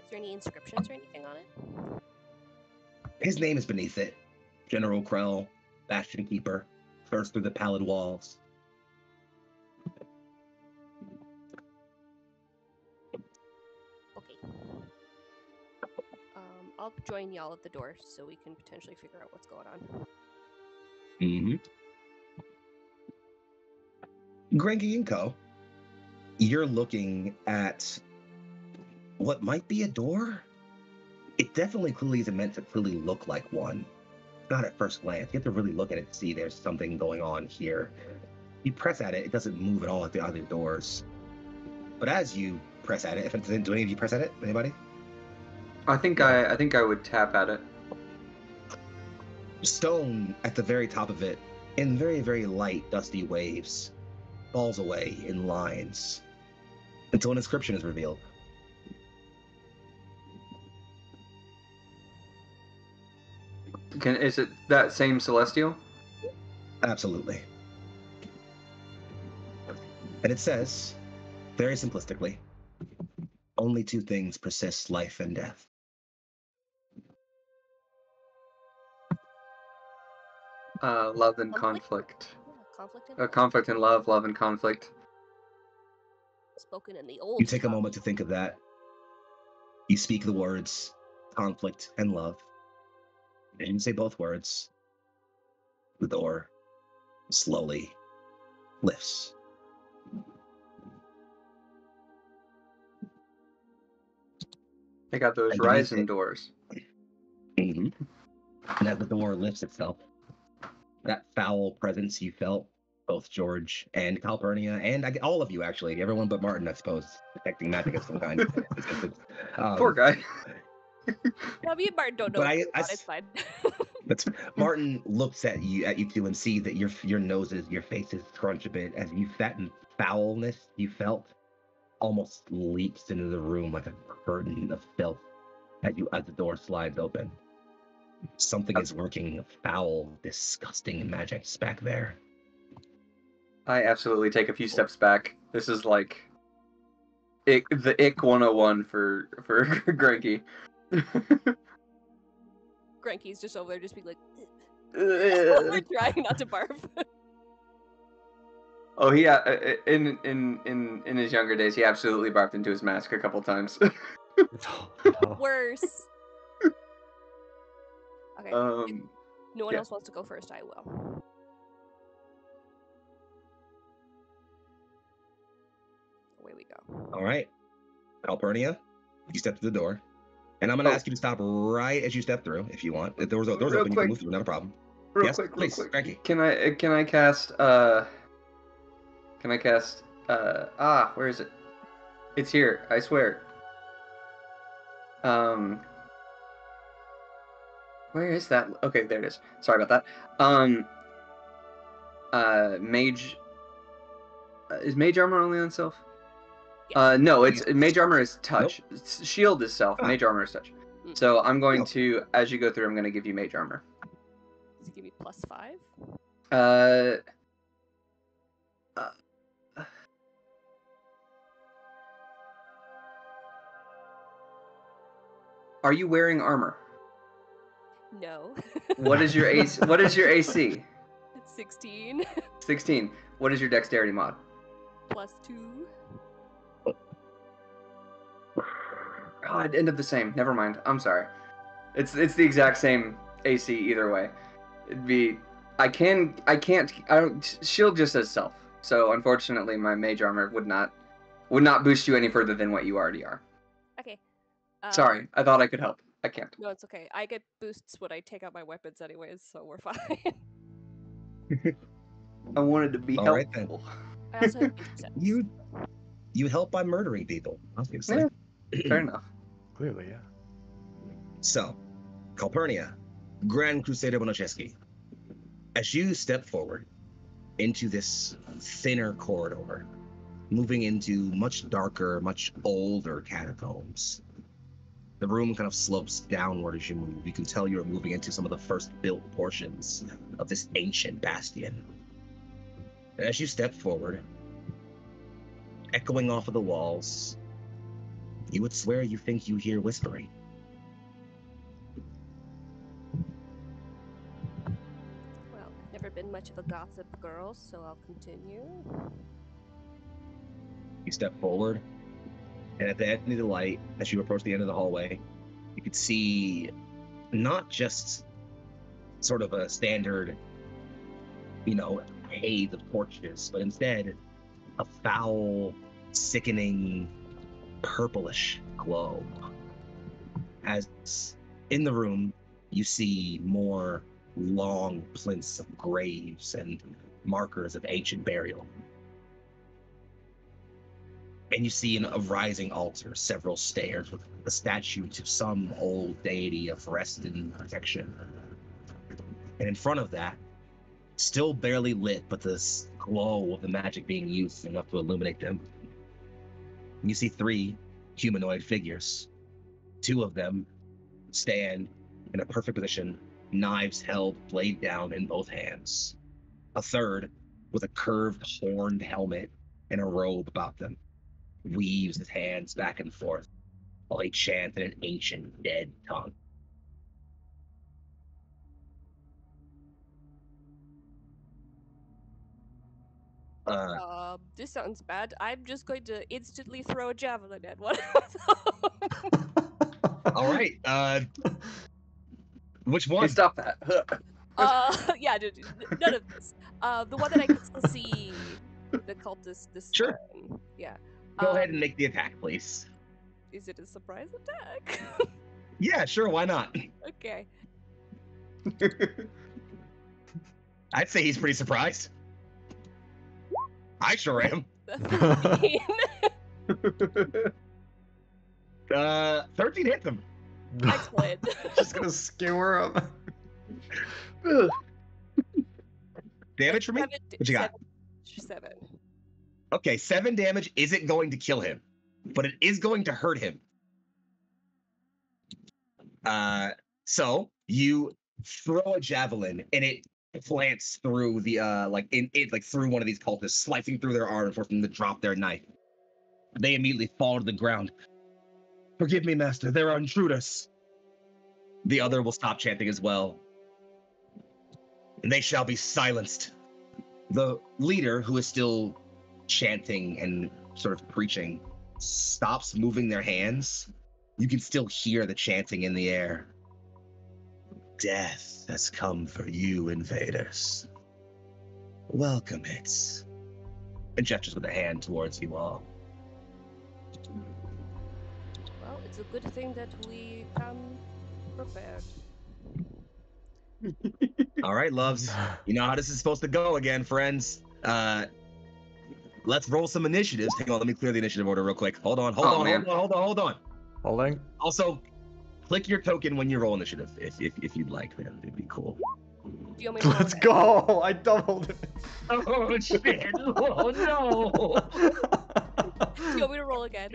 D: there any inscriptions or anything on it?
A: His name is beneath it. General Krell, Bastion Keeper, first through the pallid walls.
D: Okay. I'll join y'all at the door so we can potentially figure out what's going on.
A: Mm-hmm. Granky and Co., you're looking at what might be a door. It definitely clearly isn't meant to clearly look like one. not at first glance. You have to really look at it to see there's something going on here. You press at it, it doesn't move at all at the other doors. But as you press at it, do any of you press at it? Anybody?
B: I think
A: Yeah.
B: I think I would tap at it.
A: Stone at the very top of it, in very, very light, dusty waves, falls away in lines until an inscription is revealed.
B: Is it that same celestial?
A: Absolutely. And it says, very simplistically, only two things persist, life and death.
B: Love and conflict.
D: Yeah, conflict and
B: Conflict and love and conflict.
D: spoken in the old.
A: You take a
D: tongue.
A: moment to think of that. You speak the words conflict and love. And you say both words. The door slowly lifts.
B: They got those
A: And beneath
B: rising
A: it-
B: doors.
A: Mm-hmm. And as the door lifts itself, that foul presence you felt, both George and Calpurnia, and all of you actually, everyone but Martin, I suppose, detecting magic of some kind.
B: Poor guy.
D: No, me and Martin don't know.
A: But
D: It's fine.
A: That's Martin looks at you two and sees that your noses, your faces crunch a bit as that foulness you felt almost leaks into the room like a curtain of filth as the door slides open. Something is working foul, disgusting magics back there.
B: I absolutely take a few steps back. This is like the Ick 101 for Granky.
D: Granky's just over there, just being like, we're trying not to barf.
B: Oh, he in his younger days, he absolutely barfed into his mask a couple times.
C: No.
D: Worse. Okay. If no one
B: yeah.
D: else wants to go first, I will. Away we go.
A: All right, Calpurnia, you step through the door, and I'm going to ask you to stop right as you step through, if you want. If doors open, you can move through, not a problem.
B: Real
A: Yes,
B: quick,
A: please, Frankie.
B: Can I cast where is it? It's here, I swear. Where is that? Okay, there it is. Sorry about that. Mage is mage armor only on self?
D: Yes.
B: No, it's mage armor is touch. Shield is self, mage armor is touch. So I'm going to, as you go through, I'm going to give you mage armor.
D: Does it give me +5?
B: Are you wearing armor?
D: No.
B: What is your AC? What is your AC?
D: 16.
B: 16. What is your dexterity mod?
D: +2.
B: God, end up the same. Never mind. I'm sorry. It's the exact same AC either way. It'd be I don't shield just as self. So unfortunately my mage armor would not boost you any further than what you already are.
D: Okay.
B: Sorry, I thought I could help. I can't.
D: No, it's okay. I get boosts when I take out my weapons anyways, so we're fine.
B: I wanted to be
A: All
B: helpful.
A: right,
D: I also have sense.
A: You help by murdering people, obviously.
B: Yeah, fair enough.
C: Clearly, yeah.
A: So, Calpurnia, Grand Crusader Bonocheski, as you step forward into this thinner corridor, moving into much darker, much older catacombs, the room kind of slopes downward as you move. You can tell you're moving into some of the first built portions of this ancient bastion. And as you step forward, echoing off of the walls, you would swear you think you hear whispering.
D: Well, I've never been much of a gossip girl, so I'll continue.
A: You step forward, and at the end of the light, as you approach the end of the hallway, you could see not just sort of a standard, haze of torches, but instead a foul, sickening, purplish glow. As in the room, you see more long plinths of graves and markers of ancient burial. And you see in a rising altar several stairs with a statue to some old deity of rest and protection. And in front of that, still barely lit, but the glow of the magic being used enough to illuminate them, you see 3 humanoid figures. 2 of them stand in a perfect position, knives held, blade down in both hands. A third, with a curved horned helmet and a robe about them, weaves his hands back and forth while he chants in an ancient dead tongue.
D: This sounds bad. I'm just going to instantly throw a javelin at one.
A: All right. Which
B: Hey,
A: one?
B: stop that.
D: Yeah, none of this. The one that I can still see the cultist this
A: Sure.
D: time. Yeah.
A: Go ahead and make the attack, please.
D: Is it a surprise attack?
A: Yeah, sure. Why not?
D: Okay.
A: I'd say he's pretty surprised. I sure am.
D: 13.
A: 13 hits him.
D: Excellent.
C: Just gonna skewer him.
A: Damage for me? What you got?
D: 7.
A: Okay, 7 damage isn't going to kill him, but it is going to hurt him. So you throw a javelin and it plants through the through one of these cultists, slicing through their arm and forcing them to drop their knife. They immediately fall to the ground. Forgive me, master, there are intruders. The other will stop chanting as well. And they shall be silenced. The leader, who is still chanting and sort of preaching, stops moving their hands. You can still hear the chanting in the air. Death has come for you, invaders. Welcome it. And gestures with a hand towards you all.
D: Well, it's a good thing that we come prepared.
A: All right, loves. You know how this is supposed to go again, friends. Let's roll some initiatives. Hang on, let me clear the initiative order real quick. Hold on.
C: Holding.
A: Also, click your token when you roll initiative, if you'd like, man. It'd be cool.
D: Do you want me to roll
C: Let's
D: again?
C: go! I doubled it.
A: Oh shit! Oh no!
D: Do you want me to roll again?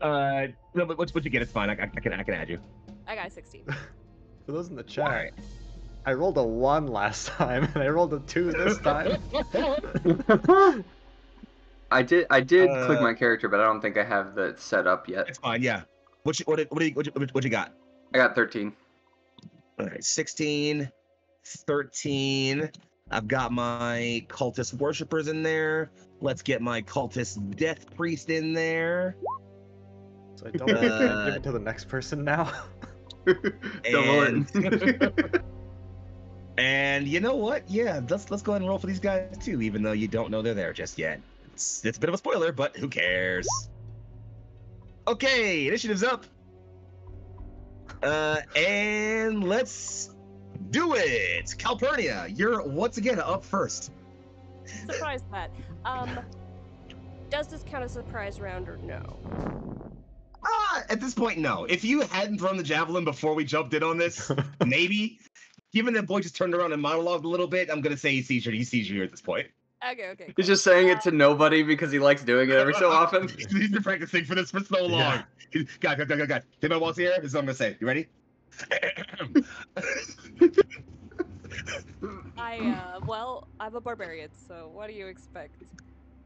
A: No, but what you get? It's fine. I can add you.
D: I got a 16.
C: For those in the chat,
A: Alright.
C: I rolled a 1 last time, and I rolled a 2 this time.
B: I did click my character, but I don't think I have that set up yet.
A: It's fine. Yeah. What you got?
B: I got 13.
A: All right, 16, 13. I've got my cultist worshippers in there. Let's get my cultist death priest in there.
C: So I don't give it to the next person now.
B: Double it.
A: And you know what? Yeah, let's go ahead and roll for these guys too, even though you don't know they're there just yet. It's a bit of a spoiler, but who cares? Okay, initiative's up. And let's do it. Calpurnia, you're once again up first.
D: Surprise that. Does this count as a surprise round or no?
A: At this point, no. If you hadn't thrown the javelin before we jumped in on this, maybe. Given that boy just turned around and monologued a little bit, I'm gonna say he sees you at this point.
D: Okay.
B: He's just saying it to nobody because he likes doing it every so often.
A: He's been practicing for this for so long.
C: Yeah.
A: God. Take my walls here. This is what I'm gonna say. You ready?
D: I'm a barbarian, so what do you expect?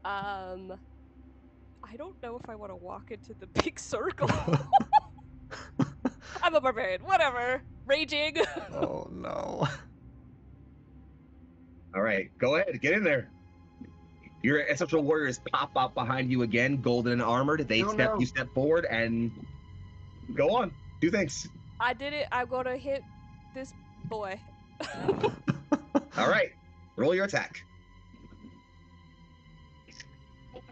D: I don't know if I want to walk into the big circle. I'm a barbarian, whatever. Raging.
C: Oh no.
A: All right, go ahead, get in there. Your ancestral warriors pop out behind you again, golden and armored. You step forward and go on. Do things.
D: I did it. I'm gonna hit this boy.
A: All right, roll your attack.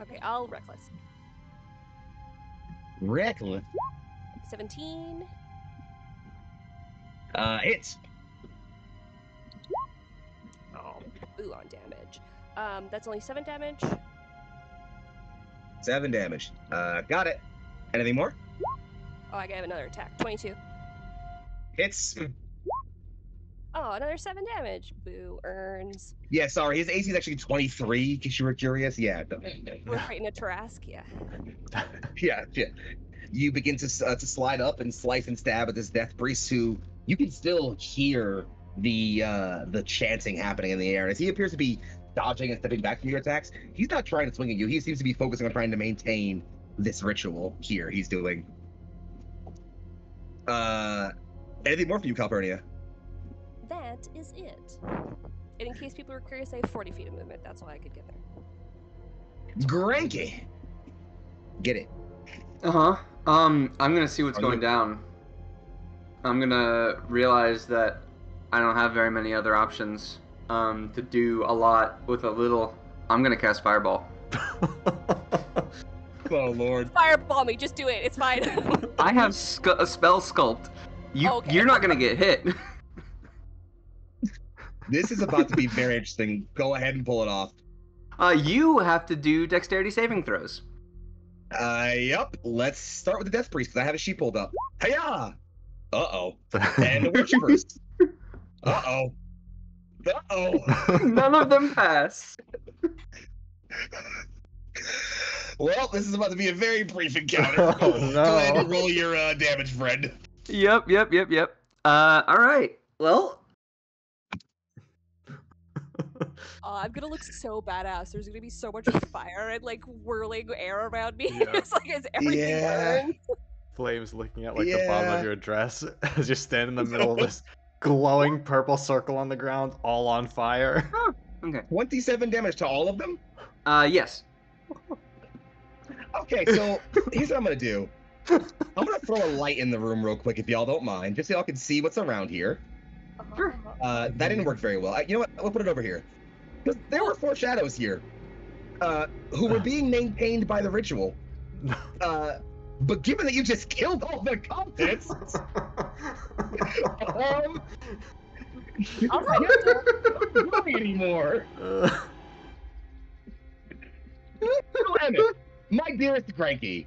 D: Okay, I'll reckless.
A: Reckless.
D: 17.
A: Hits.
D: Ooh, on damage. That's only 7 damage.
A: 7 damage. Got it. Anything more?
D: Oh, I have another attack. 22.
A: Hits.
D: Oh, another 7 damage. Boo, earns.
A: Yeah, sorry. His AC is actually 23, in case you were curious. Yeah.
D: We're fighting a Tarask, yeah.
A: Yeah. You begin to slide up and slice and stab at this death priest, who you can still hear the chanting happening in the air. As he appears to be dodging and stepping back from your attacks, he's not trying to swing at you. He seems to be focusing on trying to maintain this ritual here he's doing. Anything more for you, Calpurnia?
D: That is it. And in case people were curious, I have 40 feet of movement. That's why I could get there.
A: Granky! Get it.
B: Uh-huh. I'm gonna see what's going down. I'm gonna realize that I don't have very many other options to do a lot with a little. I'm gonna cast Fireball.
A: Oh, Lord.
D: Fireball me, just do it. It's fine.
B: I have a spell sculpt.
D: Okay.
B: You're not gonna get hit.
A: This is about to be very interesting. Go ahead and pull it off.
B: You have to do dexterity saving throws.
A: Yup. Let's start with the Death Priest, because I have a sheet pulled up. Hiya! Uh-oh. And the Worshippers. Uh-oh. Uh-oh.
B: None of them pass.
A: Well, this is about to be a very brief encounter.
C: Oh, no.
A: Go ahead and roll your damage, friend.
B: Yep. All right. Well,
D: I'm gonna look so badass. There's gonna be so much fire and like whirling air around me.
C: Yeah.
D: It's like as everything burns.
C: Flames licking at like the bottom of your dress as you stand in the middle of this glowing purple circle on the ground, all on fire.
B: oh, okay.
A: 27 damage to all of them?
B: Yes.
A: Okay, so here's what I'm gonna do. I'm gonna throw a light in the room real quick, if y'all don't mind, just so y'all can see what's around here.
B: Sure.
A: That didn't work very well. You know what? We'll put it over here. Because there were 4 shadows here, who were being maintained by the ritual. But given that you just killed all the cultists, you don't do it anymore. Emmett, my dearest Cranky,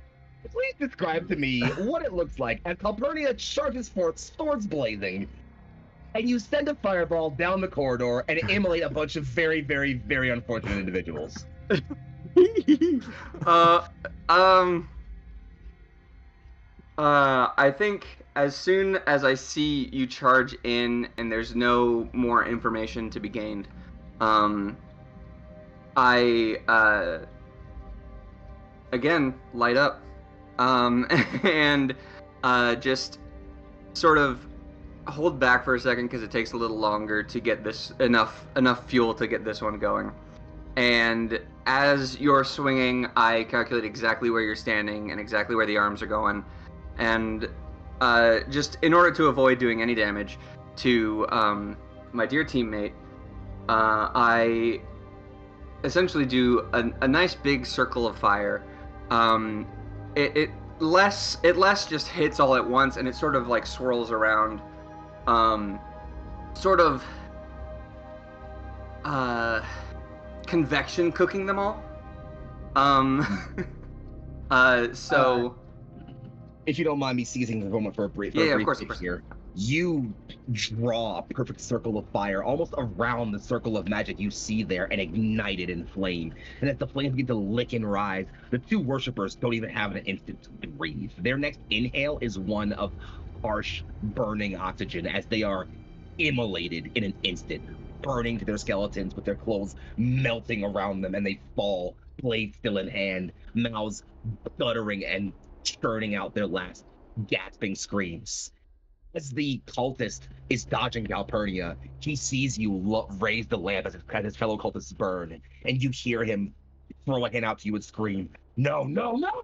A: please describe to me what it looks like as Calpurnia charges forth, swords blazing, and you send a fireball down the corridor and immolate a bunch of very, very, very unfortunate individuals.
B: I think as soon as I see you charge in and there's no more information to be gained, I again light up, and just sort of hold back for a second because it takes a little longer to get this enough fuel to get this one going. And as you're swinging, I calculate exactly where you're standing and exactly where the arms are going. And just in order to avoid doing any damage to my dear teammate, I essentially do a nice big circle of fire. It less just hits all at once, and it sort of like swirls around, sort of convection cooking them all.
A: If you don't mind me seizing the moment for a brief,
B: of course.
A: Here, you draw a perfect circle of fire almost around the circle of magic you see there and ignite it in flame. And as the flames begin to lick and rise, the 2 worshippers don't even have an instant to breathe. Their next inhale is one of harsh, burning oxygen as they are immolated in an instant, burning to their skeletons with their clothes melting around them, and they fall, blade still in hand, mouths guttering and churning out their last gasping screams. As the cultist is dodging Calpurnia, he sees you raise the lamp as his fellow cultists burn, and you hear him throw a hand out to you and scream, "No, no, no!"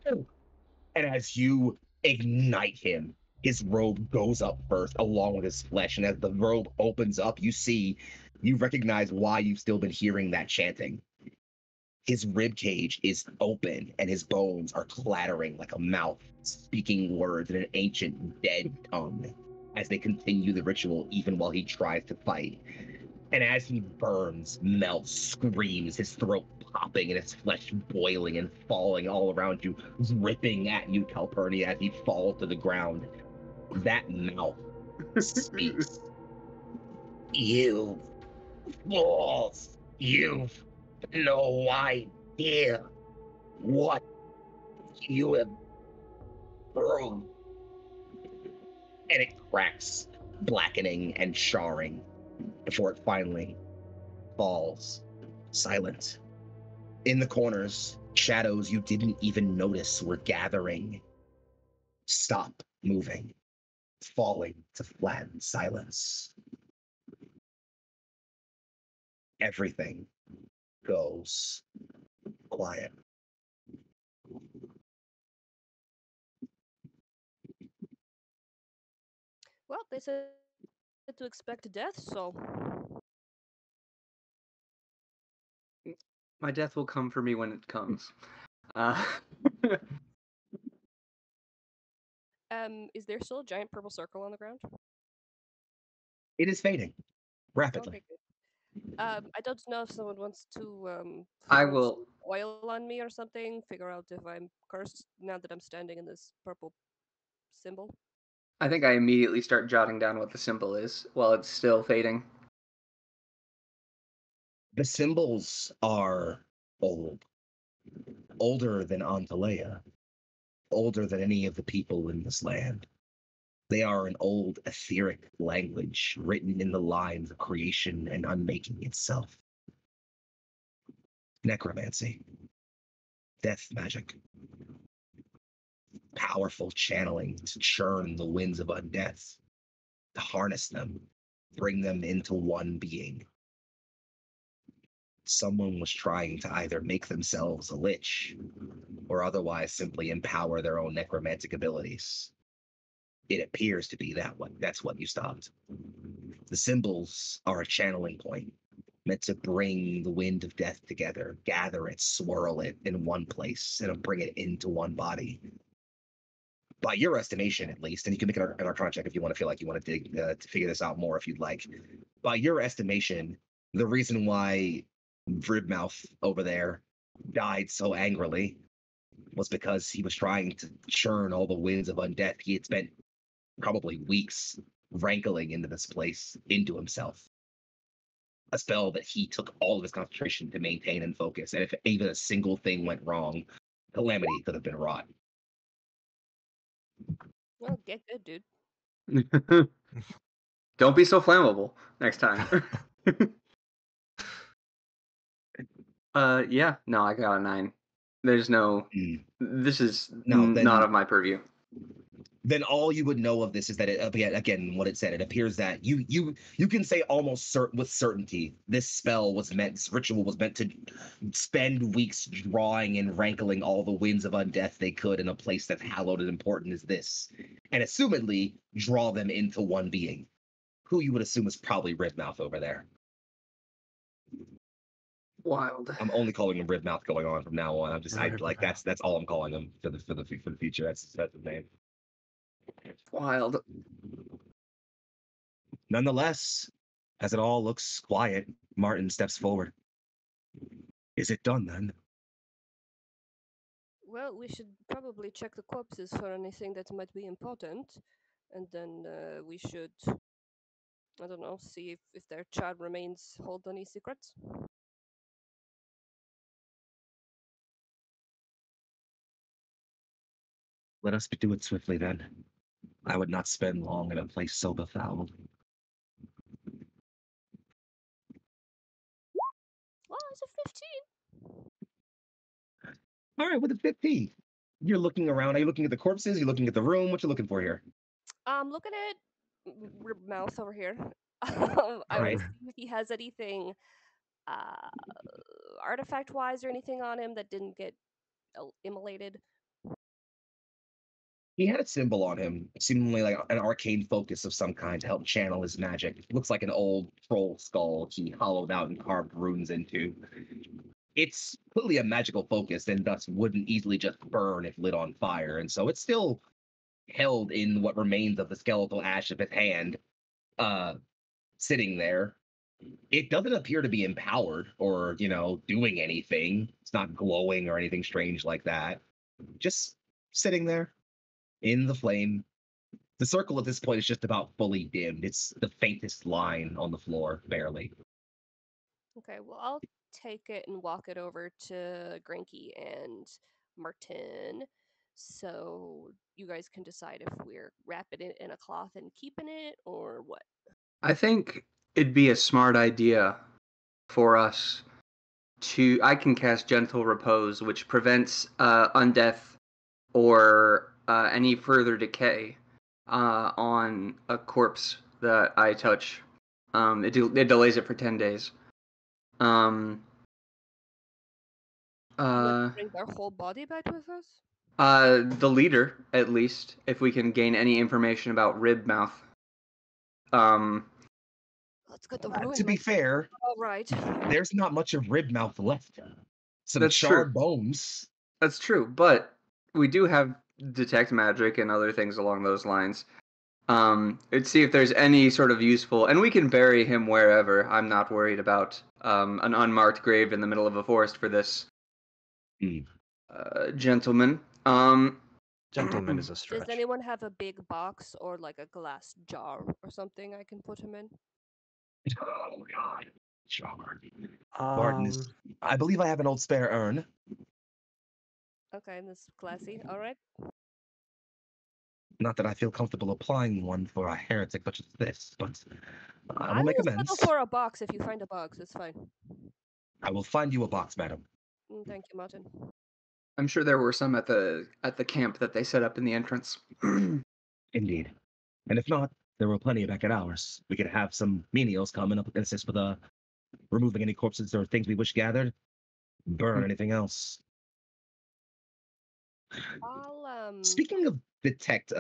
A: And as you ignite him, his robe goes up first, along with his flesh, and as the robe opens up, you recognize why you've still been hearing that chanting. His rib cage is open, and his bones are clattering like a mouth, speaking words in an ancient, dead tongue as they continue the ritual, even while he tries to fight. And as he burns, melts, screams, his throat popping and his flesh boiling and falling all around you, ripping at you, Calpurnia, as he falls to the ground. That mouth speaks. You fools! You've no idea what you have through. And it cracks, blackening and charring before it finally falls silent. In the corners, shadows you didn't even notice were gathering. Stop moving, falling to flattened silence. Everything goes quiet.
D: Well, they said to expect death, so
B: My death will come for me when it comes. Uh,
D: is there still a giant purple circle on the ground?
A: It is fading rapidly.
D: Okay, good. I don't know if someone wants to
B: I
D: throw
B: will.
D: some oil on me or something. Figure out if I'm cursed now that I'm standing in this purple symbol.
B: I think I immediately start jotting down what the symbol is while it's still fading.
A: The symbols are old, older than Antalea, older than any of the people in this land. They are an old etheric language written in the lines of creation and unmaking itself. Necromancy, death magic, powerful channeling to churn the winds of undeath, to harness them, bring them into one being. Someone was trying to either make themselves a lich or otherwise simply empower their own necromantic abilities. It appears to be that one. That's what you stopped. The symbols are a channeling point meant to bring the wind of death together, gather it, swirl it in one place, and bring it into one body. By your estimation, at least, and you can make an arcana check if you want to feel like you want to dig to figure this out more if you'd like. By your estimation, the reason why Ribmouth over there died so angrily was because he was trying to churn all the winds of undeath. He had spent probably weeks rankling into this place, into himself. A spell that he took all of his concentration to maintain and focus. And if even a single thing went wrong, calamity could have been wrought.
D: Well, get good, dude.
B: Don't be so flammable next time. Yeah, no, I got a 9. There's no. This is
A: No,
B: not of my purview.
A: Then all you would know of this is that it, again, what it said, it appears that you can say almost with certainty this spell was meant, this ritual was meant to spend weeks drawing and rankling all the winds of undeath they could in a place that's hallowed and important as this, and assumedly draw them into one being, who you would assume is probably Ribmouth over there.
B: Wild.
A: I'm only calling him Ribmouth going on from now on. That's all I'm calling him for the future. That's his name.
B: Wild.
A: Nonetheless, as it all looks quiet, Martin steps forward. Is it done then?
D: Well, we should probably check the corpses for anything that might be important, and then we should, I don't know, see if their child remains hold any secrets.
A: Let us do it swiftly then. I would not spend long in a place so befouled.
D: Well, it's a 15.
A: All right, with a 15. You're looking around. Are you looking at the corpses? Are you looking at the room? What you looking for here?
D: I'm looking at Mouth over here. I
A: All
D: want
A: right.
D: to see if he has anything uh, artifact wise or anything on him that didn't get immolated.
A: He had a symbol on him, seemingly like an arcane focus of some kind to help channel his magic. It looks like an old troll skull he hollowed out and carved runes into. It's clearly a magical focus and thus wouldn't easily just burn if lit on fire. And so it's still held in what remains of the skeletal ash of his hand, uh, sitting there. It doesn't appear to be empowered or, doing anything. It's not glowing or anything strange like that. Just sitting there in the flame. The circle at this point is just about fully dimmed. It's the faintest line on the floor, barely.
D: Okay, well, I'll take it and walk it over to Granky and Martin. So you guys can decide if we're wrapping it in a cloth and keeping it or what.
B: I think it'd be a smart idea for us to. I can cast Gentle Repose, which prevents undeath or any further decay on a corpse that I touch. It delays it for 10 days.
D: Would
B: Uh,
D: bring our whole body back with us?
B: the leader, at least, if we can gain any information about Rib Mouth. Um,
D: Let's get the ruin.
A: To be fair,
D: All right.
A: there's not much of Ribmouth left. Some
B: That's true.
A: charred bones.
B: That's true, but we do have detect magic and other things along those lines. Let's see if there's any sort of useful, and we can bury him wherever. I'm not worried about an unmarked grave in the middle of a forest for this gentleman.
C: Gentleman is a
D: Does
C: stretch.
D: anyone have a big box or like a glass jar or something I can put him in?
A: Oh, God. Charred.
C: Um,
A: Martin, I believe I have an old spare urn.
D: Okay, this is classy. All right.
A: Not that I feel comfortable applying one for a heretic such as this, but I
D: I
A: will make
D: will
A: amends.
D: settle for a box if you find a box. It's fine.
A: I will find you a box, madam.
D: Thank you, Martin.
B: I'm sure there were some at the camp that they set up in the entrance.
A: Indeed. And if not, there were plenty back at ours. We could have some menials come and assist with removing any corpses or things we wish gathered. Burn anything else.
D: I'll
A: Speaking of detect,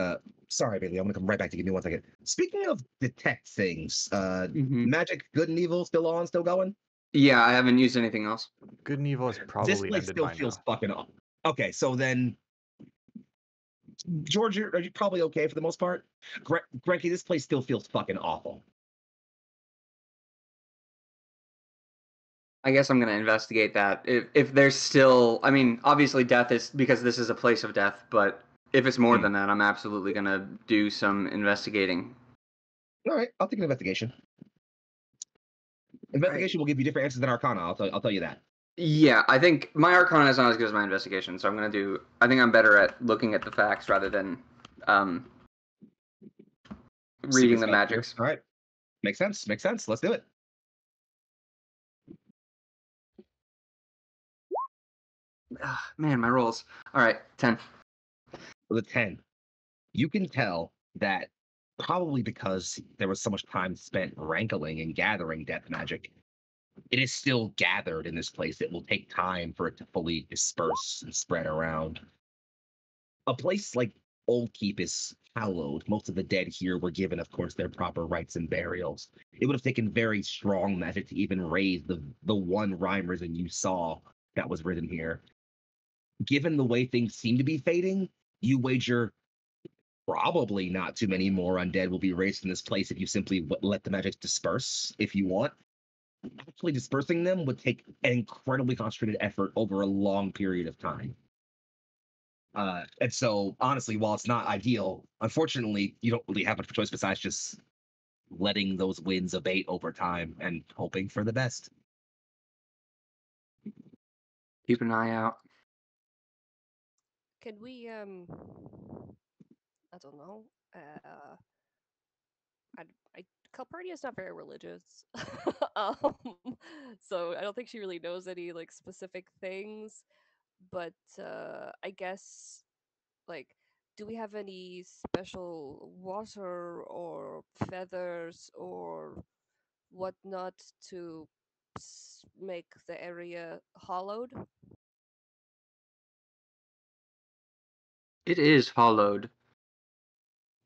A: sorry, Bailey, I'm gonna come right back to give me 1 second. Speaking of detect things, magic, good and evil, still on, still going?
B: Yeah, I haven't used anything else.
C: Good and evil is
A: This
C: probably
A: place
C: ended
A: still
C: by
A: feels
C: now.
A: fucking off. Okay, so then, George, are you probably okay for the most part? Granky, this place still feels fucking awful.
B: I guess I'm gonna investigate that. If there's still, I mean, obviously death is because this is a place of death, but if it's more than that, I'm absolutely gonna do some investigating.
A: All right, I'll take an investigation. Investigation will give you different answers than Arcana. I'll tell you that.
B: Yeah, I think my Arcana is not as good as my investigation, so I'm gonna do. I think I'm better at looking at the facts rather than reading the magics.
A: All right, makes sense. Makes sense. Let's do it.
B: Man, my rolls. All right, 10.
A: With a 10, you can tell that probably because there was so much time spent wrangling and gathering death magic, it is still gathered in this place. It will take time for it to fully disperse and spread around. A place like Old Keep is hallowed. Most of the dead here were given, of course, their proper rites and burials. It would have taken very strong magic to even raise the one rhyme risen you saw that was written here. Given the way things seem to be fading, you wager probably not too many more undead will be raised in this place if you simply let the magic disperse if you want. Actually, dispersing them would take an incredibly concentrated effort over a long period of time. And so, honestly, while it's not ideal, unfortunately, you don't really have much choice besides just letting those winds abate over time and hoping for the best.
B: Keep an eye out.
D: Can we I don't know. Calpurnia's not very religious. um, so I don't think she really knows any like specific things. But I guess like do we have any special water or feathers or whatnot to make the area hollowed?
B: It is hollowed.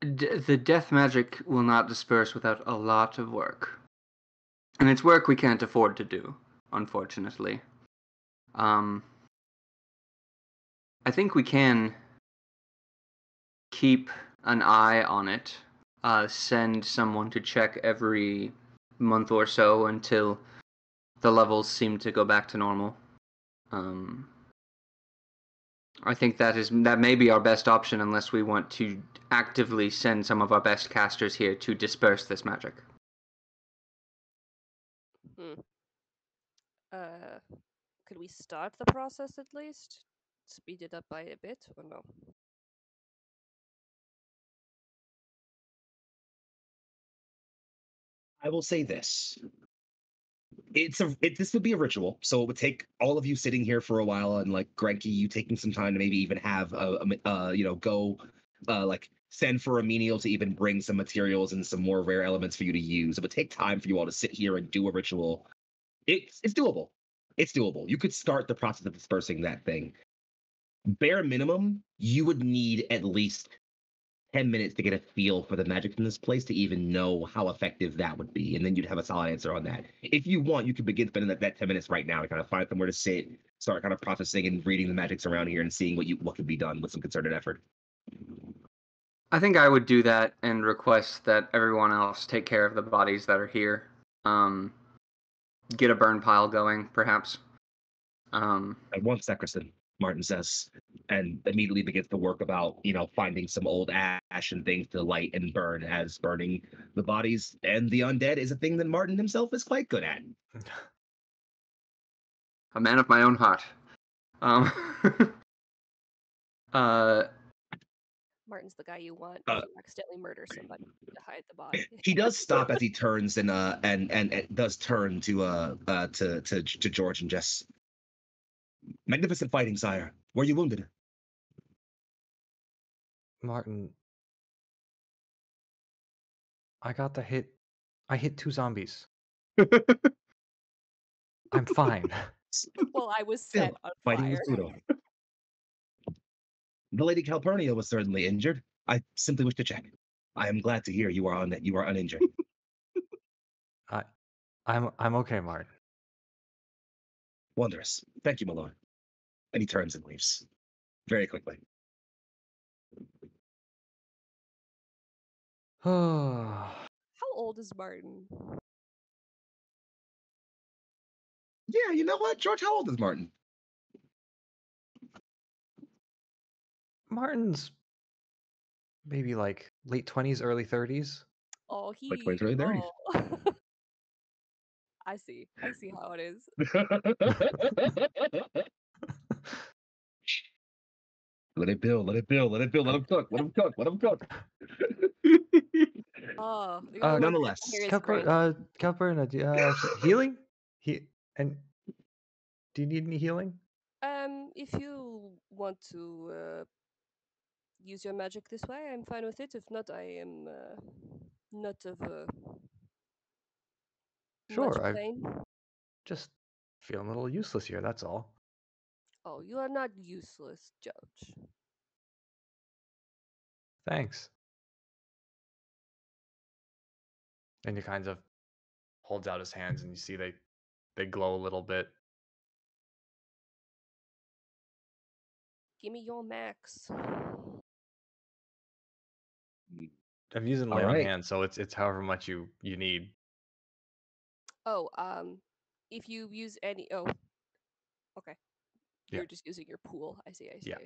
B: The death magic will not disperse without a lot of work. And it's work we can't afford to do, unfortunately. I think we can keep an eye on it, send someone to check every month or so until the levels seem to go back to normal. I think that may be our best option unless we want to actively send some of our best casters here to disperse this magic.
D: Could we start the process at least? Speed it up by a bit, or no?
A: I will say this. This would be a ritual, so it would take all of you sitting here for a while, and like Grenky, you taking some time to maybe even have go like send for a menial to even bring some materials and some more rare elements for you to use. It would take time for you all to sit here and do a ritual. It's doable. It's doable. You could start the process of dispersing that thing. Bare minimum, you would need at least 10 minutes to get a feel for the magic in this place to even know how effective that would be. And then you'd have a solid answer on that. If you want, you could begin spending that 10 minutes right now to kind of find somewhere to sit, start kind of processing and reading the magics around here and seeing what could be done with some concerted effort.
B: I think I would do that and request that everyone else take care of the bodies that are here. Get a burn pile going, perhaps.
A: At once, Sacristan, Martin says, and immediately begins to work about, finding some old ash and things to light and burn, as burning the bodies and the undead is a thing that Martin himself is quite good at.
B: A man of my own heart.
D: Martin's the guy you want if you accidentally murder somebody to hide the body.
A: He does stop as he turns and does turn to George and Jess. Magnificent fighting, sire. Were you wounded?
C: Martin, I got the hit. I hit 2 zombies. I'm fine.
D: Well, I was set on
A: fighting
D: fire.
A: with Pluto. The Lady Calpurnia was certainly injured. I simply wish to check. I am glad to hear you are uninjured.
C: I'm okay, Martin.
A: Wondrous. Thank you, my lord. And he turns and leaves. Very quickly.
C: Martin,
D: How old is Martin?
A: Yeah, you know what? George, how old is Martin?
C: Martin's maybe like late 20s, early 30s.
D: Oh,
A: Like 20s, early 30s.
D: Oh. I see how it is.
A: Let it build, let him cook.
D: Oh, the only one
A: Nonetheless,
D: here is Grant.
C: Calpurnia, healing? And do you need any healing?
D: If you want to use your magic this way, I'm fine with it. If not, I am not of much
C: Sure, I'm
D: pain.
C: just feeling a little useless here, that's all.
D: Oh, you are not useless, Judge.
C: Thanks. And he kind of holds out his hands and you see they glow a little bit.
D: Give me your max.
C: I'm using
A: All
C: my own
A: right.
C: hand, so it's however much you need.
D: Oh, if you use any, okay.
C: Yeah.
D: You're just using your pool. I see.
C: Yeah.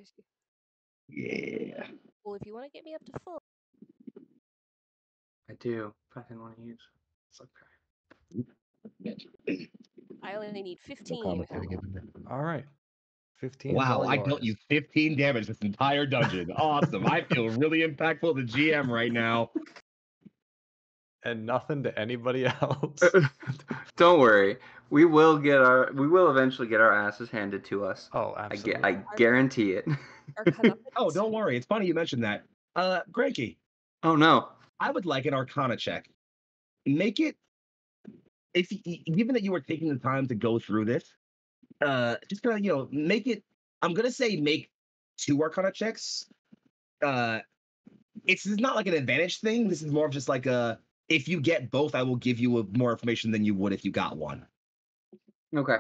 A: Yeah.
D: Well, if you want to get me up to full,
B: I do, but I didn't want to use. It's okay.
D: I only need
A: No
D: 15.
A: comment getting in there.
C: All right. 15 is
A: Wow,
C: all
A: I dealt
C: yours.
A: you 15 damage this entire dungeon. Awesome. I feel really impactful to GM right now.
C: And nothing to anybody else.
B: Don't worry. We will eventually get our asses handed to us.
C: Oh, absolutely.
B: I guarantee it.
A: Oh, don't worry. It's funny you mentioned that. Granky,
B: Oh no.
A: I would like an Arcana check. Make it, given that you were taking the time to go through this, just gonna, make it, I'm gonna say make 2 Arcana checks. It's not like an advantage thing. This is more of just like if you get both, I will give you more information than you would if you got one.
B: Okay.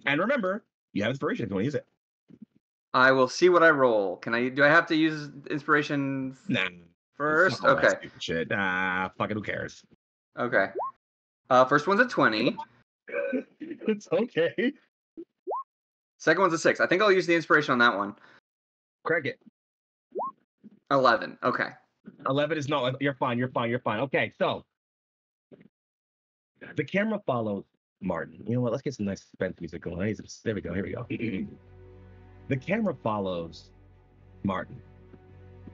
A: And remember, you have inspiration if you want to use it.
B: I will see what I roll. Do I have to use inspiration
A: Nah.
B: first?
A: Fuck all that
B: Okay.
A: stupid shit. Fucking who cares?
B: Okay. First one's a 20.
A: It's okay.
B: Second one's a 6. I think I'll use the inspiration on that one.
A: Craig it.
B: 11. Okay.
A: 11 is not. You're fine. Okay, so the camera follows Martin. You know what? Let's get some nice suspense music going. There we go. Here we go. The camera follows Martin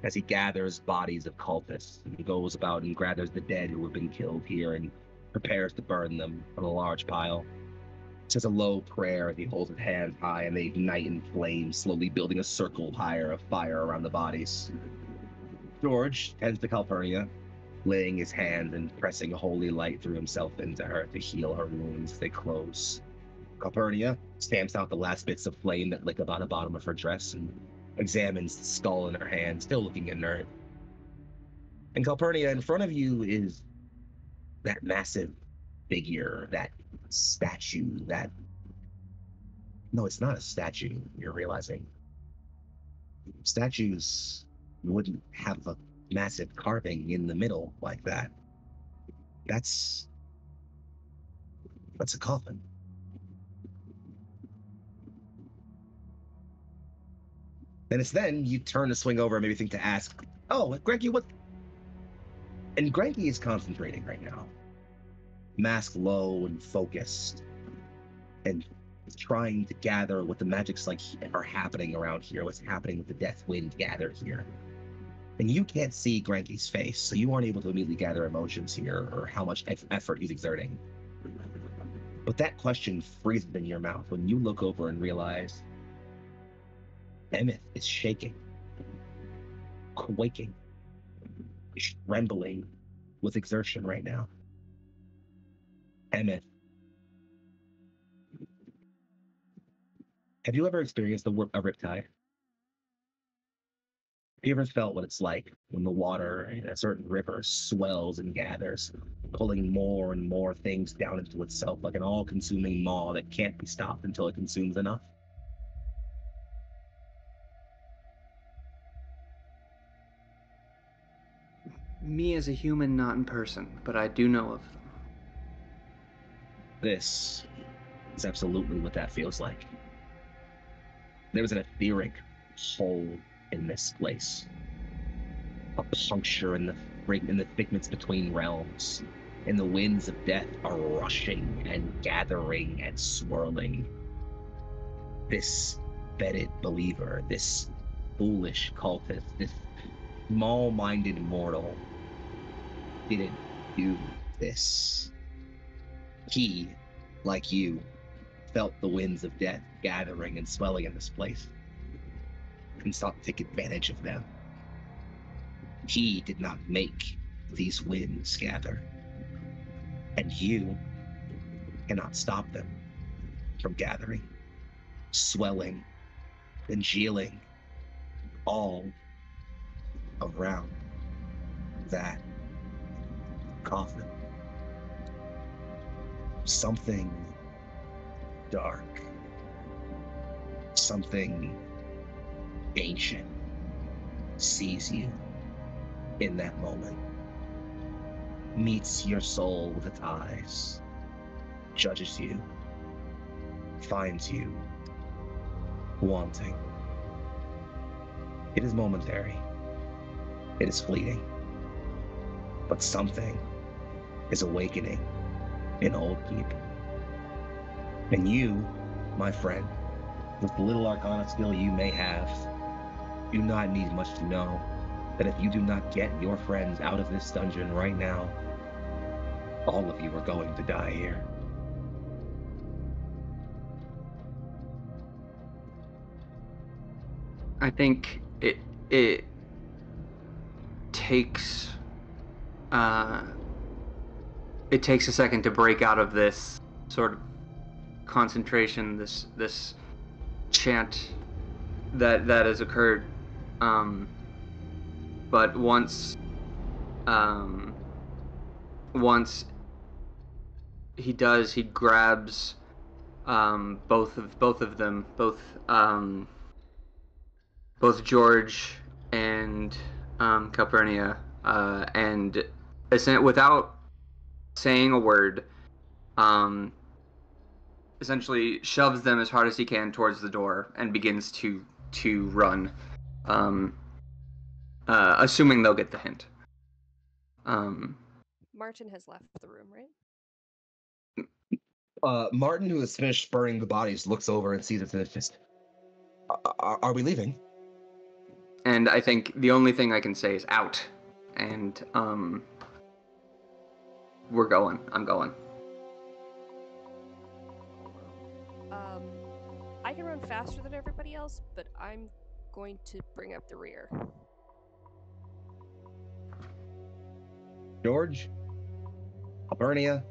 A: as he gathers bodies of cultists and goes about and gathers the dead who have been killed here and prepares to burn them on a large pile. Says a low prayer as he holds his hands high and they ignite in flames, slowly building a circle higher of fire around the bodies. George tends to Calpurnia, laying his hand and pressing holy light through himself into her to heal her wounds as they close. Calpurnia stamps out the last bits of flame that lick about the bottom of her dress and examines the skull in her hand, still looking inert. And Calpurnia, in front of you is that massive figure, that statue, that... No, it's not a statue, you're realizing. Statues wouldn't have a massive carving in the middle like that. That's a coffin. And it's then you turn to swing over and maybe think to ask, oh, Greggy, what? And Greggy is concentrating right now. Mask low and focused. And trying to gather what the magics like are happening around here, what's happening with the death wind gathered here. And you can't see Granky's face, so you aren't able to immediately gather emotions here or how much effort he's exerting. But that question freezes in your mouth when you look over and realize Emmett is shaking, quaking, trembling with exertion right now. Emmett, have you ever experienced a riptide? Have you ever felt what it's like when the water in a certain river swells and gathers, pulling more and more things down into itself like an all-consuming maw that can't be stopped until it consumes enough?
B: Me as a human, not in person, but I do know of them.
A: This is absolutely what that feels like. There's an etheric hole in this place. A puncture in the thickness between realms, and the winds of death are rushing and gathering and swirling. This fetid believer, this foolish cultist, this small-minded mortal didn't do this. He, like you, felt the winds of death gathering and swelling in this place and sought to take advantage of them. He did not make these winds gather, and you cannot stop them from gathering, swelling, congealing all around that coffin. Something dark, something ancient sees you in that moment, meets your soul with its eyes, judges you, finds you wanting. It is momentary, it is fleeting, but something is awakening in old people. And you, my friend, with the little arcana skill you may have, do not need much to know that if you do not get your friends out of this dungeon right now, all of you are going to die here.
B: I think it takes it takes a second to break out of this sort of concentration, this chant that has occurred. But once he does, he grabs both of them, both George and Calpurnia, and without saying a word, essentially shoves them as hard as he can towards the door and begins to run, assuming they'll get the hint.
D: Martin has left the room, right?
A: Martin, who has finished burning the bodies, looks over and sees it and it's just, are we leaving?
B: And I think the only thing I can say is out. And we're going. I'm going.
D: I can run faster than everybody else, but I'm going to bring up the rear.
A: George, Albernia,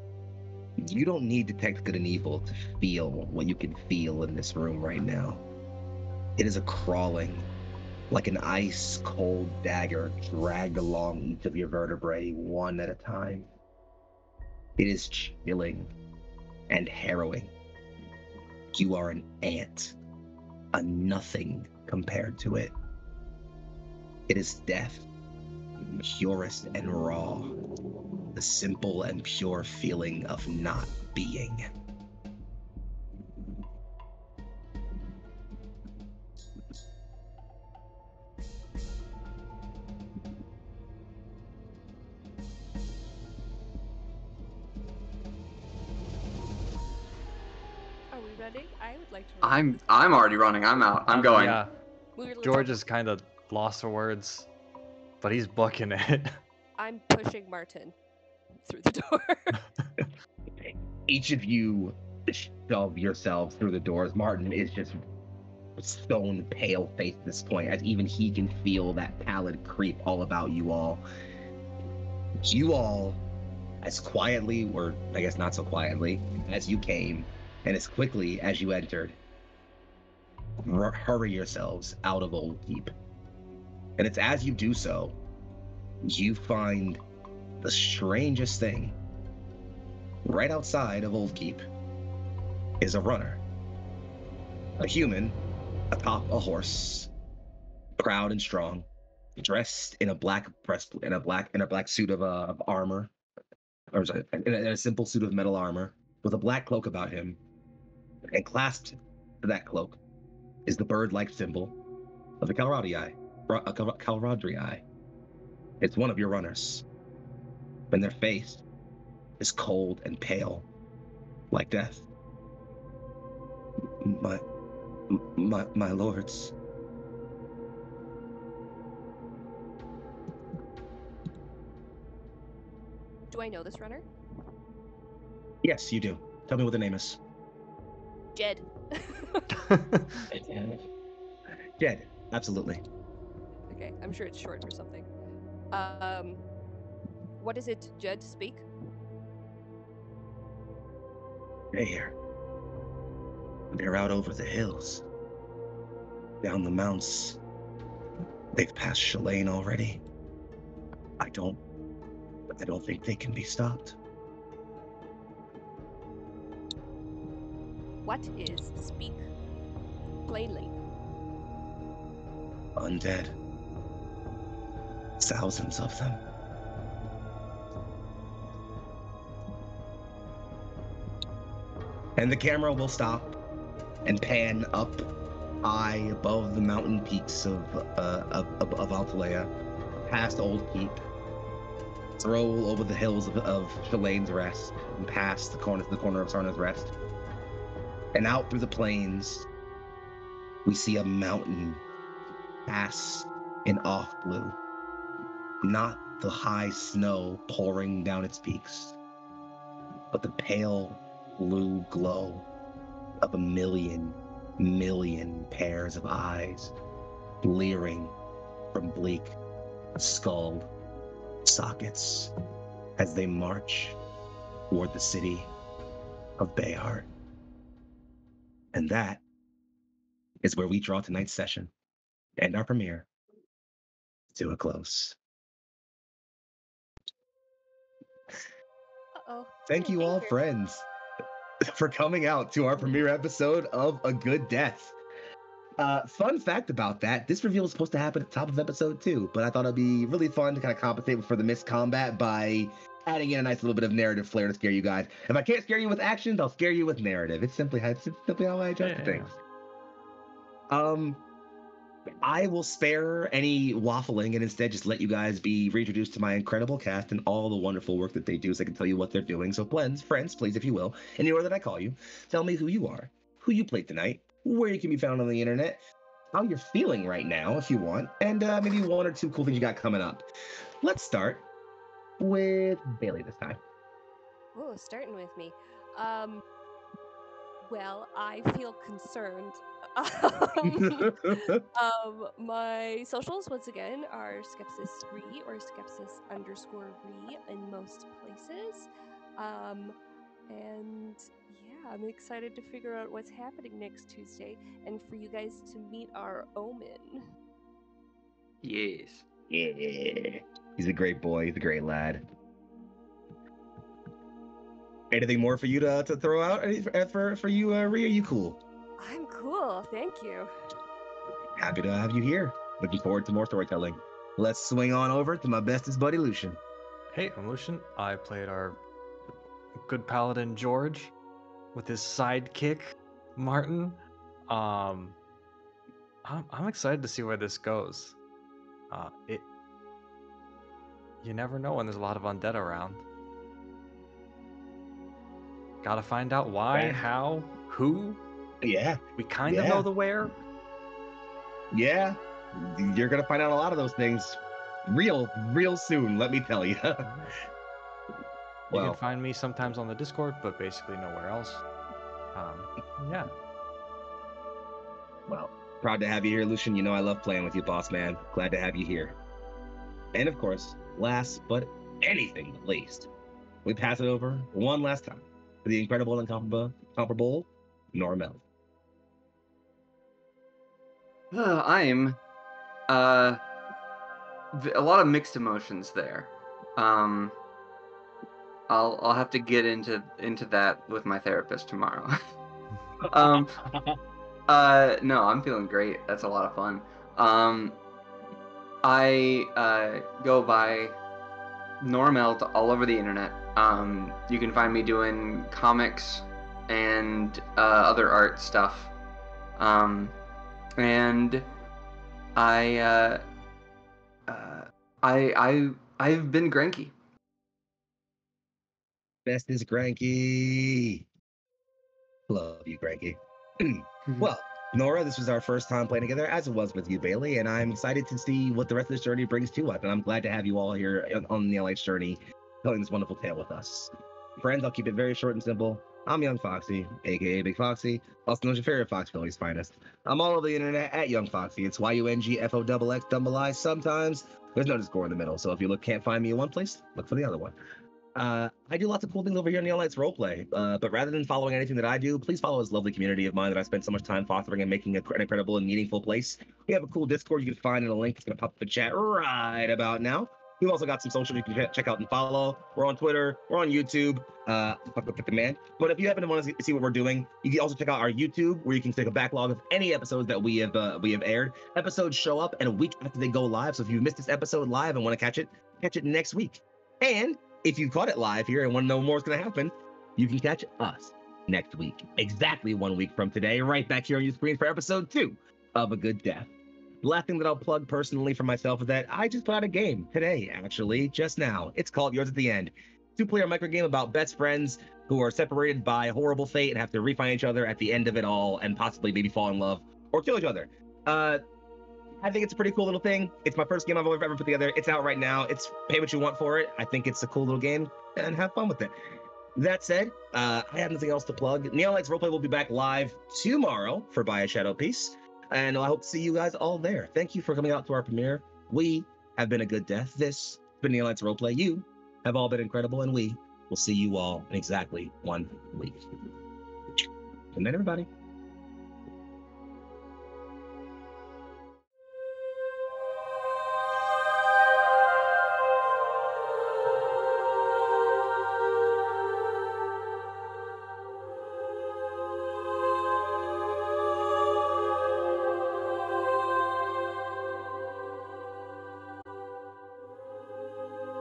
A: you don't need detect good and evil to feel what you can feel in this room right now. It is a crawling, like an ice-cold dagger dragged along each of your vertebrae one at a time. It is chilling and harrowing. You are an ant, a nothing compared to it. It is death, purest and raw, the simple and pure feeling of not being.
D: Are we ready? I would like to run.
B: I'm already running. I'm out. I'm going.
C: Yeah, George is kind of lost for words, but he's booking it.
D: I'm pushing Martin through the door.
A: Each of you shove yourselves through the doors. Martin is just stone pale face at this point, as even he can feel that pallid creep all about you all. You all, as quietly, or I guess not so quietly, as you came, and as quickly as you entered, hurry yourselves out of Old Keep. And it's as you do so, you find the strangest thing. Right outside of Old Keep is a runner. A human atop a horse, proud and strong, dressed in a black suit of armor, or sorry, in a simple suit of metal armor, with a black cloak about him, and clasped to that cloak is the bird-like symbol of the Caladriai. Caladriai. It's one of your runners, and their face is cold and pale, like death. My lords.
D: Do I know this runner?
A: Yes, you do. Tell me what the name is.
D: Jed.
A: Jed, absolutely.
D: Okay, I'm sure it's short for something. What does it, Jed, speak?
A: They're out over the hills. Down the mounts. They've passed Shalane already. I don't think they can be stopped.
D: What is speak? Plainly.
A: Undead. Thousands of them. And the camera will stop and pan up high above the mountain peaks of Antalea, past Old Keep, roll over the hills of Shalane's Rest, and past the corner of Sarna's Rest. And out through the plains, we see a mountain pass in off blue. Not the high snow pouring down its peaks, but the pale blue glow of a million pairs of eyes leering from bleak, scald sockets as they march toward the city of Bayheart. And that is where we draw tonight's session and our premiere to a close.
D: Uh-oh.
A: Thank you all, friends, for coming out to our premiere episode of A Good Death. Fun fact about that, this reveal was supposed to happen at the top of episode 2, but I thought it'd be really fun to kind of compensate for the missed combat by adding in a nice little bit of narrative flair to scare you guys. If I can't scare you with actions, I'll scare you with narrative. It's simply how I adjust to things. I will spare any waffling and instead just let you guys be reintroduced to my incredible cast and all the wonderful work that they do so I can tell you what they're doing. So friends, please, if you will, in the order that I call you, tell me who you are, who you played tonight, where you can be found on the internet, how you're feeling right now if you want, and maybe one or two cool things you got coming up. Let's start with Bailey this time.
D: Oh, starting with me. Well, I feel concerned. My socials, once again, are Skepsis3 or Skepsis_re in most places. And yeah, I'm excited to figure out what's happening next Tuesday and for you guys to meet our Omen.
B: Yes.
A: Yeah. He's a great boy. He's a great lad. Anything more for you to throw out for you, Rhea? Are you cool?
D: I'm cool, thank you.
A: Happy to have you here. Looking forward to more storytelling. Let's swing on over to my bestest buddy, Lucian.
C: Hey, I'm Lucian. I played our good paladin George with his sidekick Martin. I'm excited to see where this goes. You never know when there's a lot of undead around. Gotta find out why,
A: Yeah.
C: how, who.
A: Yeah.
C: We kind of know the where.
A: Yeah. You're gonna find out a lot of those things real soon, let me tell you.
C: You
A: Well,
C: can find me sometimes on the Discord, but basically nowhere else. Yeah.
A: well, proud to have you here, Lucian. You know I love playing with you, boss man. Glad to have you here. And of course, last but anything but least, we pass it over one last time to the incredible and incomparable Normel.
B: I'm a lot of mixed emotions there. I'll have to get into that with my therapist tomorrow. No, I'm feeling great. That's a lot of fun. I go by Normeld all over the internet. You can find me doing comics and other art stuff. And I've been Granky.
A: Best is Granky. Love you, Granky. Well, Nora, this was our first time playing together, as it was with you, Bailey, and I'm excited to see what the rest of this journey brings to us. And I'm glad to have you all here on the LH journey, telling this wonderful tale with us. Friends, I'll keep it very short and simple. I'm Young Foxy, aka Big Foxy, also known as your favorite Fox Philly's finest. I'm all over the internet at Young Foxy. It's YUNGFOXX. Sometimes there's no Discord in the middle, so if you can't find me in one place, look for the other one. I do lots of cool things over here in the All Nights Roleplay, but rather than following anything that I do, please follow this lovely community of mine that I spent so much time fostering and making an incredible and meaningful place. We have a cool Discord you can find in a link that's going to pop up in chat right about now. We've also got some socials you can check out and follow. We're on Twitter, we're on YouTube. Fuck with the man. But if you happen to want to see what we're doing, you can also check out our YouTube, where you can take a backlog of any episodes that we have aired. Episodes show up in a week after they go live, so if you missed this episode live and want to catch it next week. And if you caught it live here and want to know more is going to happen, you can catch us next week, exactly 1 week from today, right back here on your screen for episode 2 of A Good Death. The last thing that I'll plug personally for myself is that I just put out a game today, actually, just now. It's called Yours at the End. 2-player micro game about best friends who are separated by horrible fate and have to re-find each other at the end of it all and possibly maybe fall in love or kill each other. I think it's a pretty cool little thing. It's my first game I've ever put together. It's out right now. It's pay what you want for it. I think it's a cool little game, and have fun with it. That said, I have nothing else to plug. Neon Lights Roleplay will be back live tomorrow for Buy a Shadow Piece, and I hope to see you guys all there. Thank you for coming out to our premiere. We have been A Good Death. This has been Neon Lights Roleplay. You have all been incredible, and we will see you all in exactly 1 week. Good night, everybody.